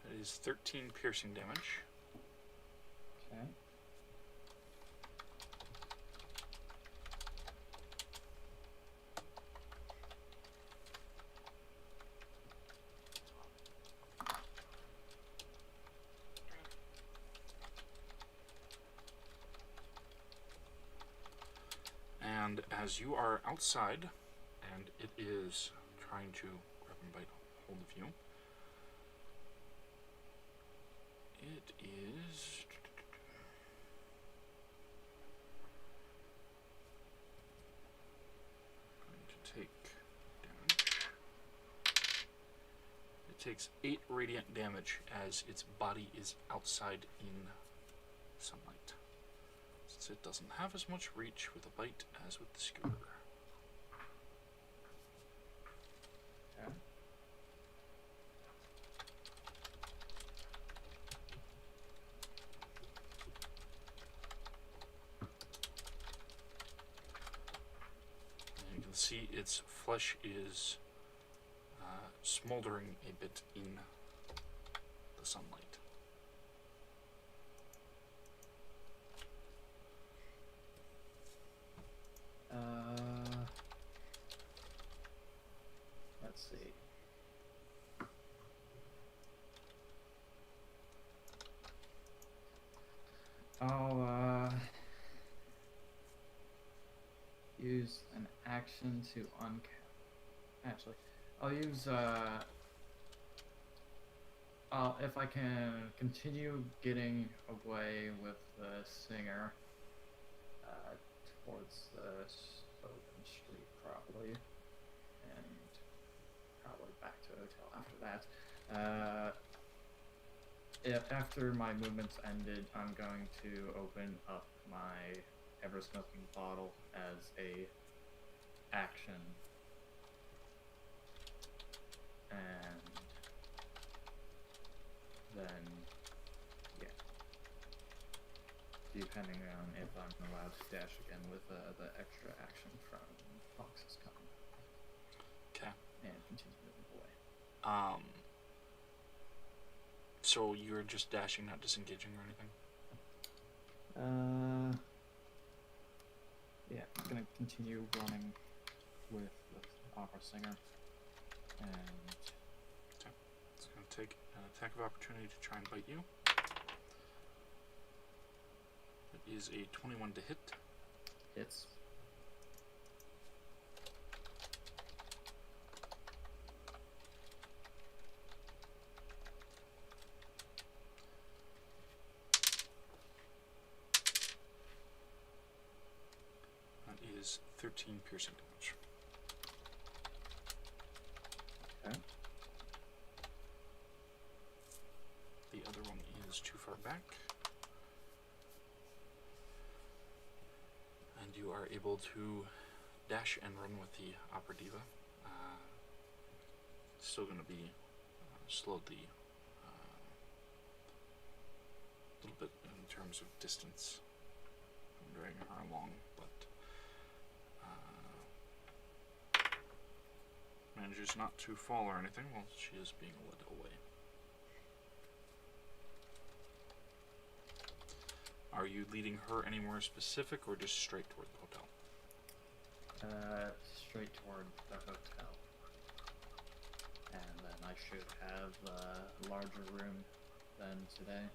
That is 13 piercing damage.
Okay.
And as you are outside, and it is trying to grab and bite hold of you, it is going to take damage. It takes 8 radiant damage as its body is outside in sunlight, since it doesn't have as much reach with a bite as with the skewer.
Okay.
And you can see its flesh is smoldering a bit in the sunlight.
Let's see. I'll use an action to uncap. Actually, I'll use if I can continue getting away with the singer towards the open street probably, and probably back to the hotel after that. If after my movement's ended, I'm going to open up my ever smoking bottle as a action, and then yeah, depending on if I'm allowed to dash again with the extra action from Fox's coming.
Okay.
And continue moving away.
So you're just dashing, not disengaging or anything?
Yeah, I'm gonna continue running with Opera Singer. And
It's going to take an attack of opportunity to try and bite you. That is a 21 to hit.
hits.
That is 13 piercing damage.
Okay.
The other one is too far back. And you are able to dash and run with the Opera Diva. Still going to be slowed a little bit in terms of distance from dragging her along, but manages not to fall or anything while she is being led away. Are you leading her anywhere specific or just straight toward the hotel?
Straight toward the hotel. And then I should have a larger room than today.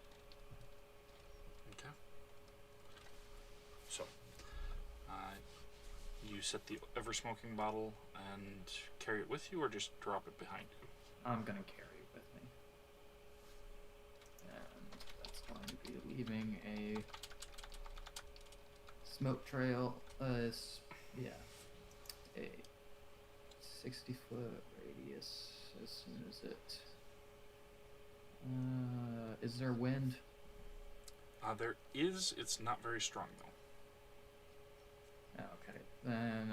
Okay. So, you set the ever-smoking bottle and carry it with you, or just drop it behind you?
I'm gonna carry it with me. And that's going to be leaving a smoke trail, a 60-foot radius as soon as it... is there wind?
There is. It's not very strong, though.
Okay, then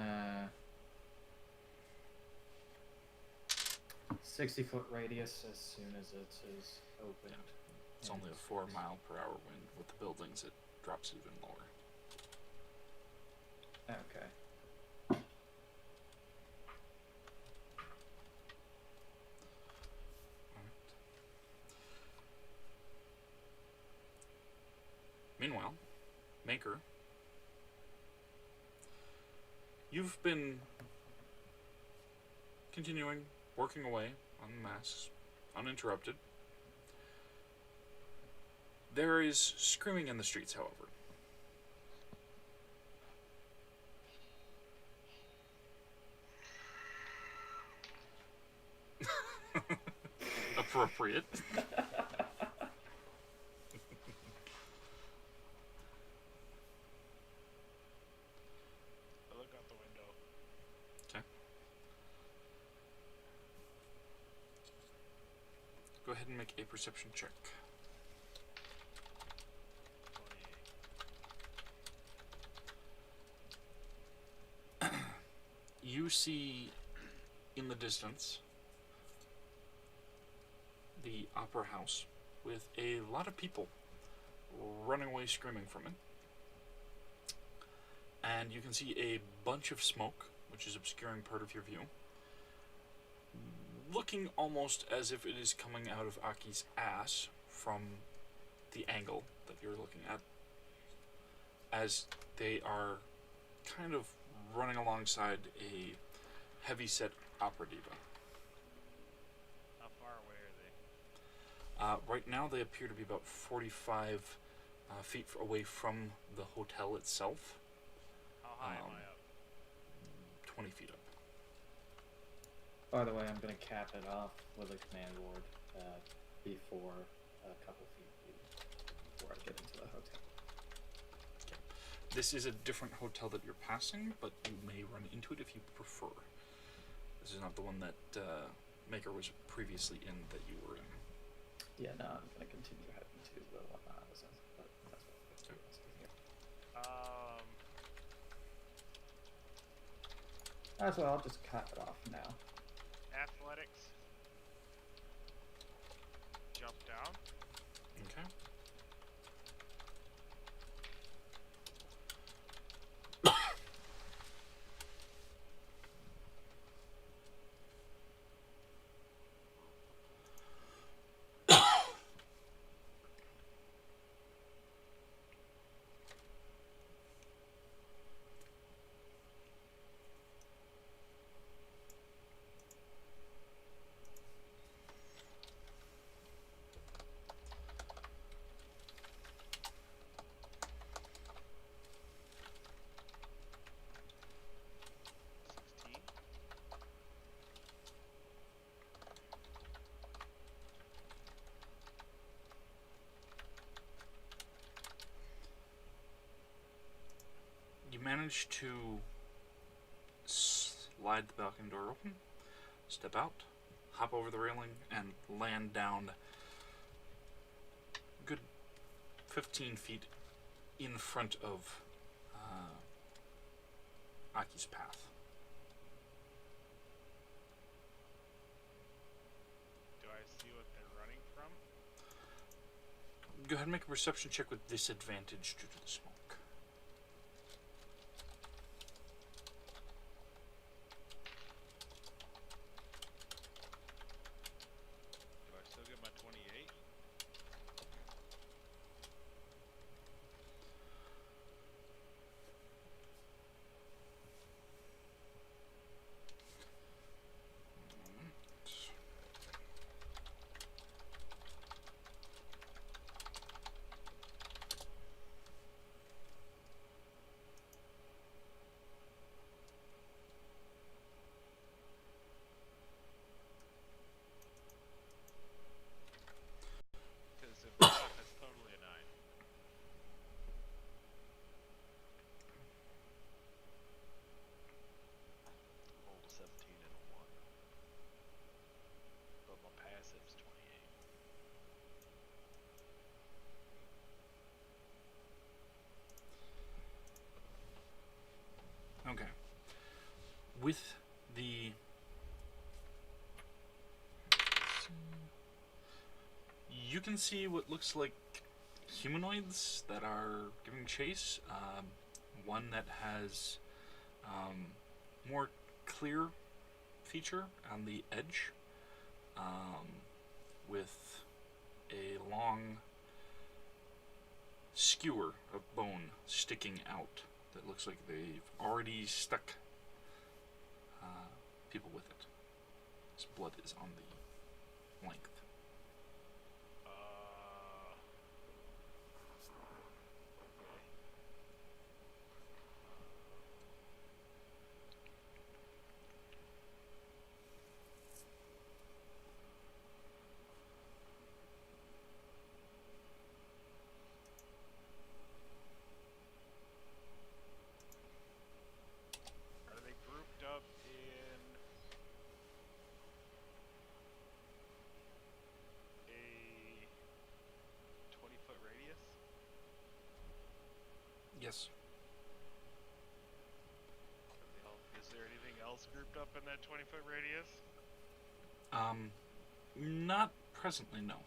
60-foot radius as soon as it is opened.
It's only a 4 mile per hour wind. With the buildings, it drops even lower.
Okay.
Meanwhile, Maker, you've been continuing working away on the masks, uninterrupted. There is screaming in the streets, however. Appropriate.
I look out the window.
Okay. Go ahead and make a perception check.
28.
You see in the distance the opera house with a lot of people running away screaming from it. And you can see a bunch of smoke, which is obscuring part of your view, looking almost as if it is coming out of Aki's ass from the angle that you're looking at, as they are kind of running alongside a heavy-set opera diva.
How far away are they?
Right now they appear to be about 45 feet away from the hotel itself.
How high am I up?
20 feet up.
By the way, I'm gonna cap it off with a command word before a couple feet before I get into the hotel.
Okay. This is a different hotel that you're passing, but you may run into it if you prefer. This is not the one that Maker was previously in that you were in.
Yeah, no, I'm gonna continue heading to the one that I was in, but that's what I'm gonna do here. As well, I'll just cut it off now.
Athletics. Jump down.
Okay. manage to slide the balcony door open, step out, hop over the railing, and land down a good 15 feet in front of Aki's path.
Do I see what they're running from?
Go ahead and make a perception check with disadvantage due to the smoke.
Do I still get my 28? Because if not, that's totally a 9. Rolled a 17 and a 1. But my passive's 28.
Okay. With the you can see what looks like humanoids that are giving chase. One that has more clear feature on the edge, with a long skewer of bone sticking out that looks like they've already stuck people with it. His blood is on the length.
Are they grouped up in a 20-foot radius?
Yes.
Is there anything else grouped up in that 20-foot radius?
Not presently, no.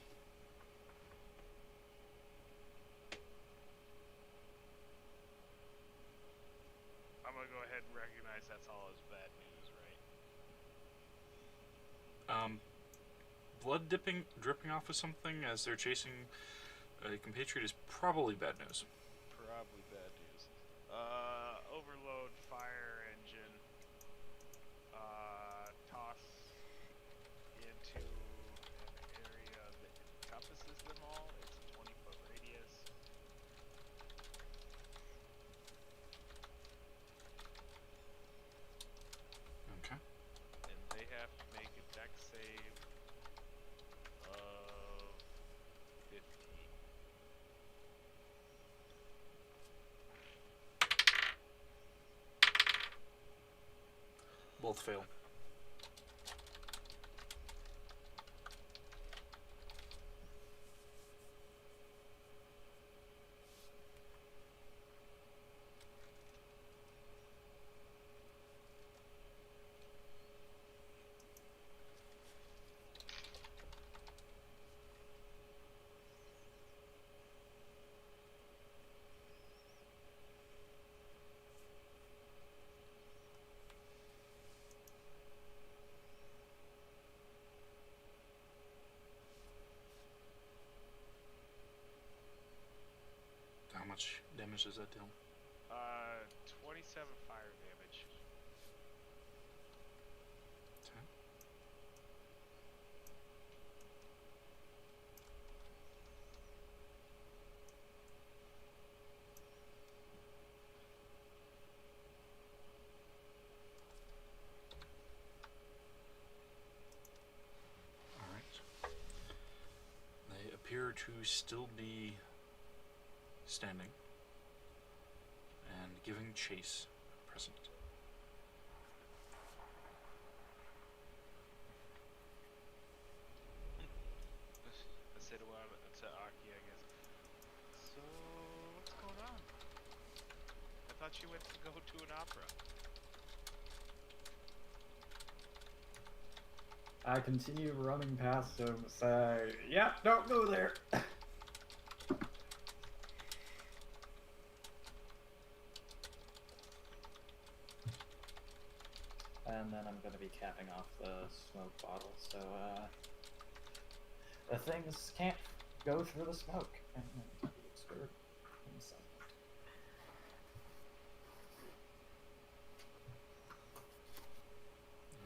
I'm gonna go ahead and recognize that's all as bad news, right?
Blood dripping off of something as they're chasing a compatriot is probably bad news.
Probably bad news. Overload fire engine. Toss into an area that encompasses them all. It's a 20-foot radius.
Okay.
And they have to make a dex save of 15.
Both fail. How much damage does that deal?
27 fire damage.
Okay. Alright. They appear to still be standing. and giving chase present.
I say to Aki, I guess. So, what's going on? I thought you went to go to an opera.
I continue running past him, say, yeah, don't go there. And then I'm gonna be capping off the smoke bottle, so the things can't go through the smoke and be obscured in sight.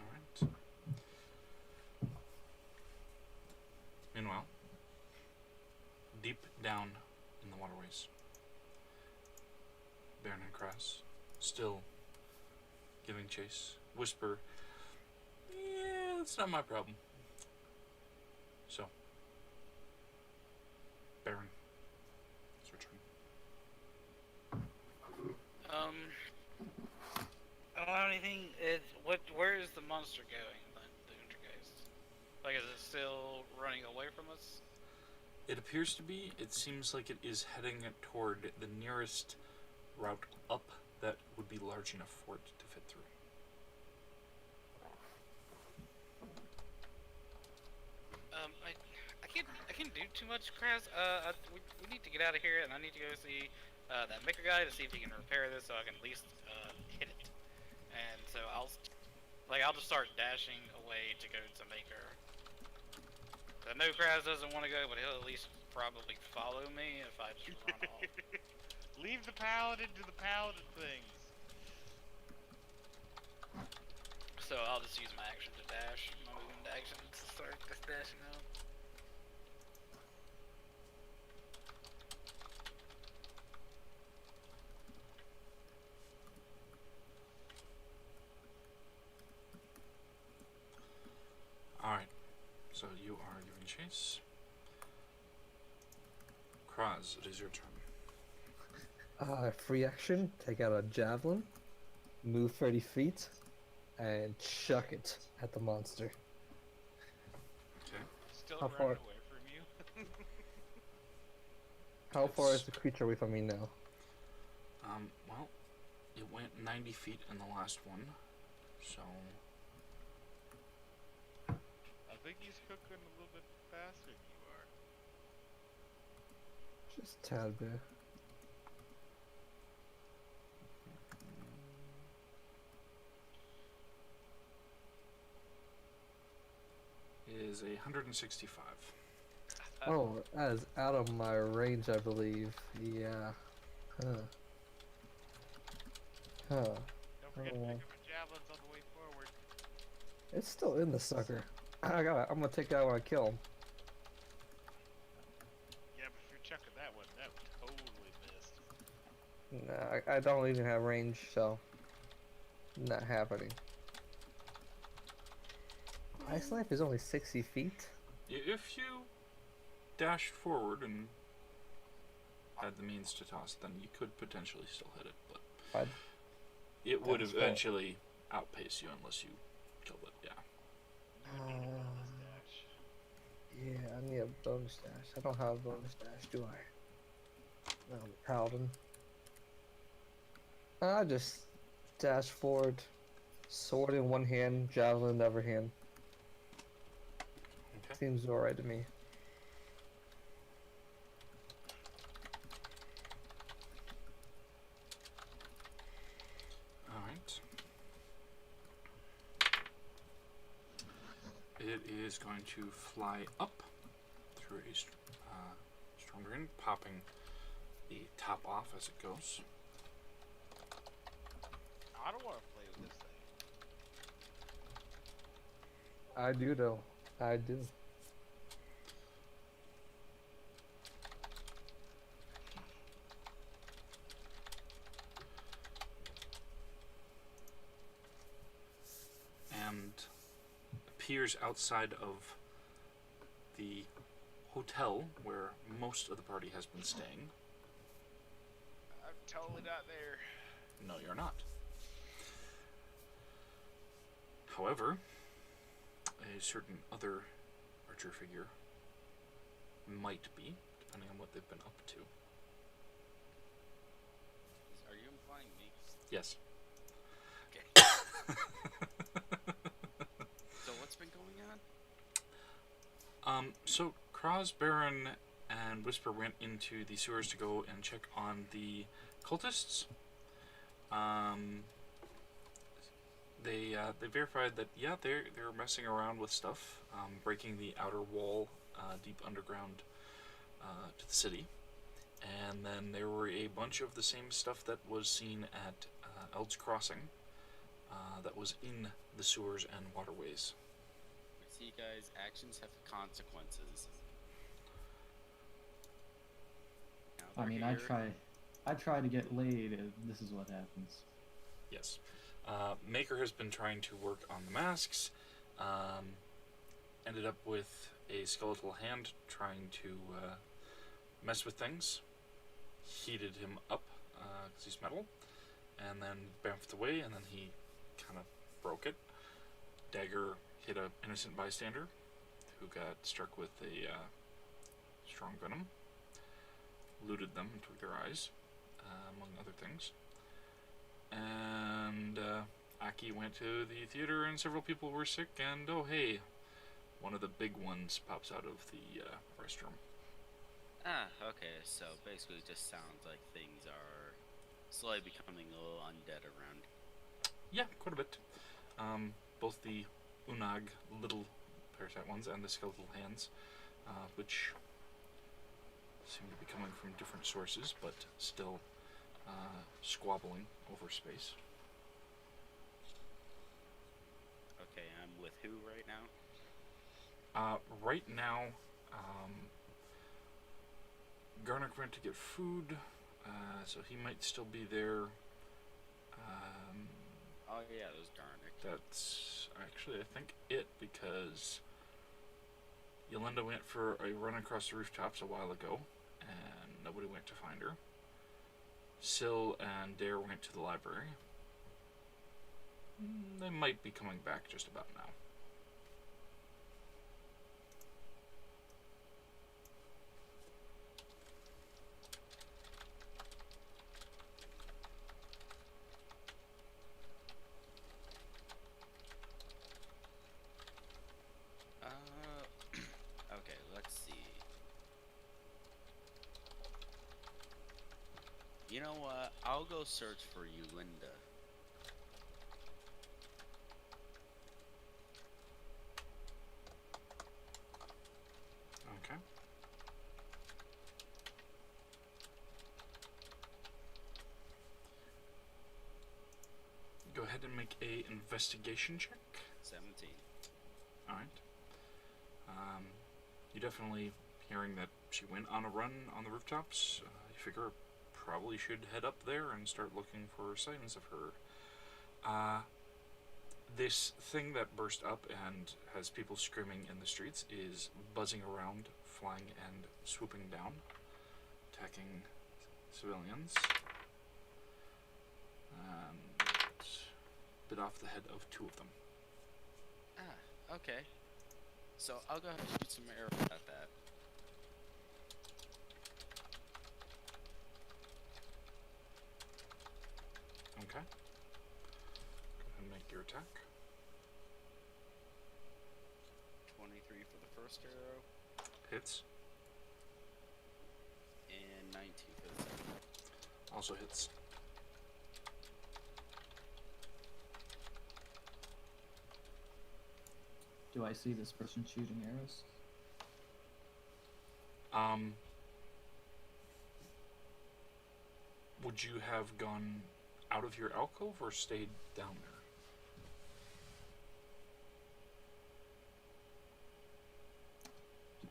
Alright. Meanwhile, deep down in the waterways, Baron and Kras still giving chase. Whisper, yeah, that's not my problem. So, Baron, it's your turn.
I don't know anything. Where is the monster going? The Untergeist. Like, is it still running away from us?
It appears to be. It seems like it is heading toward the nearest route up that would be large enough for it to fit through.
I can't do too much, Kraz. We need to get out of here, and I need to go see that maker guy to see if he can repair this, so I can at least hit it. And so I'll just start dashing away to go to maker. I know Kraz doesn't want to go, but he'll at least probably follow me if I just run off.
Leave the paladin to the paladin things.
So I'll just use my action to dash, my movement action to start just dashing out.
Alright, so you are giving chase. Kraz, it is your turn.
Free action, take out a javelin, move 30 feet, and chuck it at the monster.
Okay.
Still
How
running
far?
away from you.
How far is the creature away from me now?
Well, it went 90 feet in the last one, so...
I think he's cooking a little bit faster than you are.
Just a tad bit.
Is 165.
Oh, that is out of my range, I believe. Yeah. Huh. Huh.
Don't forget to
Oh.
pick up your javelins on the way forward.
It's still in the sucker. I'm gonna take it out when I kill him.
Yeah, but if you're chucking that one totally missed.
Nah, I don't even have range, so not happening. Ice Knife is only 60 feet.
If you dash forward and had the means to toss, then you could potentially still hit it, but
I'd
it would
That's fair.
eventually outpace you unless you killed it, yeah.
Yeah, I need a bonus dash. I don't have a bonus dash, do I? No, I'm a paladin. I just dash forward, sword in one hand, javelin in the other hand.
Okay.
Seems alright to me.
Alright. It is going to fly up through a strong wind, popping the top off as it goes.
I don't want to play with this thing.
I do though. I do.
And appears outside of the hotel where most of the party has been staying.
I'm totally not there.
No, you're not. However, a certain other archer figure might be, depending on what they've been up to.
Are you implying me?
Yes.
Okay. So what's been going on?
So Kraz, Baron, and Whisper went into the sewers to go and check on the cultists. They verified that they're messing around with stuff, breaking the outer wall deep underground to the city, and then there were a bunch of the same stuff that was seen at Eld's Crossing that was in the sewers and waterways.
See, guys, actions have consequences. Now
I
they're
mean,
here.
I try to get laid, and this is what happens.
Yes. Maker has been trying to work on the masks. Ended up with a skeletal hand trying to mess with things. Heated him up because he's metal, and then bamfed away, and then he kind of broke it. Dagger hit an innocent bystander who got struck with a strong venom. Looted them and took their eyes, among other things. And Aki went to the theater and several people were sick, and oh hey, one of the big ones pops out of the restroom.
Ah, okay, so basically it just sounds like things are slowly becoming a little undead around.
Yeah, quite a bit. Both the Unag, little parasite ones, and the skeletal hands, which seem to be coming from different sources, but still squabbling over space.
Okay, I'm with who right now?
Right now, Garnick went to get food, so he might still be there.
Oh yeah, it was Garnick.
That's actually, I think, it, because Yolanda went for a run across the rooftops a while ago, and nobody went to find her. Syl and Dare went to the library. They might be coming back just about now.
Okay, let's see. You know what? I'll go search for you, Linda.
Okay. Go ahead and make a investigation check.
17.
Alright. You definitely hearing that she went on a run on the rooftops. You figure probably should head up there and start looking for signs of her. This thing that burst up and has people screaming in the streets is buzzing around, flying and swooping down, attacking civilians. And bit off the head of 2 of them.
Ah, okay. So I'll go ahead and shoot some arrows at that.
Okay. Go ahead and make your attack.
23 for the first arrow,
Hits.
and 19 for the second.
Also hits.
Do I see this person shooting arrows?
Would you have gone out of your alcove or stayed down there?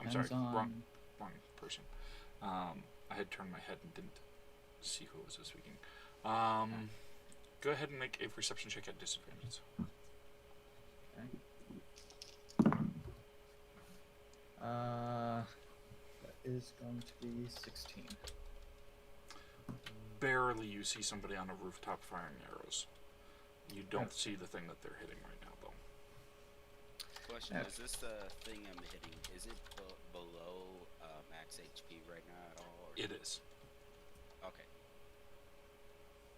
I'm sorry,
Depends on...
wrong person. I had turned my head and didn't see who was speaking. Go ahead and make a perception check at disadvantage.
That is going to be 16.
barely you see somebody on a rooftop firing arrows. You don't
Okay.
see the thing that they're hitting right now, though.
Question:
Yeah.
Is this the thing I'm hitting? Is it below max HP right now at all? Or?
It is.
Okay.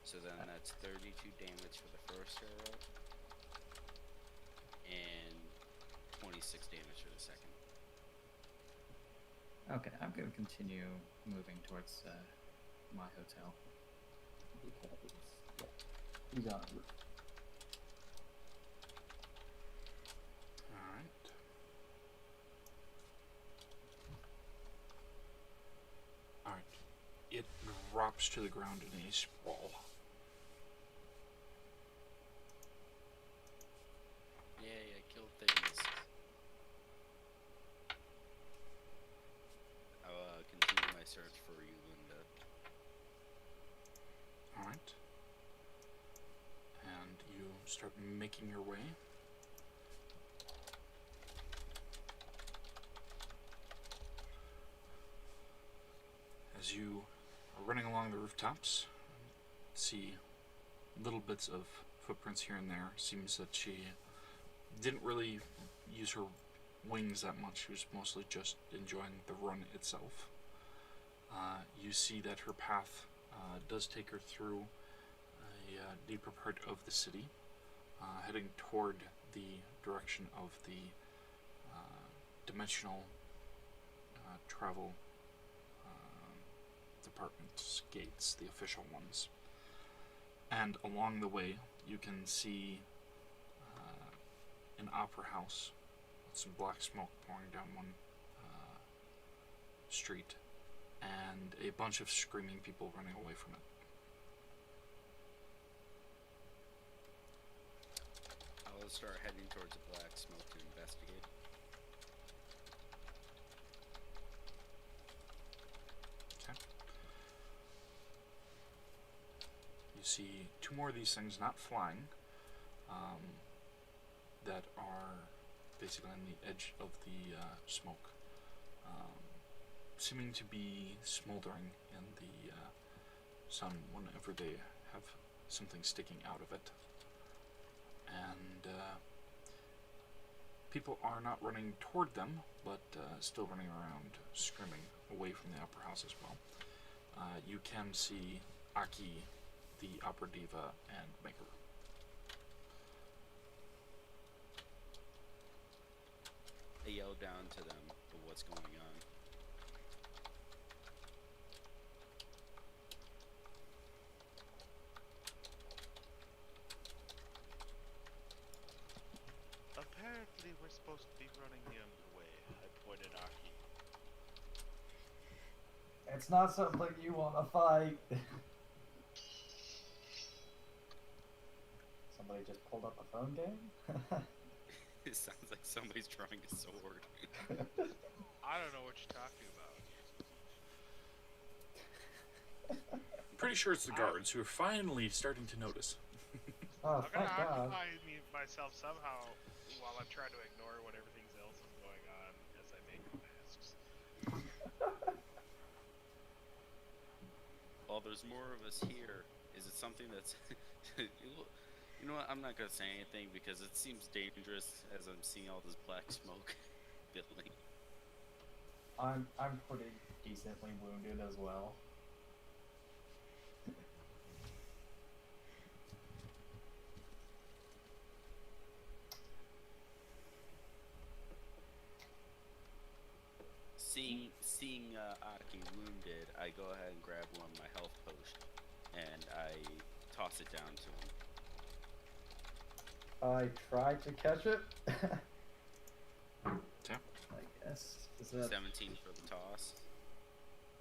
So then that's 32 damage for the first arrow, and 26 damage for the second.
Okay, I'm gonna continue moving towards my hotel.
Because, yeah, he's on the roof.
Alright. Alright. It drops to the ground in a sprawl.
Yay, I killed things. I'll continue my search for you, Linda.
Alright. And you start making your way. As you are running along the rooftops, see little bits of footprints here and there. Seems that she didn't really use her wings that much. She was mostly just enjoying the run itself. You see that her path does take her through a deeper part of the city, heading toward the direction of the dimensional travel department's gates, the official ones. And along the way, you can see an opera house with some black smoke pouring down one street, and a bunch of screaming people running away from it.
I'll start heading towards the black smoke to investigate.
Okay. You see two more of these things not flying, that are basically on the edge of the smoke, seeming to be smoldering in the sun whenever they have something sticking out of it. And people are not running toward them, but still running around, screaming away from the opera house as well. You can see Aki, the opera diva, and Maker.
I yell down to them of what's going on.
Apparently, we're supposed to be running the other way. I pointed Aki.
It's not something you want to fight. Somebody just pulled up a phone game?
It sounds like somebody's drawing a sword.
I don't know what you're talking about.
I'm pretty sure it's the guards who are finally starting to notice.
Oh,
I'm gonna
thank God.
occupy myself somehow while I'm trying to ignore what everything else is going on as I make masks.
Well, there's more of us here. Is it something that's... You know what, I'm not gonna say anything because it seems dangerous as I'm seeing all this black smoke building.
I'm pretty decently wounded as well.
Seeing Aki wounded, I go ahead and grab one of my health potions and I toss it down to him.
I tried to catch it.
Yeah.
I guess. Is that
17 for the toss.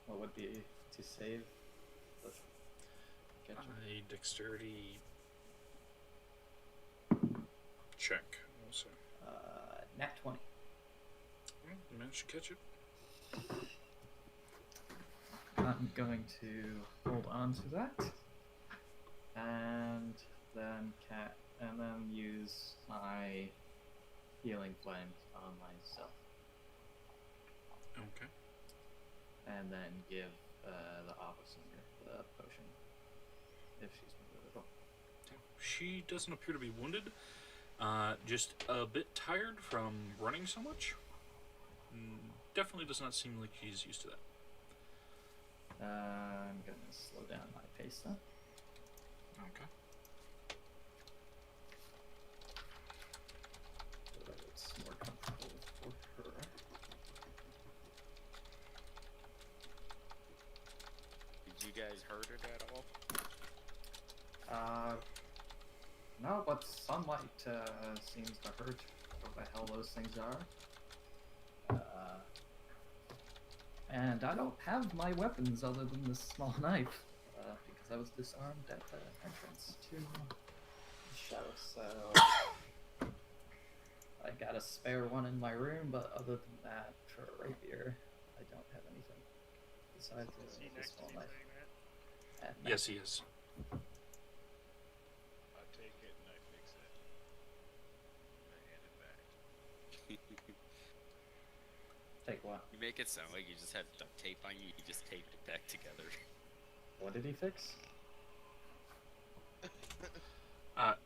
what would be to save the catch it?
A dexterity check, also.
Nat 20.
Well, you managed to catch it.
I'm going to hold on to that, and then use my healing flames on myself,
Okay.
and then give the officer the potion. if she's wounded at all.
She doesn't appear to be wounded. Just a bit tired from running so much. Definitely does not seem like she's used to that.
I'm gonna slow down my pace then.
Okay.
So that it's more comfortable for her.
Did you guys hurt it at all?
No, but sunlight seems to hurt what the hell those things are. And I don't have my weapons other than this small knife, because I was disarmed at the entrance to the show, so I got a spare one in my room, but other than that, for a rapier, I don't have anything besides
Is he
the
next to
small
you
knife.
saying that?
And
Yes, he is.
I take it and I fix it. I hand it back.
take what?
You make it sound like you just had duct tape on you. You just taped it back together.
What did he fix?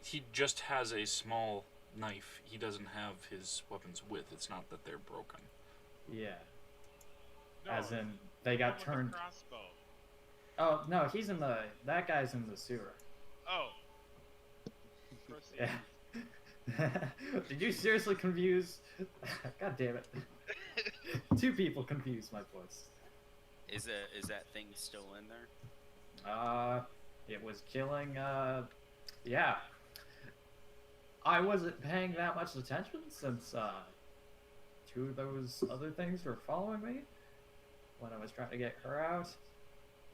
He just has a small knife. He doesn't have his weapons with. It's not that they're broken.
Yeah.
No,
As in, they
the one
got
with
turned.
The crossbow.
Oh no, he's in the. That guy's in the sewer.
Oh. Proceed.
Yeah. Did you seriously confuse? God damn it! Two people confused my voice.
Is that thing still in there?
It was killing. Yeah. I wasn't paying that much attention since two of those other things were following me when I was trying to get her out.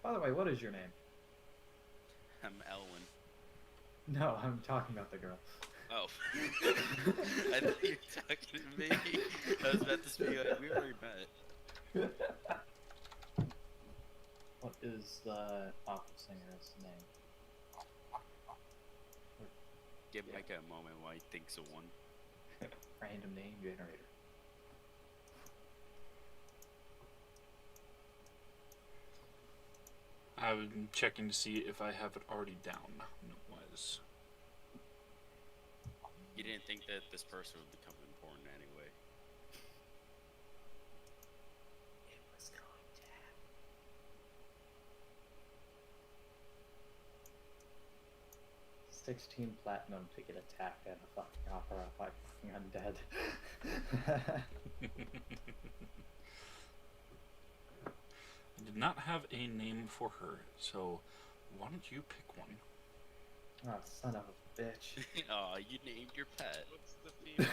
By the way, what is your name?
I'm Elwin.
No, I'm talking about the girl.
Oh. I thought you were talking to me. I was about to speak like we already met.
What is the opera singer's name?
Give Mike a moment while he thinks of one.
Random name generator.
I'm checking to see if I have it already down. No, it was.
You didn't think that this person would become important anyway.
It was going to happen. 16 platinum to get attacked at a fucking opera by fucking undead.
I did not have a name for her, so why don't you pick one?
Oh, son of a bitch.
Aw, you named your pet.
What's the female?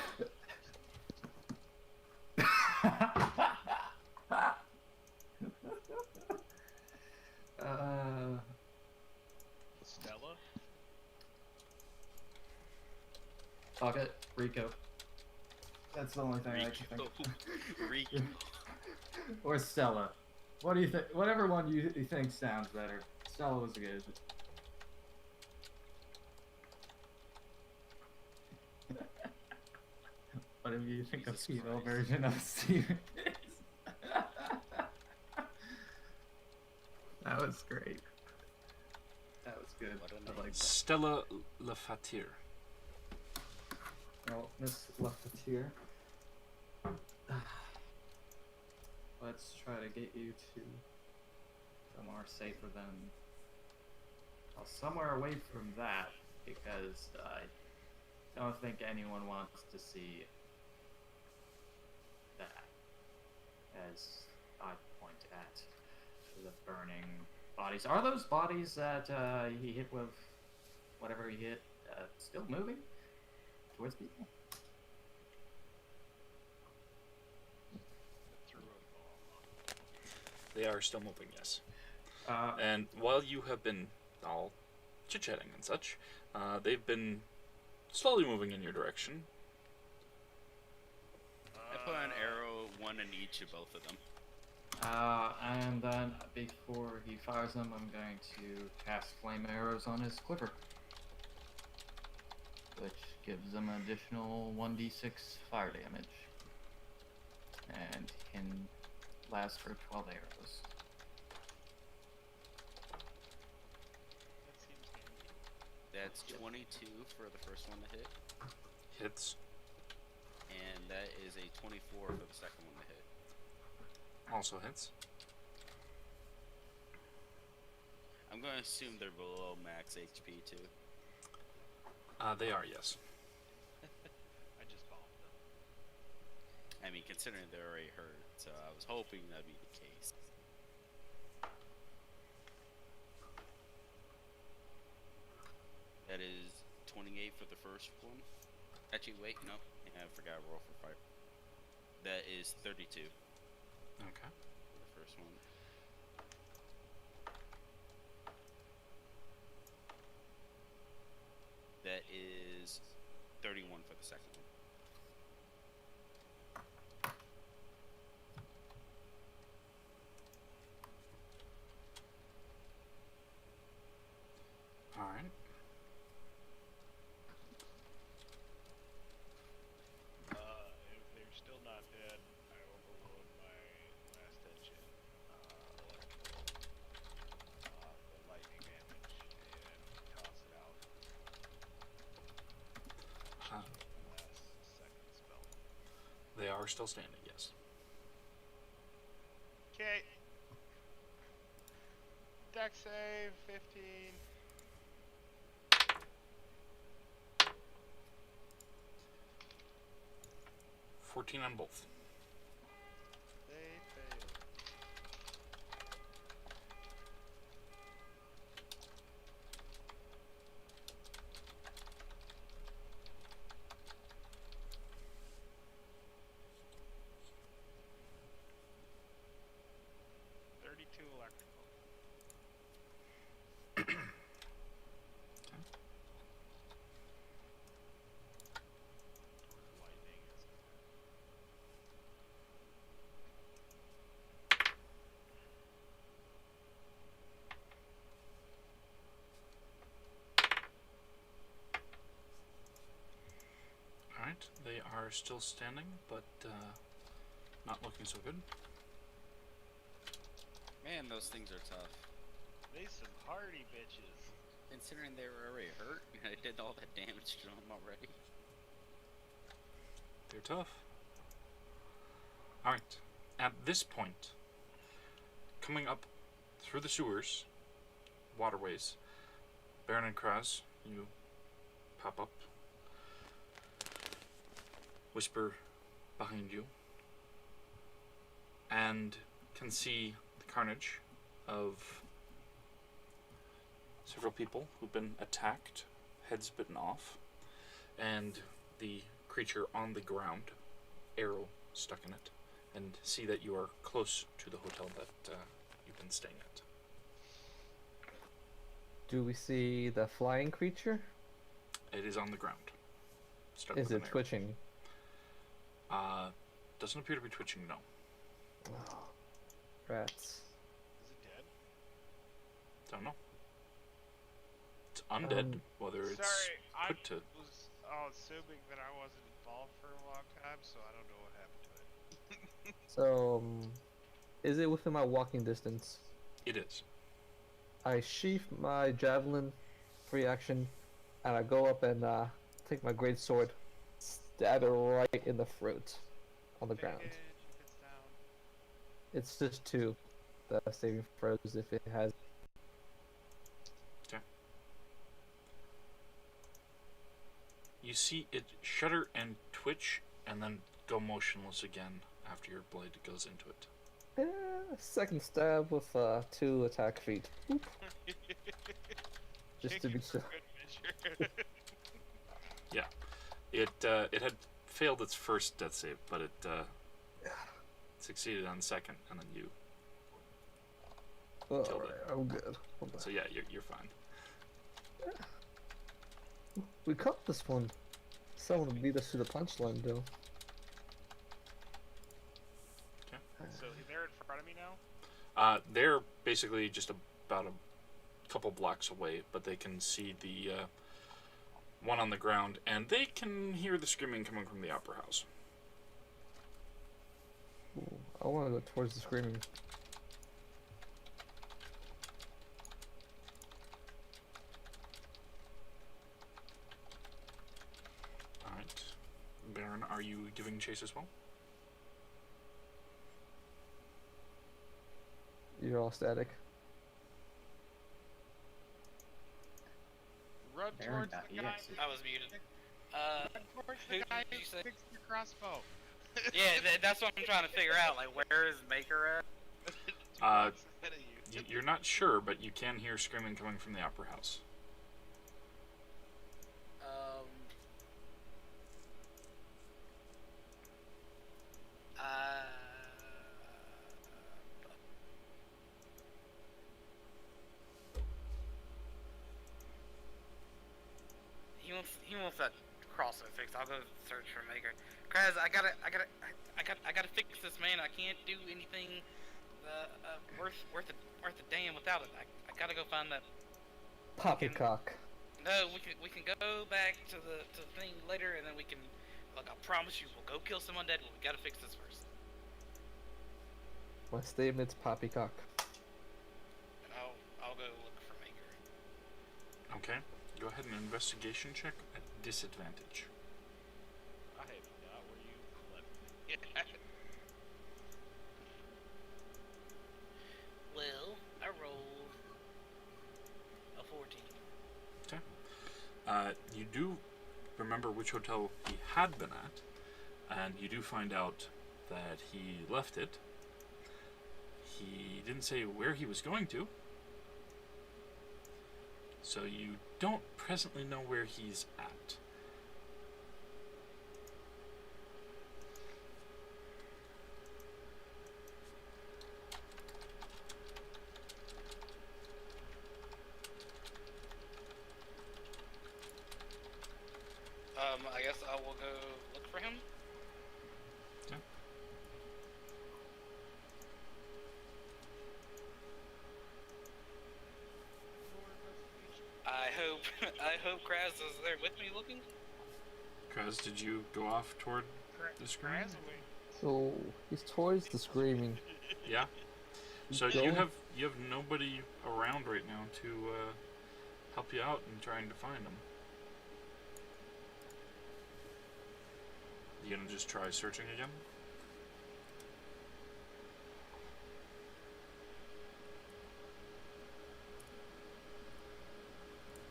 Stella?
Fuck it, Rico. That's the only thing I can think of.
Rico.
Or Stella. What do you think? Whatever one you think sounds better. Stella was good. What if you think
Jesus
a female
Christ.
version of Steven is? That was great. That was good.
What a
I
name.
like that.
Stella Lafatir.
Oh, Miss Lefetier. Let's try to get you to somewhere safer than. Well, somewhere away from that, because I don't think anyone wants to see that. As I point at the burning bodies. Are those bodies that he hit with whatever he hit still moving towards people?
Threw a ball.
They are still moving, yes.
Uh,
And while you have been all chit-chatting and such, they've been slowly moving in your direction.
I put an arrow, one in each of both of them.
And then before he fires them, I'm going to cast flame arrows on his quiver, which gives him an additional 1d6 fire damage, and can last for 12 arrows.
That seems
That's 22 for the first one to hit,
Hits.
and that is a 24 for the second one to hit.
Also hits.
I'm going to assume they're below max HP too.
They are, yes.
I just bombed them.
I mean, considering they're already hurt, so I was hoping that'd be the case. That is 28 for the first one. Actually, wait, no. I forgot to roll for fire. That is 32
Okay.
for the first one. That is 31 for the second one.
Alright.
If they're still not dead, I overload my last engine, electrical, the lightning damage, and toss it out.
Huh.
Last second spell.
They are still standing, yes.
Okay. Deck save 15.
14 on both.
They failed. Electrical. Lightning is
Alright, they are still standing, but not looking so good.
Man, those things are tough.
they some hardy bitches.
Considering they were already hurt, I did all that damage to them already.
They're tough. Alright, at this point, coming up through the sewers, waterways, Baron and Kraz, you pop up, whisper behind you, and can see the carnage of several people who've been attacked, heads bitten off, and the creature on the ground, arrow stuck in it, and see that you are close to the hotel that you've been staying at.
Do we see the flying creature?
It is on the ground. Stuck
Is
with an
it
arrow.
twitching?
Doesn't appear to be twitching, no.
Rats.
Is it dead?
Don't know. It's undead, whether it's
Sorry, I
put to...
was assuming that I wasn't involved for a long time, so I don't know what happened to it.
So, is it within my walking distance?
It is.
I sheath my javelin, free action, and I go up and take my great sword, stab it right in the throat, on the ground.
If it's down.
It's just 2, the saving throws if it has.
You see it shudder and twitch, and then go motionless again after your blade goes into it.
Second stab with 2 attack feet. Oop. Just to be
Kicking for
sure.
good measure.
It had failed its first death save, but it succeeded on the second, and then you.
Alright,
Killed it.
I'm good. Hold on.
So yeah, you're fine.
We caught this one. Someone beat us to the punchline, though.
So they're in front of me now?
They're basically just about a couple blocks away, but they can see the one on the ground, and they can hear the screaming coming from the opera house.
Ooh, I want to go towards the screaming.
are you giving chase as well?
You're all static.
Run
Aaron
towards
got
the guy.
EXE.
I was muted.
Run towards
who
the guy
did you
who
say?
fixed your crossbow.
Yeah, that's what I'm trying to figure out. Like, where is Maker at?
2
Uh,
blocks ahead of you.
You're not sure, but you can hear screaming coming from the Opera House.
Um. He wants that crossbow fixed. I'll go search for Maker. Kraz, I gotta fix this, man. I can't do anything worth a damn without it. I gotta go find that.
Poppycock.
No, we can go back to the thing later, and then we can. Look, I promise you, we'll go kill some undead, but we gotta fix this first.
My statement's poppycock.
And I'll go look for Maker.
Okay. Go ahead and investigation check at disadvantage.
I forgot where you left me.
Well, I rolled a 14.
You do remember which hotel he had been at, and you do find out that he left it. He didn't say where he was going to, so you don't presently know where he's at.
I guess I will go look for him.
Okay.
I hope Kraz is there with me looking.
Kaz, did you go off toward the screen?
So he's towards the screaming.
Yeah. So
Go.
you have nobody around right now to help you out in trying to find him. You gonna just try searching again?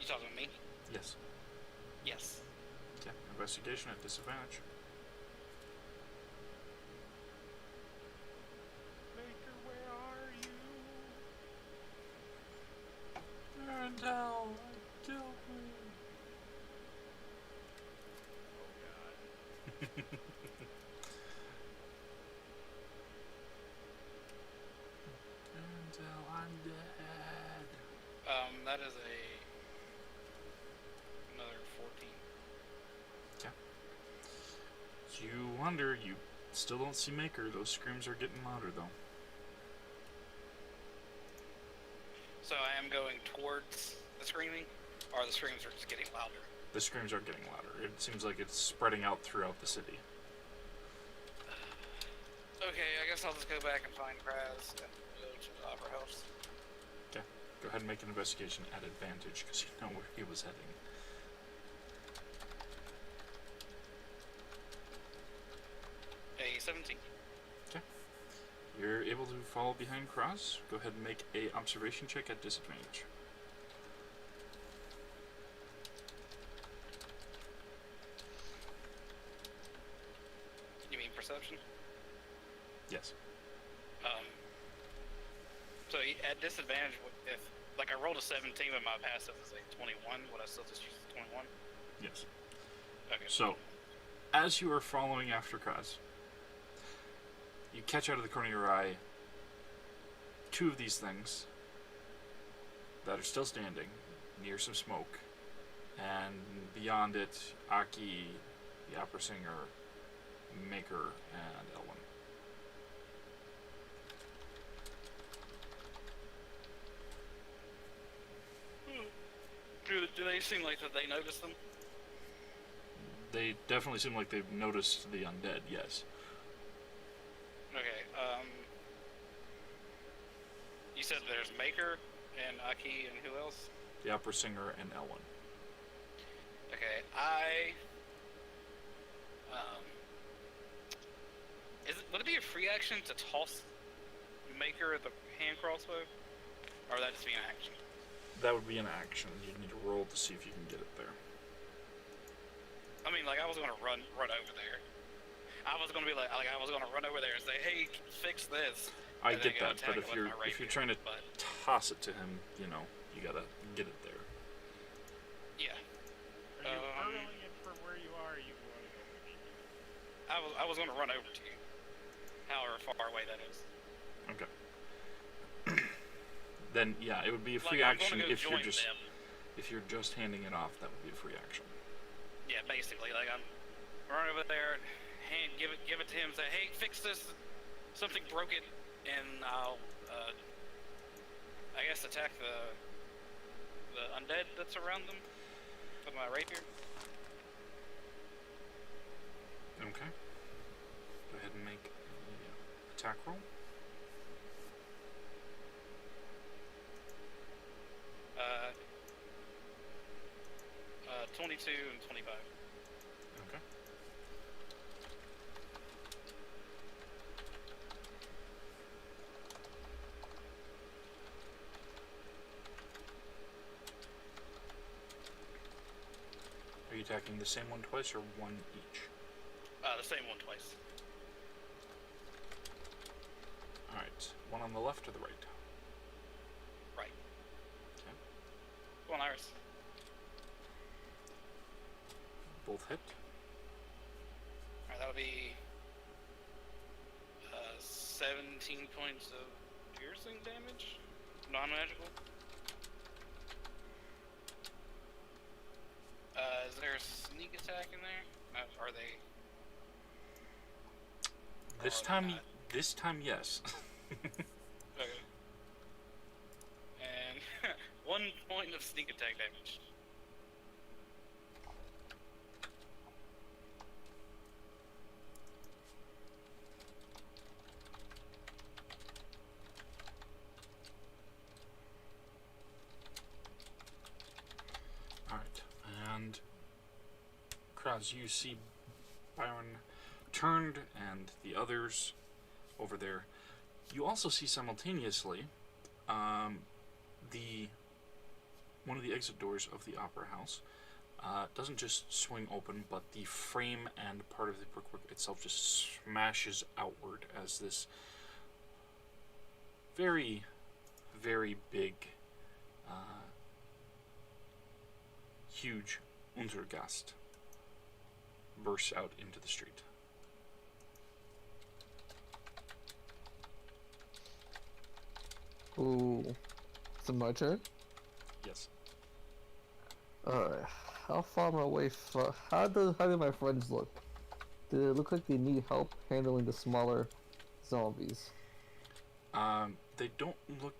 You talking to me?
Yes.
Yes.
Okay. Investigation at disadvantage.
Maker, where are you?
Zondell, kill me.
Oh god.
Zondell, I'm dead.
That is another 14.
So you wonder, you still don't see Maker. Those screams are getting louder though.
So I am going towards the screaming, or the screams are just getting louder.
The screams are getting louder. It seems like it's spreading out throughout the city.
Okay, I guess I'll just go back and find Kraz and go to the Opera House.
Okay. Go ahead and make an investigation at advantage because you know where he was heading.
A 17.
You're able to follow behind Cross. Go ahead and make a observation check at disadvantage.
You mean perception?
Yes.
So at disadvantage, if like I rolled a 17 but my passive is a 21, would I still just use the 21?
Yes.
Okay.
So, as you are following after Kaz, you catch out of the corner of your eye two of these things that are still standing near some smoke, and beyond it, Aki, the opera singer, Maker, and Elwin.
Do they seem like that they noticed them?
They definitely seem like they've noticed the undead, yes.
Okay, you said there's Maker and Aki and who else?
The opera singer and Elwin.
Okay, Would it be a free action to toss Maker the hand crossbow? Or would that just be an action?
That would be an action. You'd need to roll to see if you can get it there.
I mean, like, I was gonna run over there. I was gonna be like I was gonna run over there and say, hey, fix this.
I
and then
get
go
that,
attack
but
it
if
with
you're
my
trying to
but
toss it to him, you know, you gotta get it there.
yeah.
Are you hurling it from where you are, or you want to go beneath you?
I was gonna run over to you. However far away that is.
Okay. Then yeah, it would be a free
Like, I'm
action
gonna go
if you're
join
just
them.
handing it off. That would be a free action.
Yeah, basically, like I'm run over there, give it to him, say, hey, fix this. Something broke it, and I'll I guess attack the undead that's around them with my rapier.
Okay. Go ahead and make the attack roll.
22 and 25.
Okay. Are you attacking the same one twice or one each?
The same one twice.
Alright. One on the left or the right?
Right.
Okay.
Go on, Iris.
Both hit.
Alright, that would be 17 points of piercing damage. Non-magical. Is there a sneak attack in there? Are they?
This time, yes.
Okay. And 1 point of sneak attack damage.
Alright, and Kraz, you see Byron turned and the others over there. You also see simultaneously one of the exit doors of the Opera House doesn't just swing open, but the frame and part of the brickwork itself just smashes outward as this very, very big, huge Untergast bursts out into the street.
Ooh. Is it my turn?
Yes.
Alright. How far am I away from... How do my friends look? Do they look like they need help handling the smaller zombies?
They don't look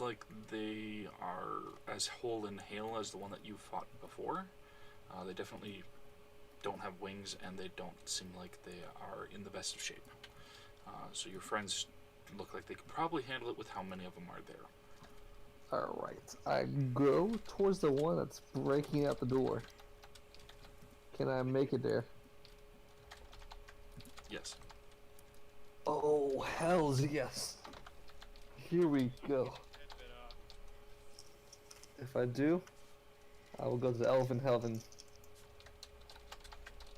like they are as whole and hale as the one that you fought before. They definitely don't have wings, and they don't seem like they are in the best of shape. So your friends look like they could probably handle it with how many of them are there.
Alright. I go towards the one that's breaking out the door. Can I make it there?
Yes.
Oh, hells yes. Here we go. If I do, I will go to the Elven Heaven.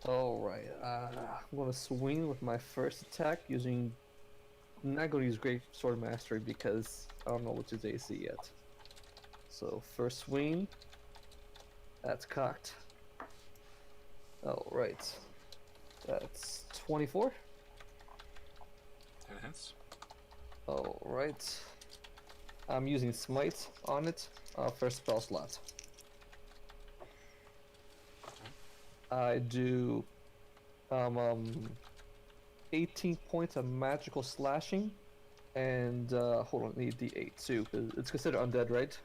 Alright, I'm gonna swing with my first attack using... I'm not gonna use Great Sword Mastery because I don't know what's his AC yet. So, first swing. That's cocked. Alright. That's 24.
That hits.
Alright. I'm using Smite on it, first spell slot. I do 18 points of magical slashing, and hold on, I need D8 too, because it's considered undead, right?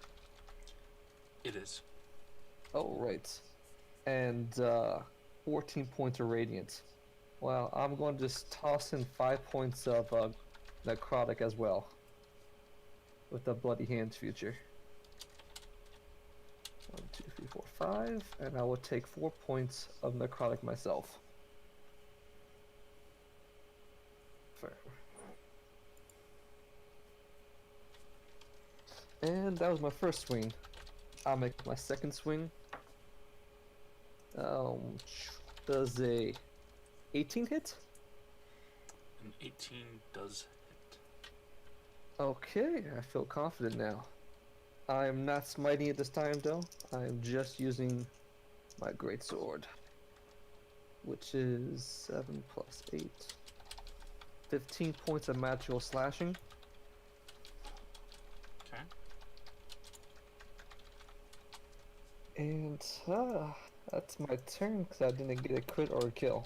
It is.
Oh, right. And 14 points of radiant. Well, I'm going to just toss in 5 points of necrotic as well, with the bloody hands feature. 1, 2, 3, 4, 5, and I will take 4 points of necrotic myself. And that was my first swing. I'll make my second swing. Does a 18 hit?
An 18 does hit.
Okay, I feel confident now. I'm not smiting it this time though. I'm just using my great sword, which is 7 plus 8. 15 points of magical slashing.
Okay.
And that's my turn because I didn't get a crit or a kill.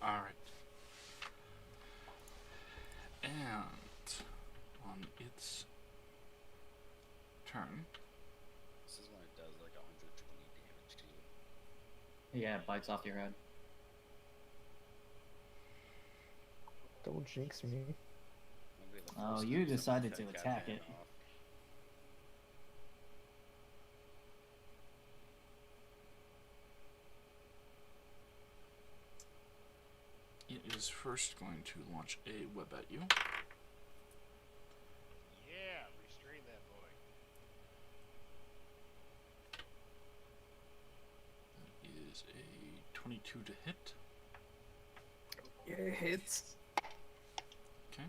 Alright. And on its turn,
This is when it does like 120 damage to you.
Yeah, it bites off your head.
Don't jinx me.
That'll be the
Oh,
first
you
time
decided
someone's
to
got
attack
that
it.
off.
it is first going to launch a web at you.
Yeah, restrain that boy.
That is a 22 to hit.
Yeah, it hits.
Okay.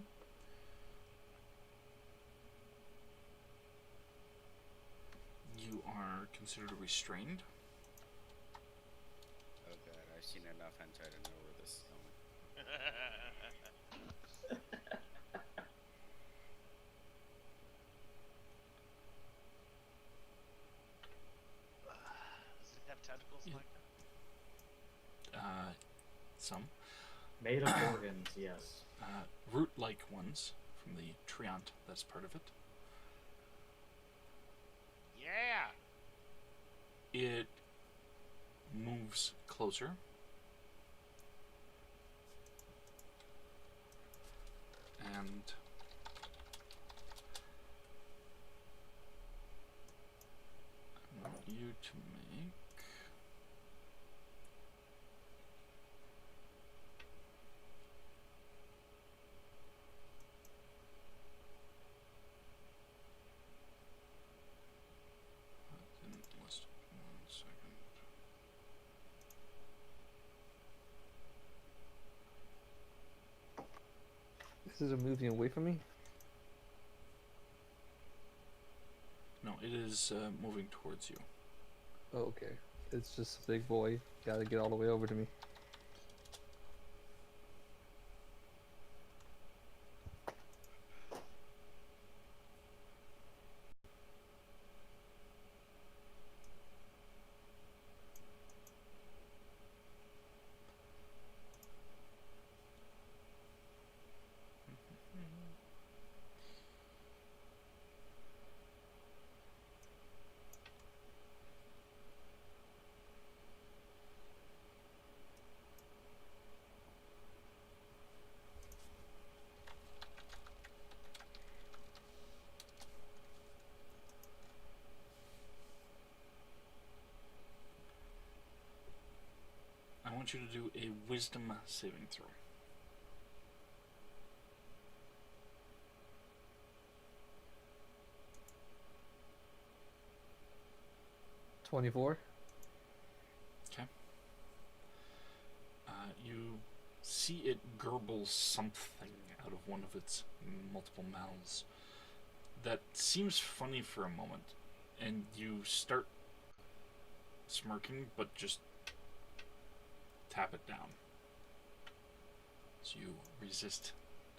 You are considered restrained.
Oh god, I've seen enough hentai to know where this is going.
Does it have tentacles
Yeah.
like that?
Some.
Made of organs, yes.
Root-like ones from the treant, that's part of it.
Yeah!
It moves closer. And I want you to make didn't list 1 second.
This is a moving away from me.
No, it is moving towards you.
Oh, okay. It's just a big boy. Gotta get all the way over to me.
I want you to do a wisdom saving throw.
24.
You see it gurgle something out of one of its multiple mouths that seems funny for a moment, and you start smirking, but just tap it down. So you resist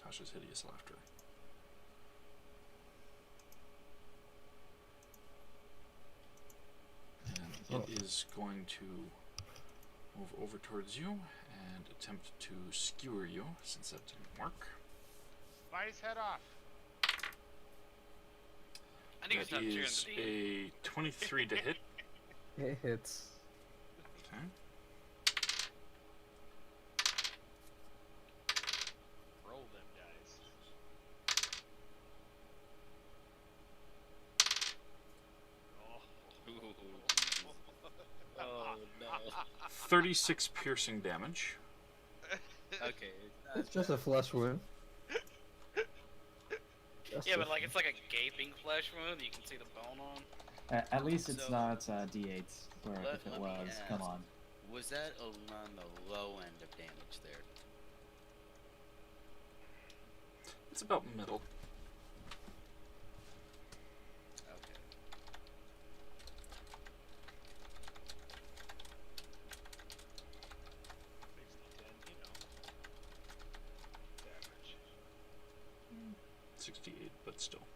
Tasha's hideous laughter. And it is going to move over towards you and attempt to skewer you, since that didn't work.
Bite his head off.
I think it's
That
not cheering
is
the beat.
a 23 to hit.
It hits.
Okay.
Roll them dice.
36 piercing damage.
Okay.
It's just a flesh wound. Just
Yeah,
a-
but like it's like a gaping flesh wound that you can see the bone on.
At least it's
So-
not D8s, where
Let-
if it
let me
was, come
ask.
on.
Was that on the low end of damage there?
It's about middle.
Okay.
Damage.
68, but still.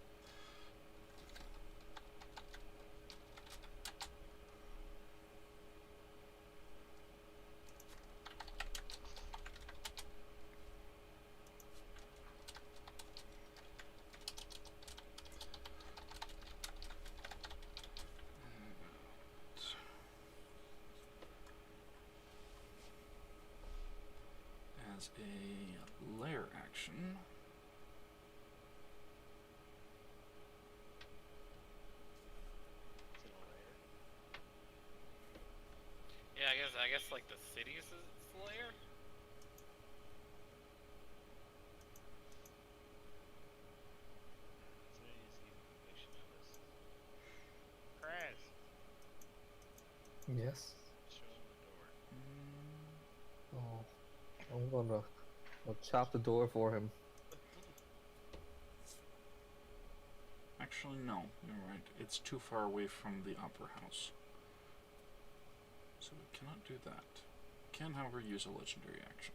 As a lair action,
It's in a layer.
Yeah, I guess like the city is its lair.
So we need to see the conviction of this. Kraz,
Yes.
show him the door.
Oh, I'll chop the door for him.
actually no, you're right. It's too far away from the opera house. So we cannot do that. Can, however, use a legendary action.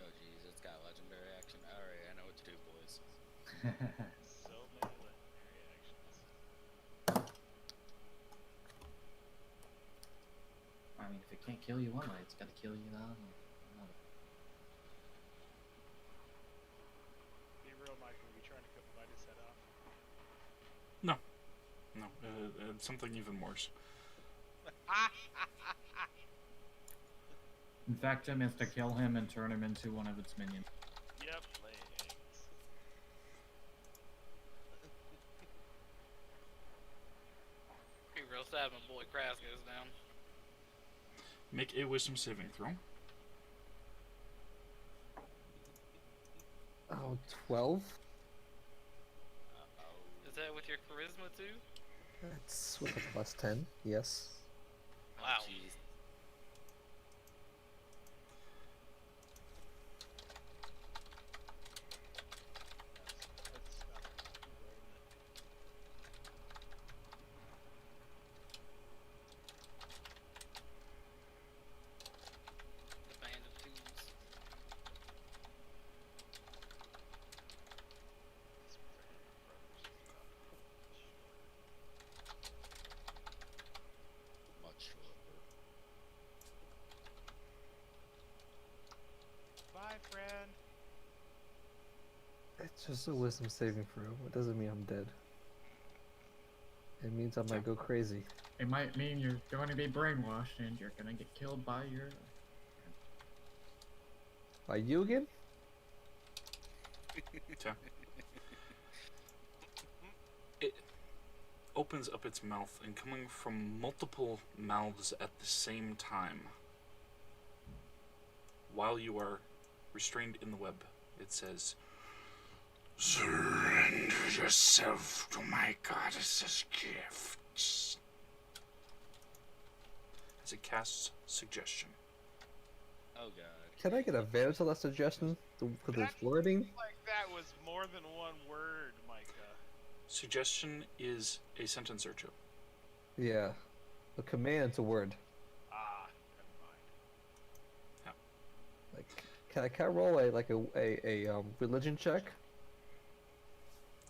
Oh jeez, it's got legendary action. Alright, I know what to do, boys.
So many legendary actions.
I mean, if it can't kill you one way, it's gotta kill you the other.
Be real, Michael. Are you trying to cut Midas' head off?
No, something even worse.
Infect him is to kill him and turn him into one of its minions.
Yep, lay eggs.
Be real sad when boy Kraz goes down.
Make a wisdom saving throw.
Oh, 12?
Is that with your charisma too?
That's with a plus 10, yes.
Wow.
Oh, jeez.
Let's stop wearing that.
The band of twos.
This one's our younger brothers.
Much shorter.
Bye, friend.
It's just a wisdom saving throw. It doesn't mean I'm dead. It means I might go crazy.
It might mean you're going to be brainwashed and you're gonna get killed by your.
By you again?
Okay. It opens up its mouth, and coming from multiple mouths at the same time, while you are restrained in the web, it says, "Surrender yourself to my goddess's gifts." As it casts suggestion.
Oh god.
Can I get a advantage on that suggestion? With its wording?
Like that was more than one word, Micah.
Suggestion is a sentence or two.
Yeah. A command's a word.
Ah, never mind.
Like, can I roll a religion check?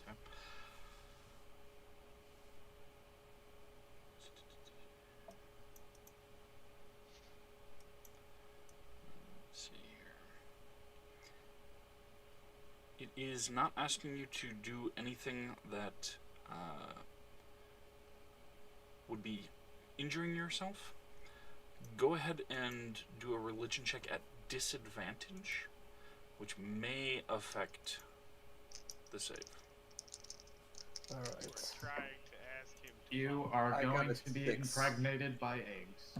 Okay. Let's see here. It is not asking you to do anything that would be injuring yourself. Go ahead and do a religion check at disadvantage, which may affect the save.
We're
Alright.
trying to ask him to
You
follow.
are
I got
going
a
to be
6.
impregnated by eggs.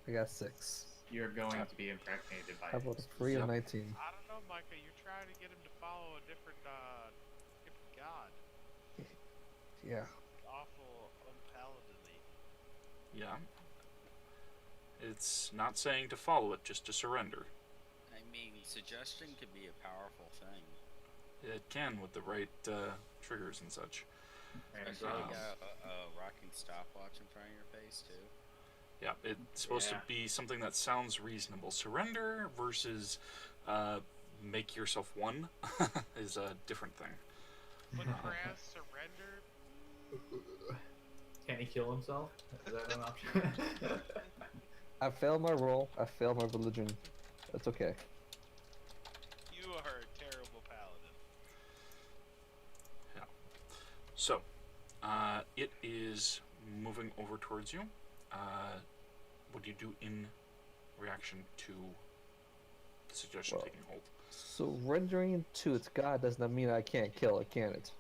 I got 6.
You're going to be impregnated by
How about a
it.
free
Yep.
of 19?
I don't know, Micah. You're trying to get him to follow a different god.
Yeah.
Awful unpaladinly.
Yeah. It's not saying to follow it, just to surrender.
I mean, suggestion could be a powerful thing.
It can with the right triggers and such.
And
Especially you
Um,
got a rocking stopwatch in front of your face too.
Yeah, it's supposed
Yeah.
to be something that sounds reasonable. Surrender versus make yourself one is a different thing.
But Kraz surrendered.
Can he kill himself? Is that an option?
I failed my roll. I failed my religion. That's okay.
You are a terrible paladin.
So, it is moving over towards you. What do you do in reaction to the suggestion
Well,
taking hold?
Surrendering to its god does not mean I can't kill it, can it?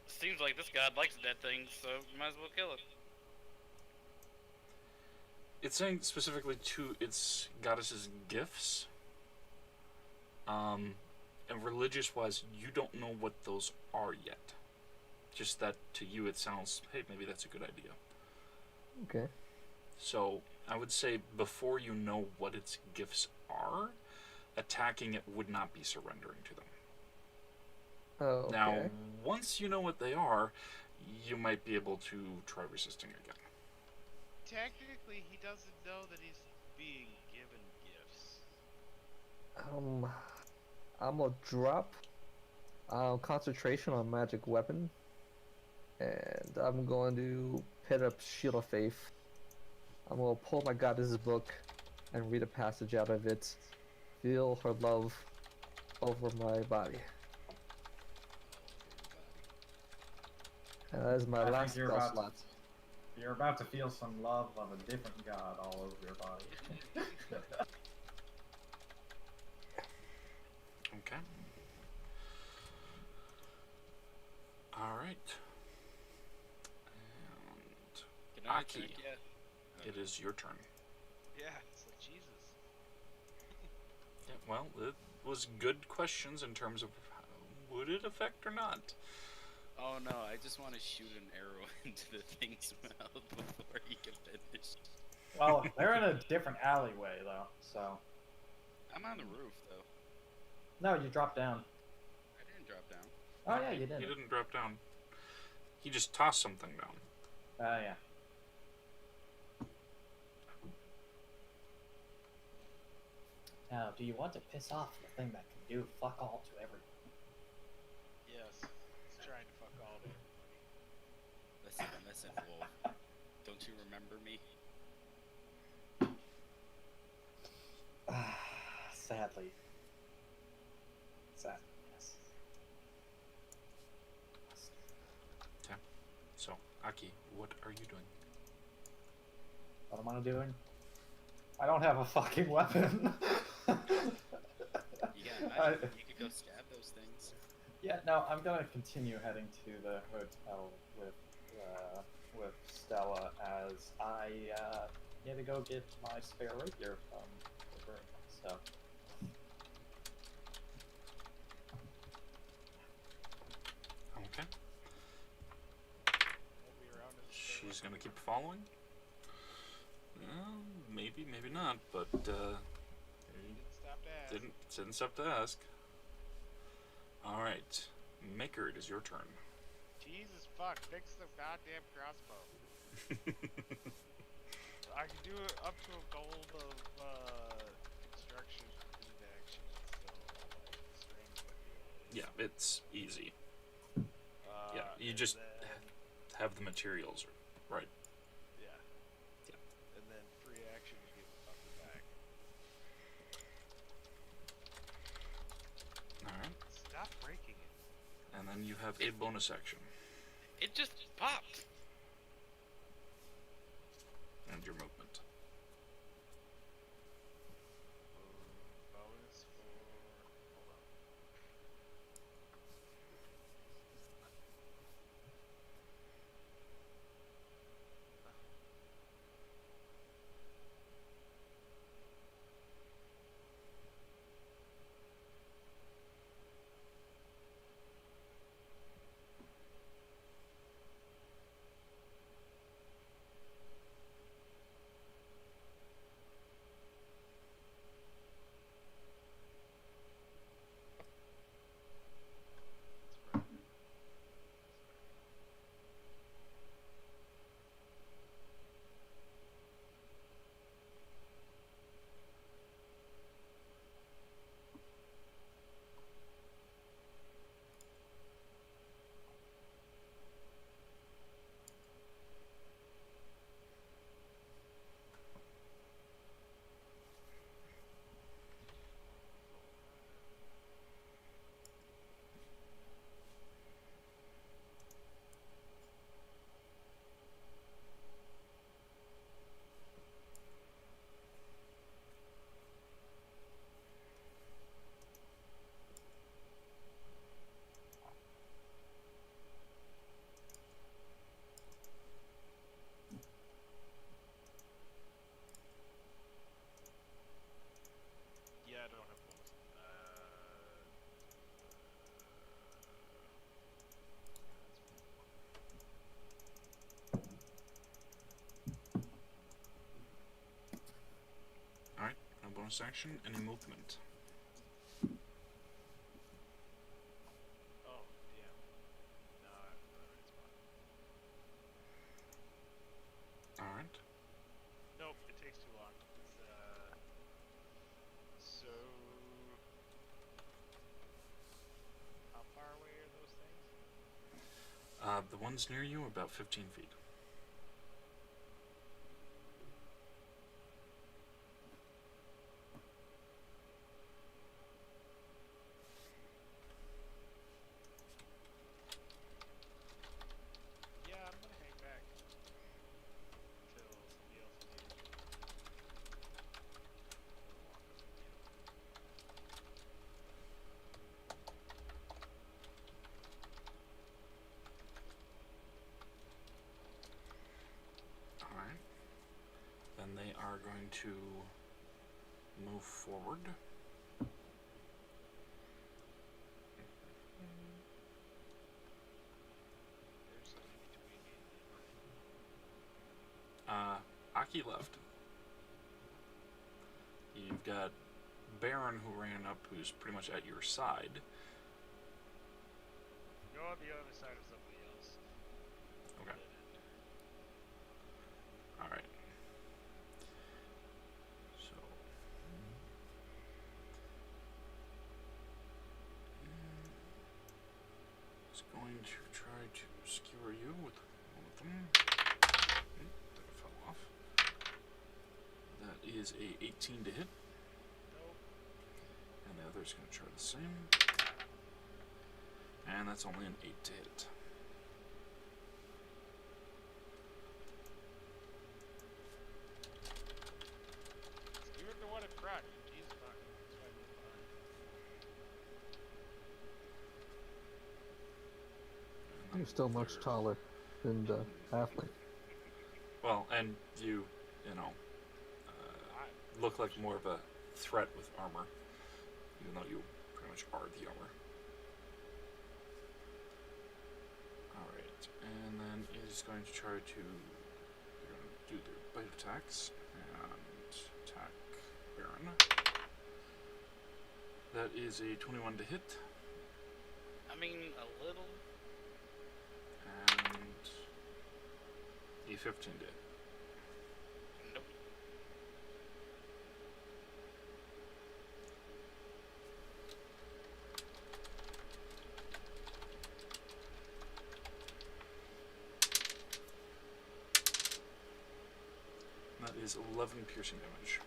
Seems like this god likes dead things, so you might as well kill it.
It's saying specifically to its goddess's gifts. And religious-wise, you don't know what those are yet. Just that to you it sounds, hey, maybe that's a good idea.
Okay.
So I would say before you know what its gifts are, attacking it would not be surrendering to them.
Oh, okay.
Now, once you know what they are, you might be able to try resisting again.
Technically, he doesn't know that he's being given gifts.
I'm gonna drop concentration on magic weapon, and I'm going to hit up Shield of Faith. I'm gonna pull my goddess's book and read a passage out of it. Feel her love over my body. And that is my
I think
last
you're
spell
about to-
slot.
You're about to feel some love of a different god all over your body.
Okay. Alright. And
Can I
Aki.
attack yet?
it is your turn.
Yeah, it's like Jesus.
Yeah, well, it was good questions in terms of how, would it affect or not.
Oh no, I just want to shoot an arrow into the thing's mouth before he can finish.
Well, they're in a different alleyway though, so.
I'm on the roof though.
No, you dropped down.
I didn't drop down.
Oh yeah, you
He
did.
didn't drop down. He just tossed something down.
Yeah. Now, do you want to piss off the thing that can do fuck all to everyone?
Yes, he's trying to fuck all of everybody.
Listen, Wolf. Don't you remember me?
Sadly. Sadly, yes.
So, Aki, what are you doing?
What am I doing? I don't have a fucking weapon.
You got magic. You could go stab those things.
Yeah, no, I'm gonna continue heading to the hotel with Stella as I need to go get my spare rapier from the room. So.
Okay.
We'll be around in the
She's gonna keep following? Well, maybe, maybe not, but
Didn't stop to ask.
didn't stop to ask. Alright. Maker, it is your turn.
Jesus fuck, fix the goddamn crossbow. I can do it up to a gold of construction and action, so like strength would be
Yeah, it's easy. Yeah, you
and
just
then,
have the materials, right?
yeah.
Yeah.
And then free action to give the fucker back.
Alright.
Stop breaking it.
And then you have a bonus action.
It just popped.
And your movement.
Bonus for hold on.
bonus action, any movement.
Oh, yeah. No, I'm in the right spot.
Alright.
Nope, it takes too long. So how far away are those things?
The ones near you are about 15 feet.
Yeah, I'm gonna hang back until somebody else is here. Walk up and kill.
Alright. Then they are going to move forward.
There's something between me and them.
Aki left. You've got Baron who ran up, who's pretty much at your side.
Go on the other side of somebody else.
Okay. Alright. So. He's going to try to skewer you with one of them. That fell off. That is a 18 to hit.
Nope.
And the other's going to try the same. And that's only an 8 to hit.
You were the one in front. He's fine. That's why I moved behind.
You're still much taller than the halfling.
Well, and you know, look like more of a threat with armor, even though you pretty much are the armor. Alright, and then he's going to try to do their bite attacks and attack Baron. That is a 21 to hit,
I mean, a little.
and a 15 to hit.
Nope.
That is 11 piercing damage.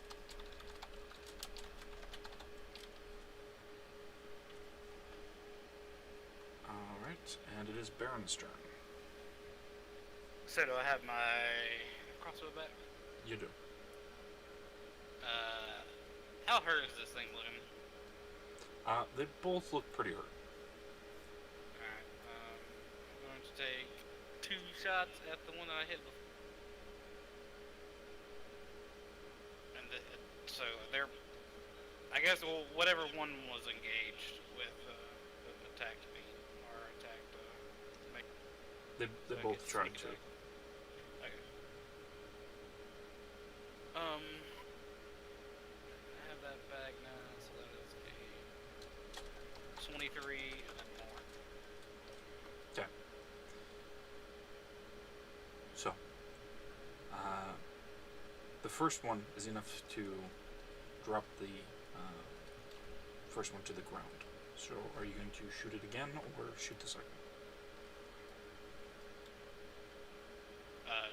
Alright, and it is Baron's turn.
So do I have my crossbow back?
You do.
How hurt is this thing looking?
They both look pretty hurt.
Alright, I'm going to take 2 shots at the one that I hit before. And so they're, I guess, well, whatever one was engaged with attacked me, or attacked me.
They
So I
both
get
tried
sneak
to.
attack. Okay. I have that bag now, so that is a 23 and more.
Okay. So, the first one is enough to drop the first one to the ground. So, are you going to shoot it again or shoot the second?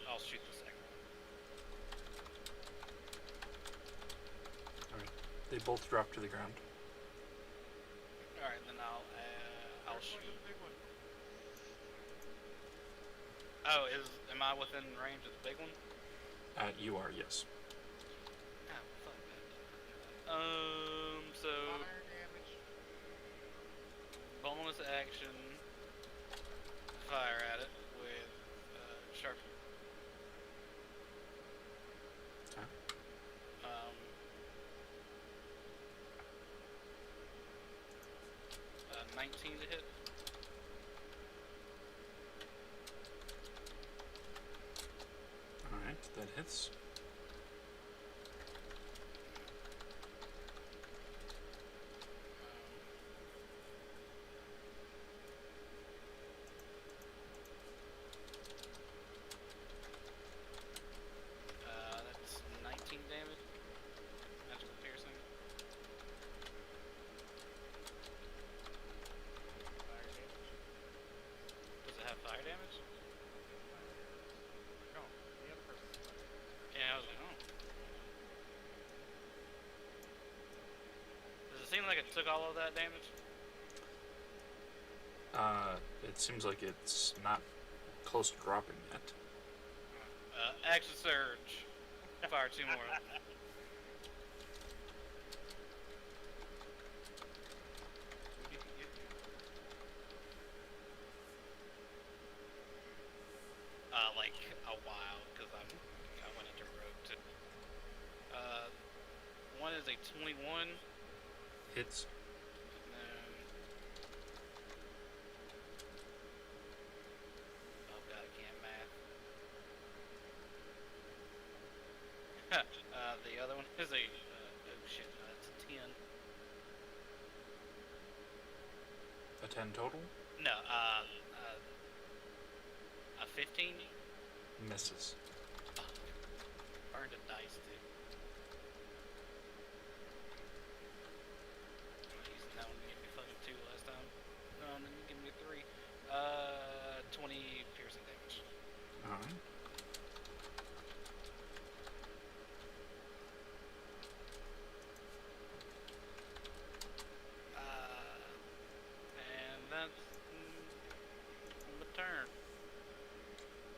I'll shoot the second one.
Alright. They both drop to the ground.
Alright, then I'll
Look
shoot.
at the big one.
Oh, am I within range of the big one?
You are, yes.
Oh, fuck that. So
Fire damage.
bonus action, fire at it with sharp.
Okay.
19 to hit.
Alright, that hits.
took all of that damage?
It seems like it's not close to dropping yet.
Action surge. Fire 2 more. Like a while, because I went into rogue too. One is a 21.
Hits.
And then, oh god, I can't math. The other one is a oh shit, it's a 10.
A 10 total?
No, a 15.
Misses.
Burned a dice too. I'm not using that one to give me fucking 2 last time. No, and then you give me 3. 20 piercing damage.
Alright.
And that's the turn.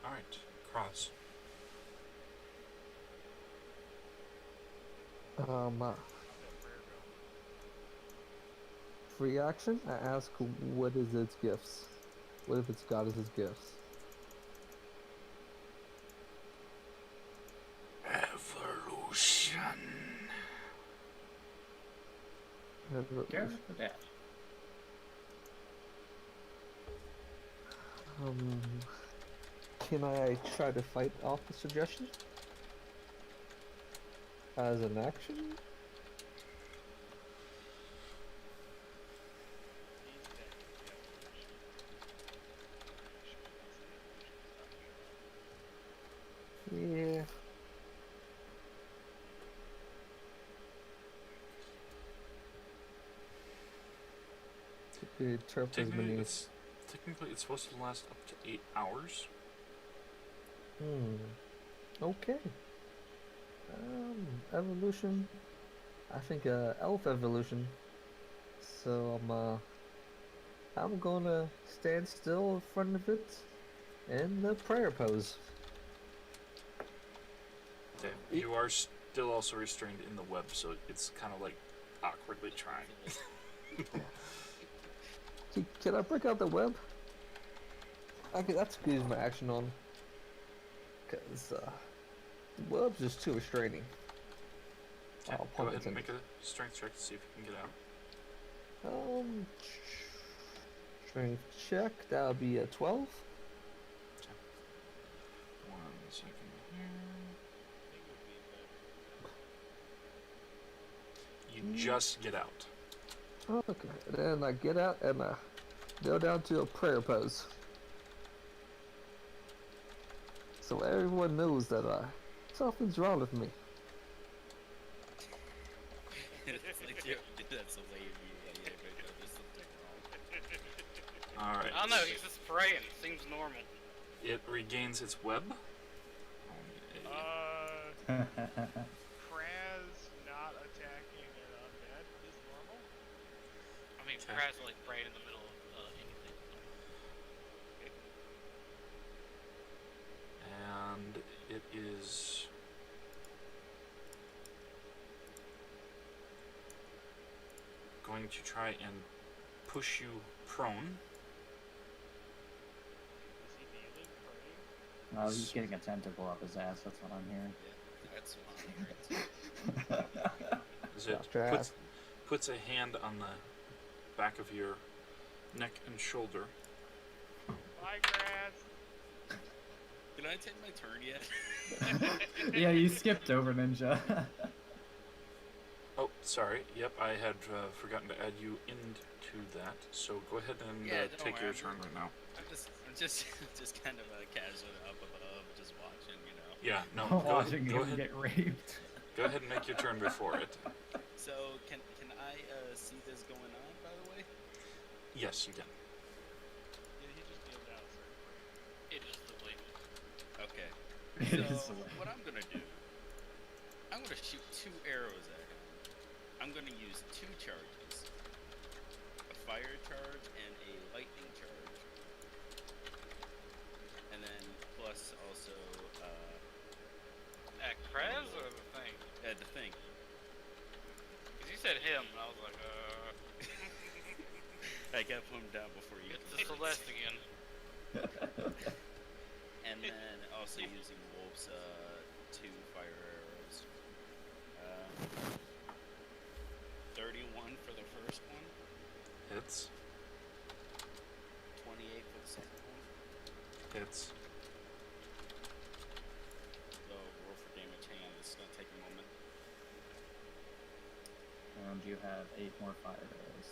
Alright. Cross.
Free action. I ask, what is its gifts? What if it's got as its gifts?
Evolution.
Go for that.
Can I try to fight off the suggestion? As an action? Yeah. The turf has been used.
Technically, it's supposed to last up to 8 hours.
Okay. Evolution. I think elf evolution. So I'm gonna stand still in front of it in the prayer pose.
Okay. You are still also restrained in the web, so it's kind of like awkwardly trying.
Can I break out the web? Okay, that's good to use my action on. Cause the web's just too restraining.
Okay,
I'll
go
put
ahead
it
and
in.
make a strength check to see if you can get out.
Strength check. That would be a 12.
1 second here. You just get out.
Okay, then I get out and I go down to a prayer pose. So everyone knows that something's wrong with me.
It's like that's a way of you. Yeah, there's something wrong.
Alright.
I don't know, he's just praying. Seems normal.
It regains its web.
Kraz not attacking an undead is normal?
I mean,
Okay.
Kraz like praying in the middle of anything.
And it is going to try and push you prone.
Is he kneeling, praying?
Oh, he's getting a tentacle up his ass, that's what I'm hearing.
Yeah, that's what I'm hearing.
As it
Gotcha.
puts a hand on the back of your neck and shoulder.
Bye, Kraz.
Did I take my turn yet?
Yeah, you skipped over Ninja.
Oh, sorry. Yep, I had forgotten to add you into that. So go ahead and
Yeah, don't
take
worry,
your
I'm
turn right now.
I'm just kind of casually up above, just watching, you know.
Yeah, no. Go
Watching
ahead, go
him
ahead.
get raped.
Go ahead and make your turn before it.
So can I see this going on? By the way.
Yes, you can.
Yeah, he just kneeled down and started praying.
It is the way.
Okay.
It is
So
the way.
what I'm gonna do? I'm gonna shoot 2 arrows at him. I'm gonna use 2 charges. fire charge and a lightning charge, and then plus also
At Krez or the thing?
the thing.
Because you said him, and I was like,
I got him down before you.
It's the Celeste again.
And then also using Wolf's 2 fire arrows. 31 for the first one.
Hits.
28 for the second one.
Hits.
So roll for damage. Hang on, this is gonna take a moment.
And you have 8 more fire arrows.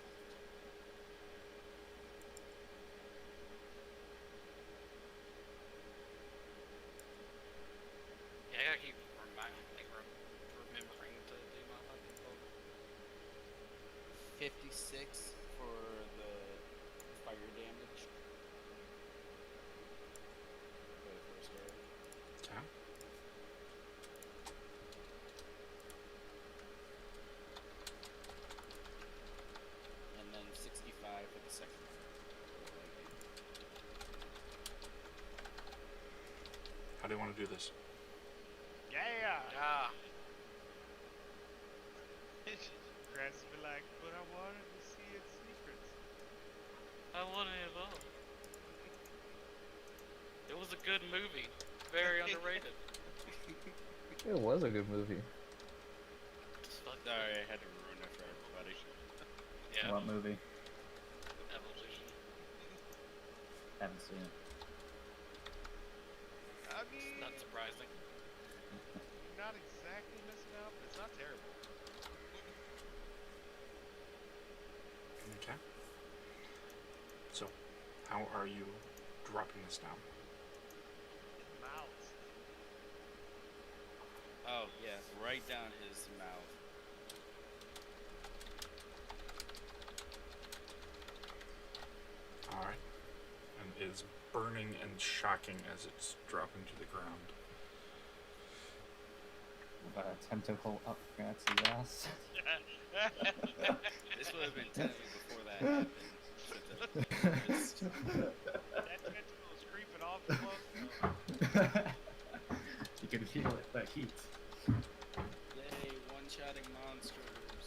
Yeah, I gotta keep remembering to do my fucking vote.
56 for the fire damage. For the first arrow.
Okay.
And then 65 for the second one.
How do you want to do this?
Yeah.
Ah,
Grass would be like, but I wanted to see its secrets.
I wanted it all. It was a good movie. Very underrated.
It was a good movie.
Just fuck
Sorry, I had to ruin it for everybody.
Yeah,
What movie?
Evolution.
Haven't seen it.
I mean,
Not surprising.
you're not exactly missing out, but it's not terrible.
Okay. So, how are you dropping this down?
Mouths.
Oh, yeah, right down his mouth.
Alright. And it is burning and shocking as it's dropping to the ground.
About a tentacle up Fancy's ass.
This would have been telling me before that happened.
That tentacle is creeping off the close.
You can feel it, the heat.
Yay, one-shotting monsters.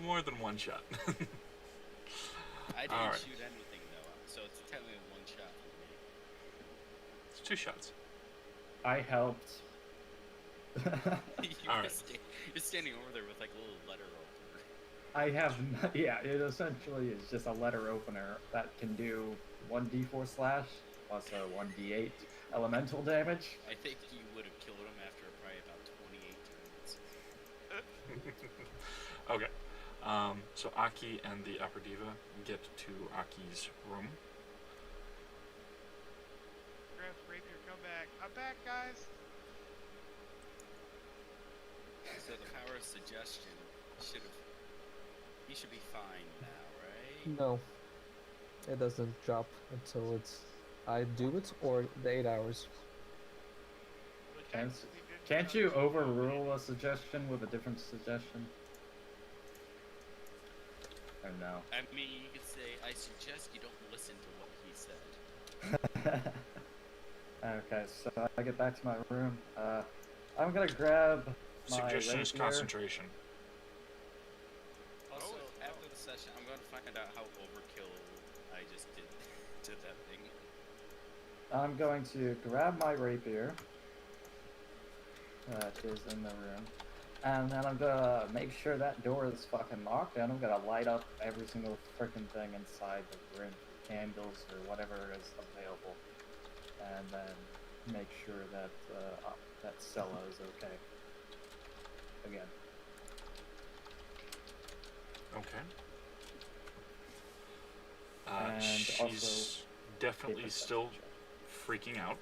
More than one shot.
I didn't
Alright.
shoot anything though, so it's technically one shot for me.
It's 2 shots.
I helped.
Alright.
You're standing over there with like a little letter opener.
I have, yeah, it essentially is just a letter opener that can do 1d4 slash plus a 1d8 elemental damage.
I think you would have killed him after probably about 28 turns.
Okay. So Aki and the Upper Diva get to Aki's room.
Grab rapier, come back. I'm back, guys.
So the power of suggestion should have. He should be fine now, right?
No, it doesn't drop until it's I do it or the 8 hours.
But
Can't,
technically didn't
can't
know.
you overrule a suggestion with a different suggestion? Or no?
I mean, you could say, I suggest you don't listen to what he said.
Okay, so I get back to my room. I'm gonna grab my
Suggestion is
rapier.
concentration.
Also,
Oh, it's
after the session, I'm going to find out how overkill I just did to that thing.
I'm going to grab my rapier that is in the room, and then I'm gonna make sure that door is fucking locked, and I'm gonna light up every single freaking thing inside the room, candles or whatever is available, and then make sure that that Cella is okay. Again.
Okay.
And
She's
also
definitely
Paper
still
check.
freaking out.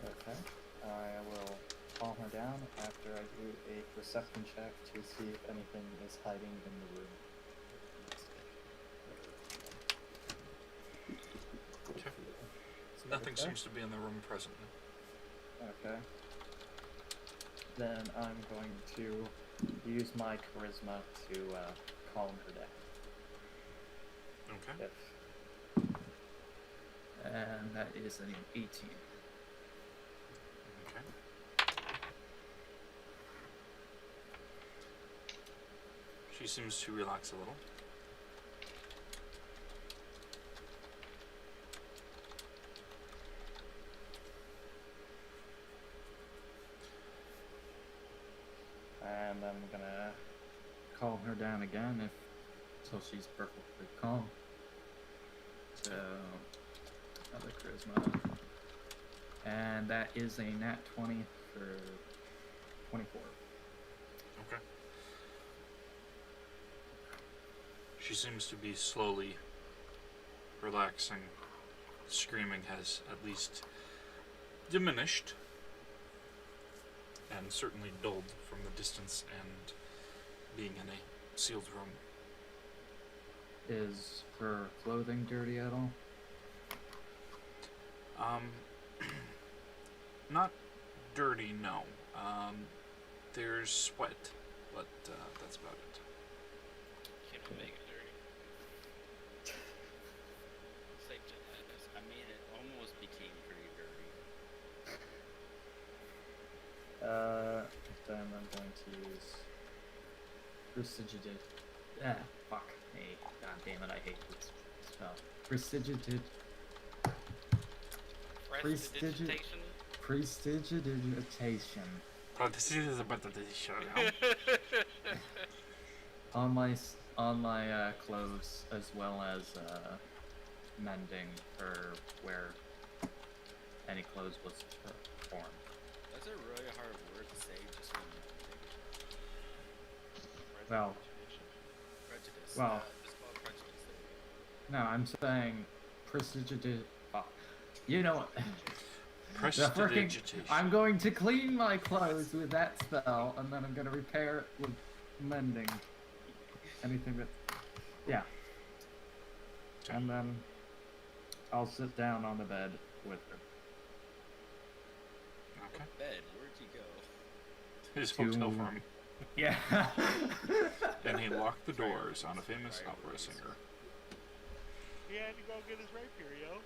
Okay. I will calm her down after I do a perception check to see if anything is hiding in the room.
Okay. Nothing
Okay.
seems to be in the room presently.
Okay. then I'm going to use my charisma to calm her down.
Okay.
And that is an 18.
Okay. She seems to relax a little.
And I'm gonna calm her down again until she's perfectly calm. So, another charisma. And that is a nat 20 for 24.
Okay. She seems to be slowly relaxing. The screaming has at least diminished, and certainly dulled from the distance and being in a sealed room.
Is her clothing dirty at all?
Not dirty, no. There's sweat, but that's about it.
Can't make it dirty.
Safe to ask. I mean, it almost became pretty dirty.
Then I'm going to use Prestigited. Fuck me. God damn it, I hate this spell. Prestigited.
Prestidigitation.
Prestidigitation.
Oh, this is about the show now.
On my clothes, as well as mending for where any clothes was torn.
That's a really hard word to say just when you're
Well,
prejudice.
well.
It's called prejudice.
No, I'm saying prestidigitation. You know what?
Prestidigitation.
I'm going to clean my clothes with that spell, and then I'm going to repair it with mending. Anything that... Yeah. And then I'll sit down on the bed with her.
Okay.
Bed, where'd you go?
His hotel room.
Yeah.
And he locked the doors on a famous opera singer.
He had to go get his rapier, yo.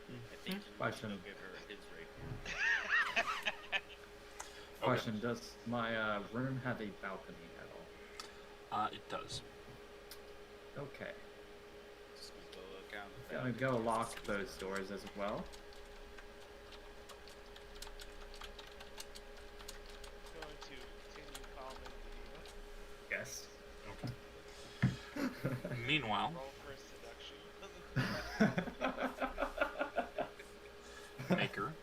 I think you
Question.
should give her his rapier.
Question, does my room have a balcony at all?
It does.
Okay.
Just go look out the
Gonna
back.
go lock those doors as well.
Going to continue calming the
Yes.
Okay. Meanwhile,
roll for seduction.
Maker.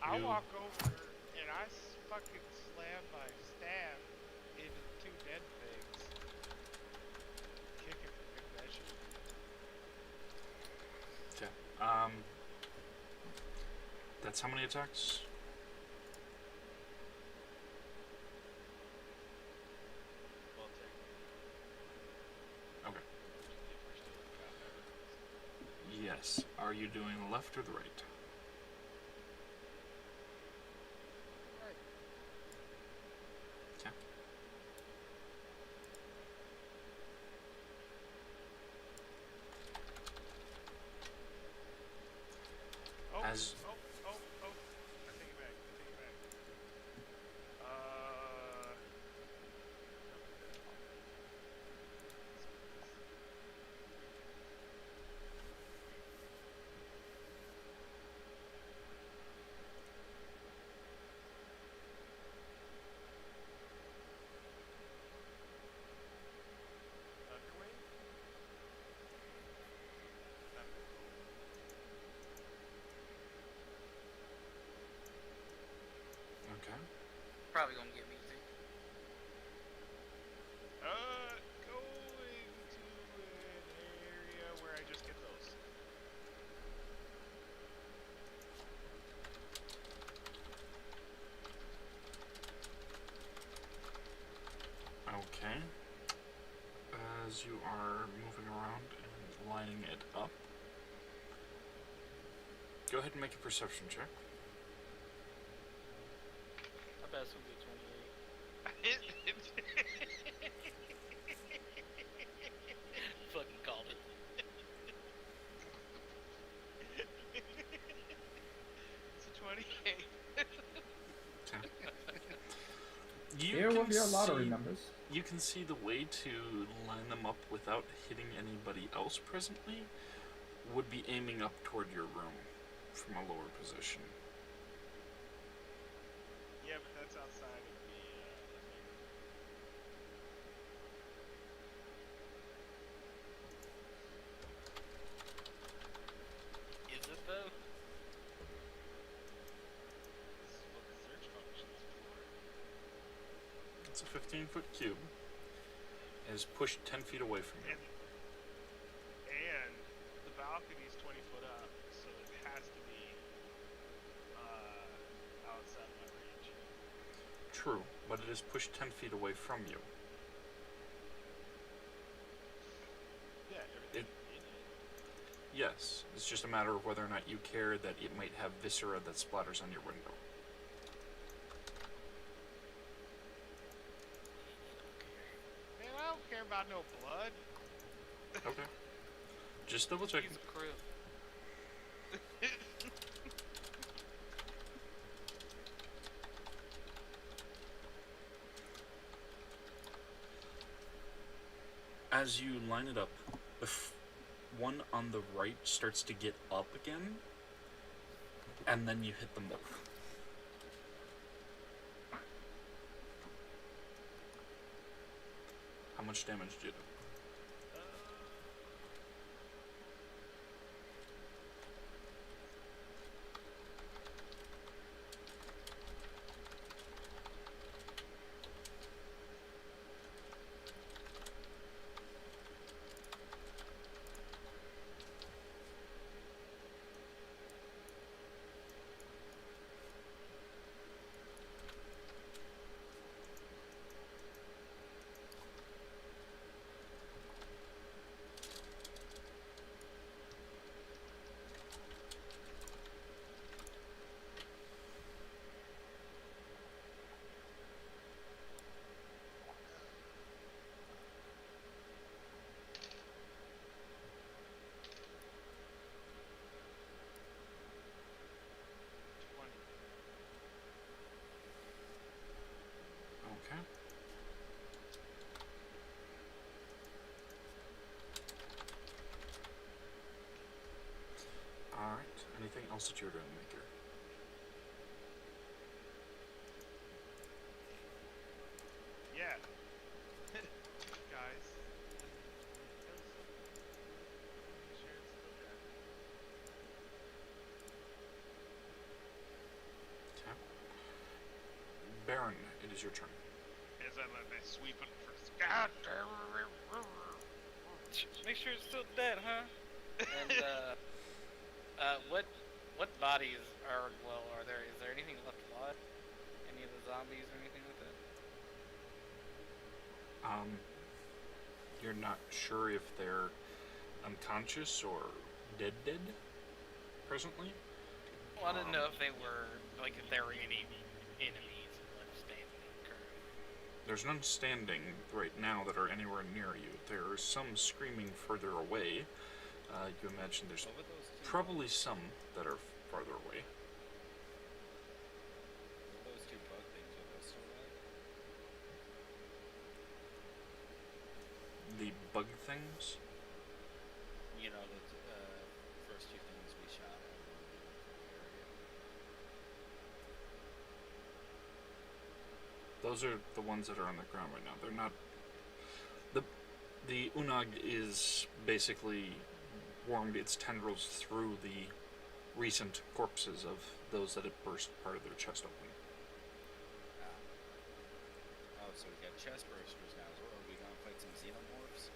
I
You-
walk over and I fucking slam my staff into the two dead things. Kicking for good measure.
Okay. That's how many attacks?
Well, take
Okay. Yes. Are you doing the left or the right? Okay.
Oh,
As-
oh. I take it back. Underwing?
Okay.
Probably gonna get me too.
Going to an area where I just get those.
Okay. As you are moving around and lining it up, Go ahead and make a perception check.
I bet this will be 28. Fucking called it.
It's a 28.
Here will be your lottery numbers.
You can see the way to line them up without hitting anybody else presently would be aiming up toward your room from a lower position.
Yeah, but that's outside of the
Is it though?
This is what the search function's for.
It's a 15-foot cube. It is pushed 10 feet away from you.
And the balcony's 20 foot up, so it has to be outside my range.
True, but it is pushed 10 feet away from you.
Yeah, everything in it.
Yes, it's just a matter of whether or not you care that it might have viscera that splatters on your window.
Man, I don't care about no blood.
Okay. Just double checking.
He's a crew.
As you line it up, the one on the right starts to get up again, and then you hit them both. How much damage do you do? Okay. Alright. Anything else that you're doing, Maker?
Yeah. Guys. Make sure it's still there.
Okay. Baron, it is your turn.
As I let me sweep it first. God damn it.
Make sure it's still dead, huh? And what bodies are there? Is there anything left alive? Any of the zombies or anything like that?
You're not sure if they're unconscious or dead presently?
Well, I didn't know if they were if there were any enemies left standing currently.
There's none standing right now that are anywhere near you. There are some screaming further away. You imagine there's
What were those two?
probably some that are farther away.
Those two bug things, are those still alive?
The bug things?
You know, the first two things we shot at when we went through the area.
Those are the ones that are on the ground right now. They're not. The Unag is basically wormed its tendrils through the recent corpses of those that had burst part of their chest open.
Oh, so we got chest bursters now as well. Are we gonna fight some xenomorphs?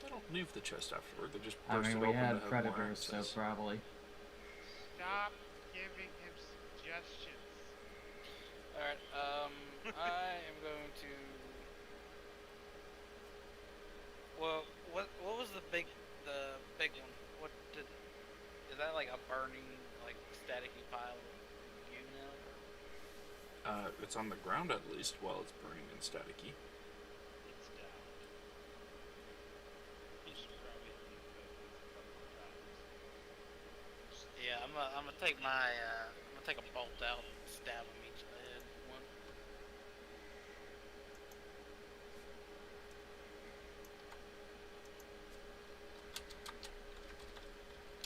They don't leave the chest afterward. They just
I
burst
mean,
it
we
open to
had
have more
predators, so
access.
probably.
Stop giving him suggestions.
Alright, I am going to... Well, what was the big one? What did... Is is that like a burning, like staticky pile of you now?
It's on the ground at least while it's burning and staticky.
It's down. You should probably leave it a couple of times.
Yeah, I'm gonna take I'm gonna take a bolt out and stab him each in the head. One.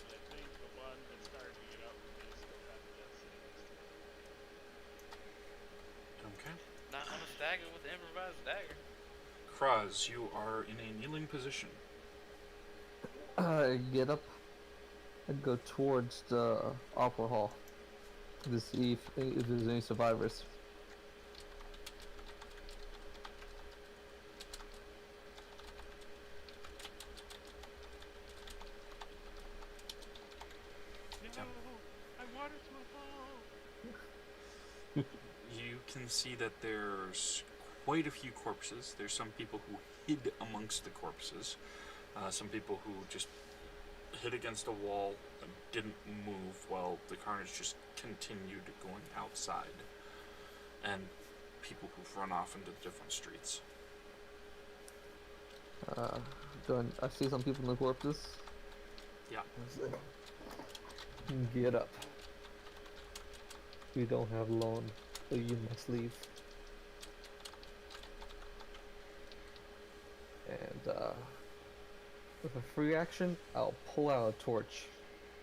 I think the one that started to get up may still have the death savings throw.
Okay.
Nah, I'm gonna stagger with the improvised dagger.
Kraz, you are in a kneeling position.
I get up and go towards the opera hall to see if there's any survivors.
No, I want it to evolve.
You can see that there's quite a few corpses. There's some people who hid amongst the corpses. Some people who just hit against a wall and didn't move while the carnage just continued going outside. And people who've run off into different streets.
I see some people in the corpses.
Yeah.
Get up. You don't have long, so you must leave. And with a free action, I'll pull out a torch,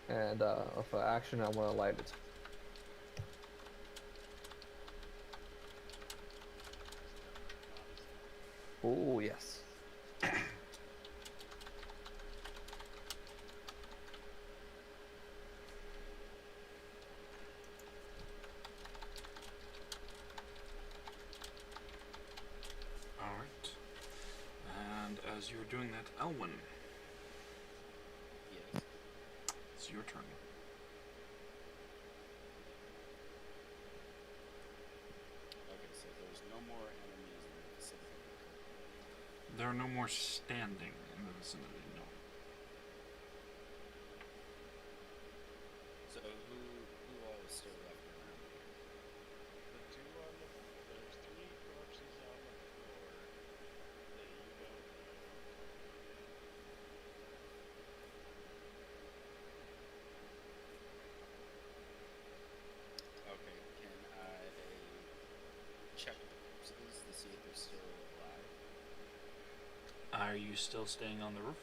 and with an action, I want to light it. Oh yes.
Alright. And as you're doing that, Elwyn,
Yes.
it's your turn.
Okay, so there's no more enemies in the vicinity.
There are no more standing in the vicinity, no.
So who all is still left around here?
The two on the there's three corpses on the floor that you don't know.
Okay, can I check the corpses to see if they're still alive?
Are you still staying on the roof?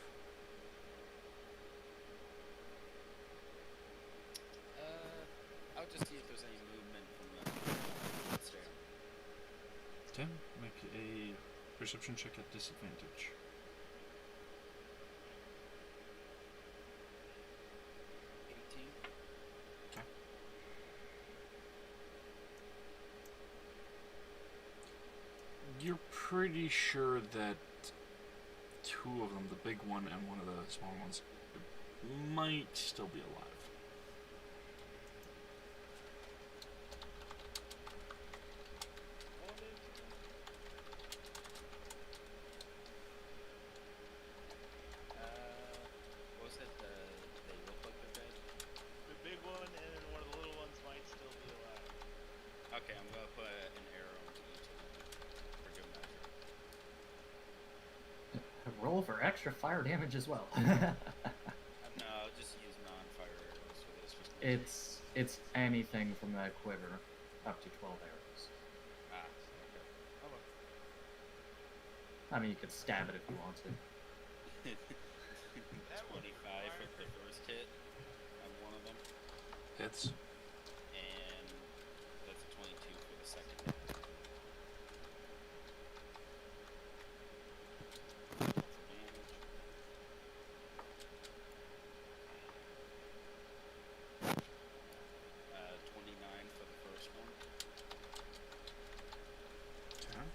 I'll just see if there's any movement from the stair.
Okay, make a perception check at disadvantage.
18.
Okay. You're pretty sure that two of them, the big one and one of the small ones, might still be alive.
What was it? They look like they're dead?
The big one and one of the little ones might still be alive.
Okay, I'm gonna put an arrow into each of them for good measure.
Roll for extra fire damage as well.
No, I'll just use non-fire arrows for this.
it's anything from that quiver up to 12 arrows.
Ah, okay. Oh well.
I mean, you could stab it if you want to.
25 for the first hit on one of them,
Hits.
and that's a 22 for the second hit. Damage. 29 for the first one.
Okay.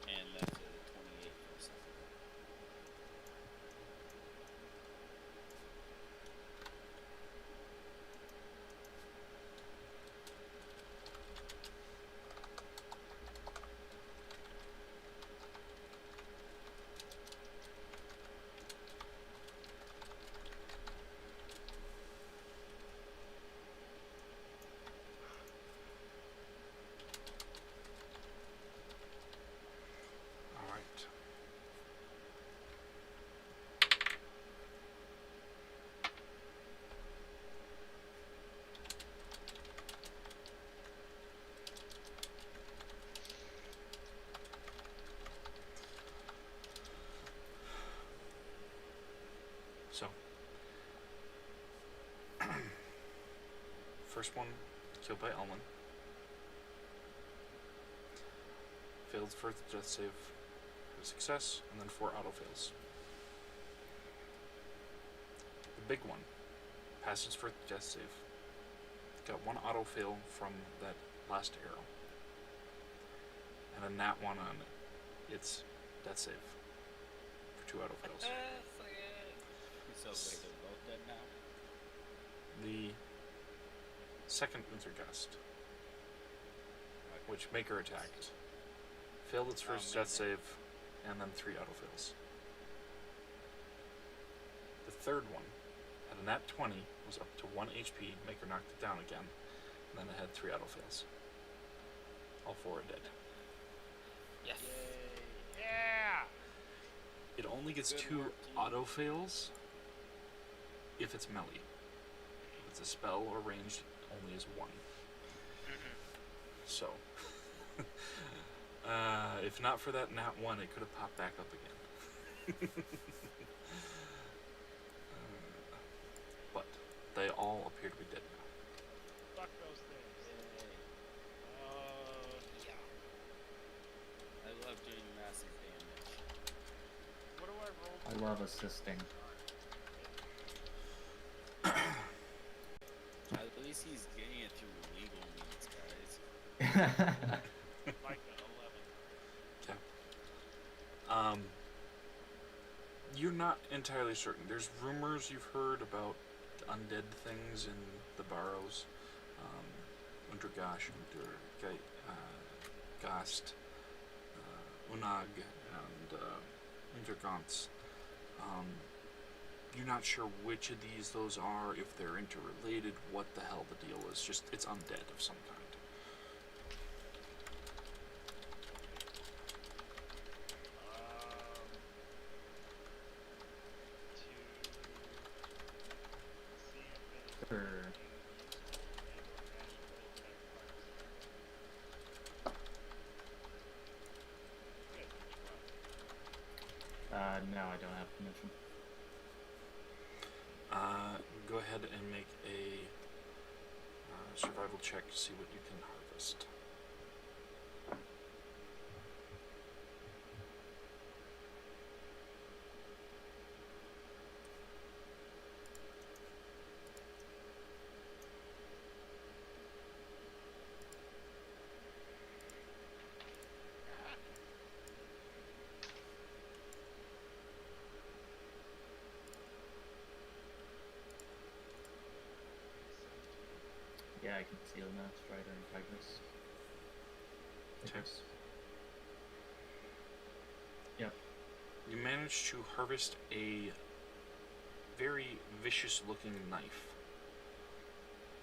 And that's a 28 for the second one.
So, first one killed by Elman. Failed first death save, a success, and then 4 auto fails. The big one passed its first death save. Got 1 auto fail from that last arrow, and a nat 1 on its death save for 2 auto fails.
So wait, they're both dead now?
The second Wintergust, which Maker attacked, failed its first death save, and then 3 auto fails. The third one had a nat 20, was up to 1 HP, Maker knocked it down again, and then it had 3 auto fails. All 4 are dead.
Yes.
Yeah!
It only gets
Good
2
work, team.
auto fails if it's melee. If it's a spell or ranged, it only is 1. So, if not for that nat 1, it could have popped back up again. But they all appear to be dead now.
Fuck those things.
Yeah.
I love doing massive damage.
What do I roll?
I love assisting.
At least he's getting it through legal means, guys.
Like an 11.
Okay. You're not entirely certain. There's rumors you've heard about undead things in the Barrows. Untergash, Gast, Unag, and Untergans. You're not sure which of those are, if they're interrelated, what the hell the deal is. Just, it's undead of some kind.
Sure. No, I don't have permission.
Go ahead and make a survival check to see what you can harvest.
Yeah, I can see that. Strider and Tigress. Tigress. Yep.
You manage to harvest a very vicious looking knife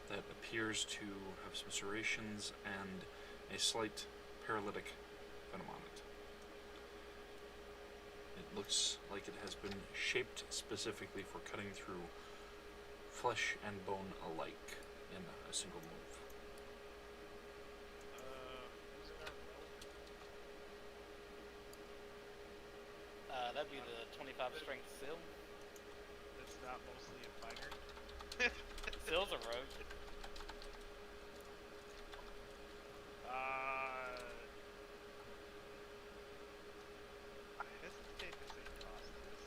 that appears to have some serrations and a slight paralytic venom on it. It looks like it has been shaped specifically for cutting through flesh and bone alike in a single move.
Who's in our row?
That'd be the 25 strength Seal.
That's not mostly a fighter.
Seal's a rogue.
I hesitate to say cost this.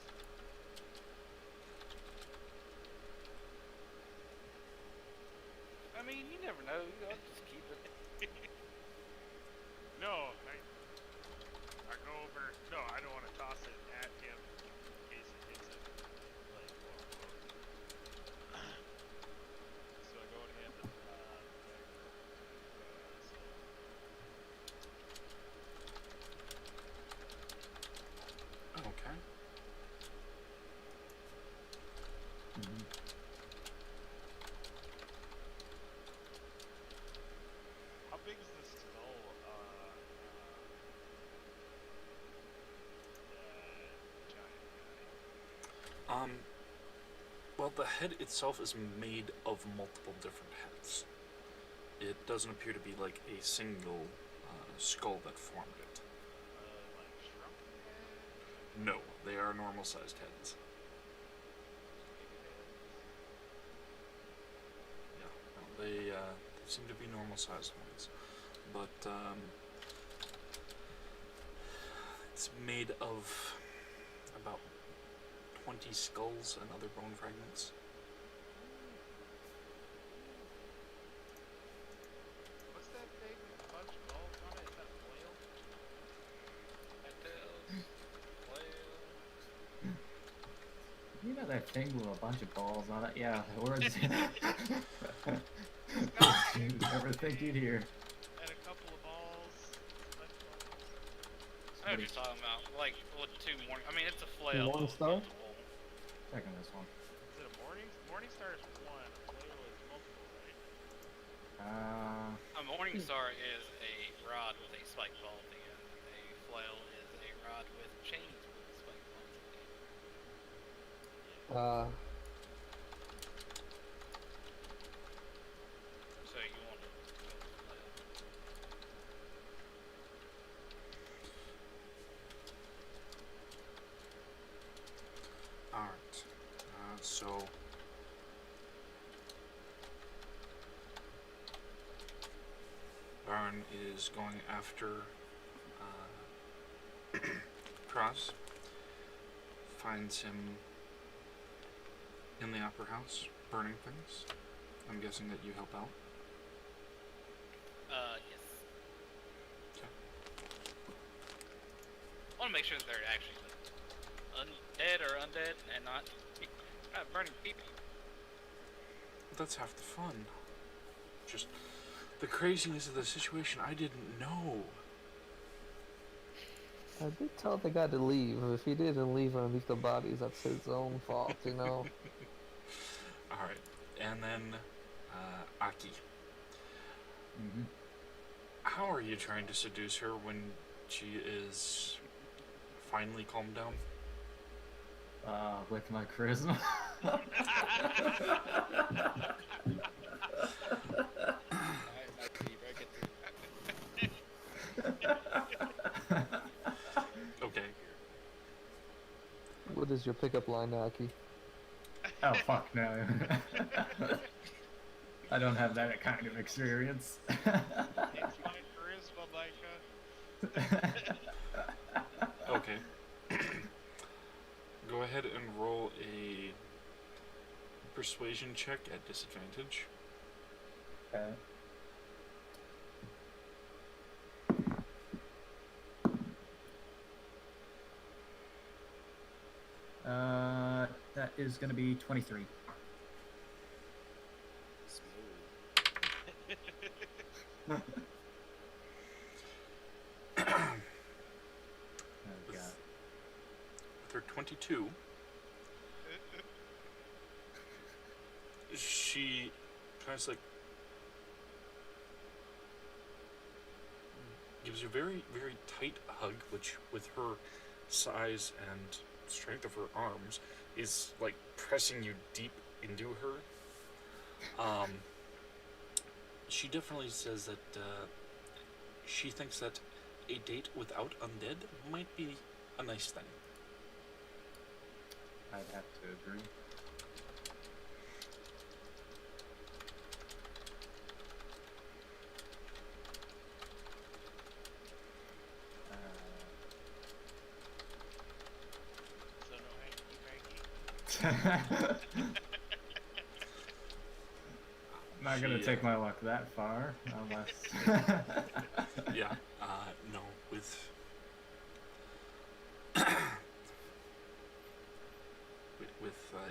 I mean, you never know. You know, just keep it.
No, I go over. No, I don't want to toss it at him in case it hits him. Like, so I go and hand the
Okay.
How big is the skull? Giant guy.
Well, the head itself is made of multiple different heads. It doesn't appear to be like a single skull that formed it.
Like shrunken head?
No, they are normal-sized heads. They seem to be normal sized ones, but it's made of about 20 skulls and other bone fragments.
What's that thing with a bunch of balls on it? Is that foil?
You know that thing with a bunch of balls on it? Yeah, words. You never think you'd hear.
And a couple of balls.
I know what you're talking about. Like, with two morning. I mean, it's a flail.
Morning
but with
Star?
multiple.
Checking this one.
Is it a Morning Star is one. A flail is multiple, right?
A morning star is a rod with a spike ball at the end. A flail is a rod with chains with spike balls at the end. So you want to go with flail.
Alright, so Baron is going after Cross, finds him in the upper house, burning things. I'm guessing that you help out.
Yes.
Okay.
I want to make sure that they're actually like, dead or undead and not burning people.
That's half the fun. Just the craziness of the situation. I didn't know.
I did tell the guy to leave. If he didn't leave underneath the bodies, that's his own fault, you know?
Alright, and then Aki.
Mm-hmm.
How are you trying to seduce her when she is finally calmed down?
With my charisma.
Okay.
What is your pickup line, Aki?
Oh fuck no. I don't have that kind of experience.
It's my charisma, Micah.
Okay. Go ahead and roll a persuasion check at disadvantage.
Okay. That is gonna be 23.
Smooth.
Oh god.
With her 22, she tries like gives you a very, very tight hug, which with her size and strength of her arms is like pressing you deep into her. She definitely says that she thinks that a date without undead might be a nice thing.
I'd have to agree.
So no hanky-panky.
I'm not gonna
She,
take my luck that far, unless.
Yeah, no, with with a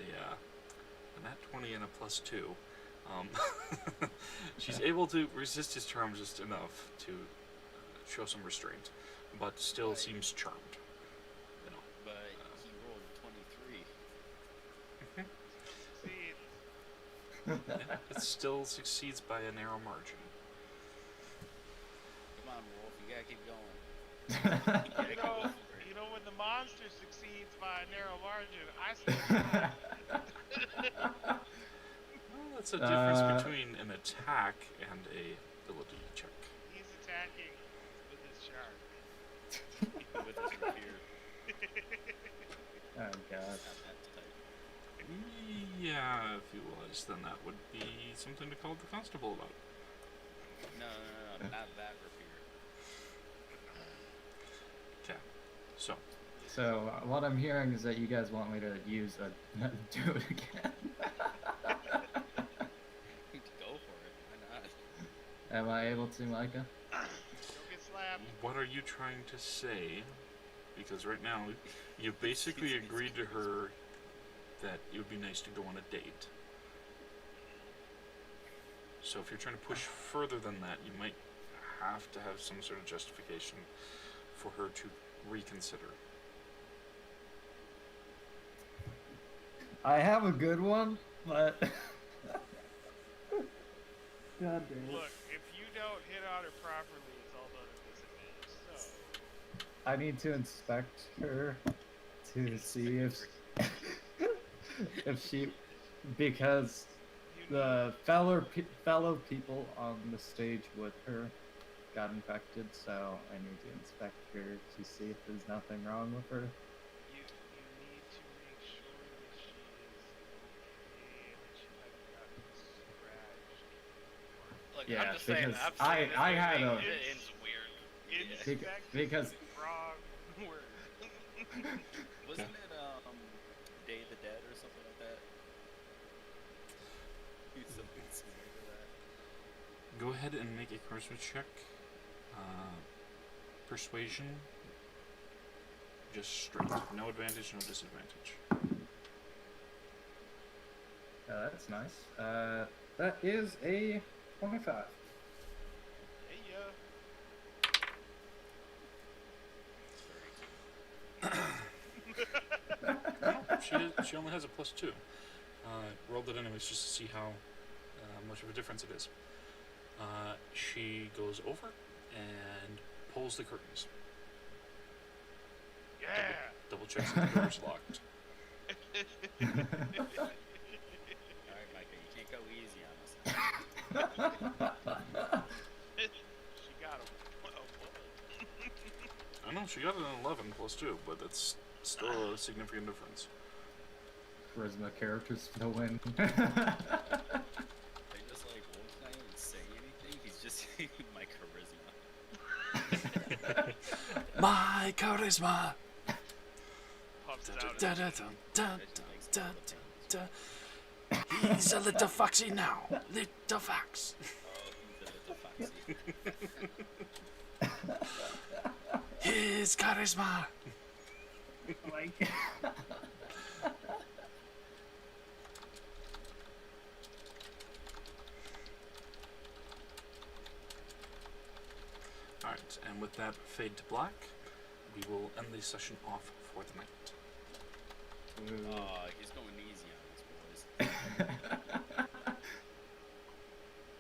nat 20 and a +2, she's able to resist his charms just enough to show some restraint, but still
Right.
seems charmed. You know.
But he rolled 23.
Succeed.
Yeah, it still succeeds by a narrow margin.
Come on, Wolf, you gotta keep going. You gotta
You
go
know,
for it.
you know when the monster succeeds by a narrow margin, I succeed.
Well, that's a difference between an attack and a ability check.
He's attacking with his shark.
With his rapier.
Oh god.
Not that type.
Yeah, if he was, then that would be something to call the constable about.
No, not that rapier.
Okay, so.
So what I'm hearing is that you guys want me to use a do it again.
Go for it. Why not?
Am I able to, Micah?
Don't get slapped.
What are you trying to say? Because right now, you've basically agreed to her that it would be nice to go on a date. So if you're trying to push further than that, you might have to have some sort of justification for her to reconsider.
I have a good one, but God damn it.
Look, if you don't hit on her properly, it's all done at disadvantage. So,
I need to inspect her to see if she, because the fellow people on the stage with her got infected, so I need to inspect her to see if there's nothing wrong with her.
you need to make sure that she is okay and that she hasn't gotten scratched.
Look,
Yeah,
I'm just saying,
because
I've seen this
I had
movie,
a-
it ends weird.
Inspect
because
is the wrong word.
Wasn't it Day of the Dead or something like that? Something similar to that.
Go ahead and make a charisma check. Persuasion. Just straight. No advantage, no disadvantage.
that's nice. That is a 25.
Hey,
She only has a +2. Rolled it anyways just to see how much of a difference it is. She goes over and pulls the curtains.
yeah.
Double checks that the door's locked.
Alright, Micah, you can't go easy on us.
She got him.
I know she got an 11 +2, but that's still a significant difference.
Charisma characters no win.
They just like, Wolf's not even saying anything, he's just saying my charisma.
My charisma.
Pops it out.
Da, da, da, da, da, da, da. He's a little foxy now. Little fox.
Oh, he's a little foxy.
His charisma.
Like.
Alright, and with that fade to black, we will end the session off for the night.
Oh, he's going easy on us, boys.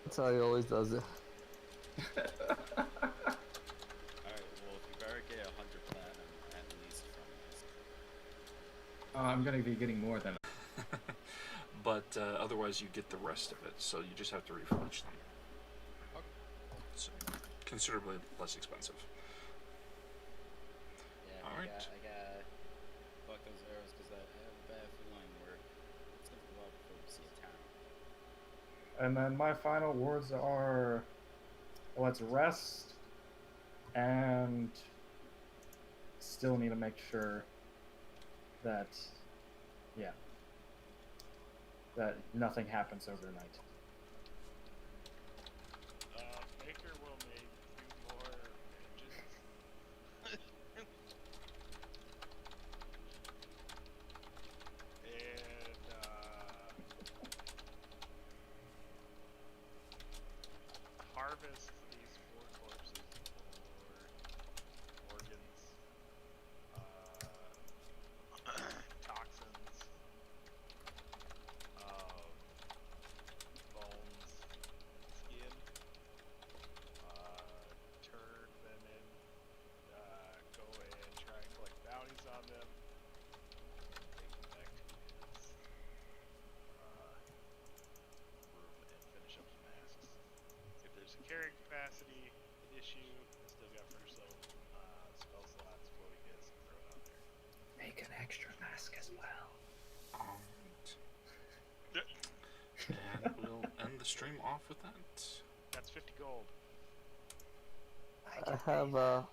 That's how he always does it.
Alright, well, if you better get 100 platinum at least from us.
I'm gonna be getting more than.
But otherwise you get the rest of it, so you just have to refurbish them. So, considerably less expensive.
Yeah,
Alright.
I got fuck those arrows because I have a bad feeling it's gonna be a while before we see a town.
And then my final words are, let's rest, and still need to make sure that, yeah, that nothing happens overnight.
Baker will make 2 more engines. And harvest these 4 corpses for organs, toxins, bones, skin. Turn them in, go and try and collect bounties on them, take them back to his room and finish up the masks. If there's a carrying capacity issue, I still got first level spell slots, floating hits, throw it out there.
Make an extra mask as well.
Alright. stream off with that.
That's 50 gold.
I have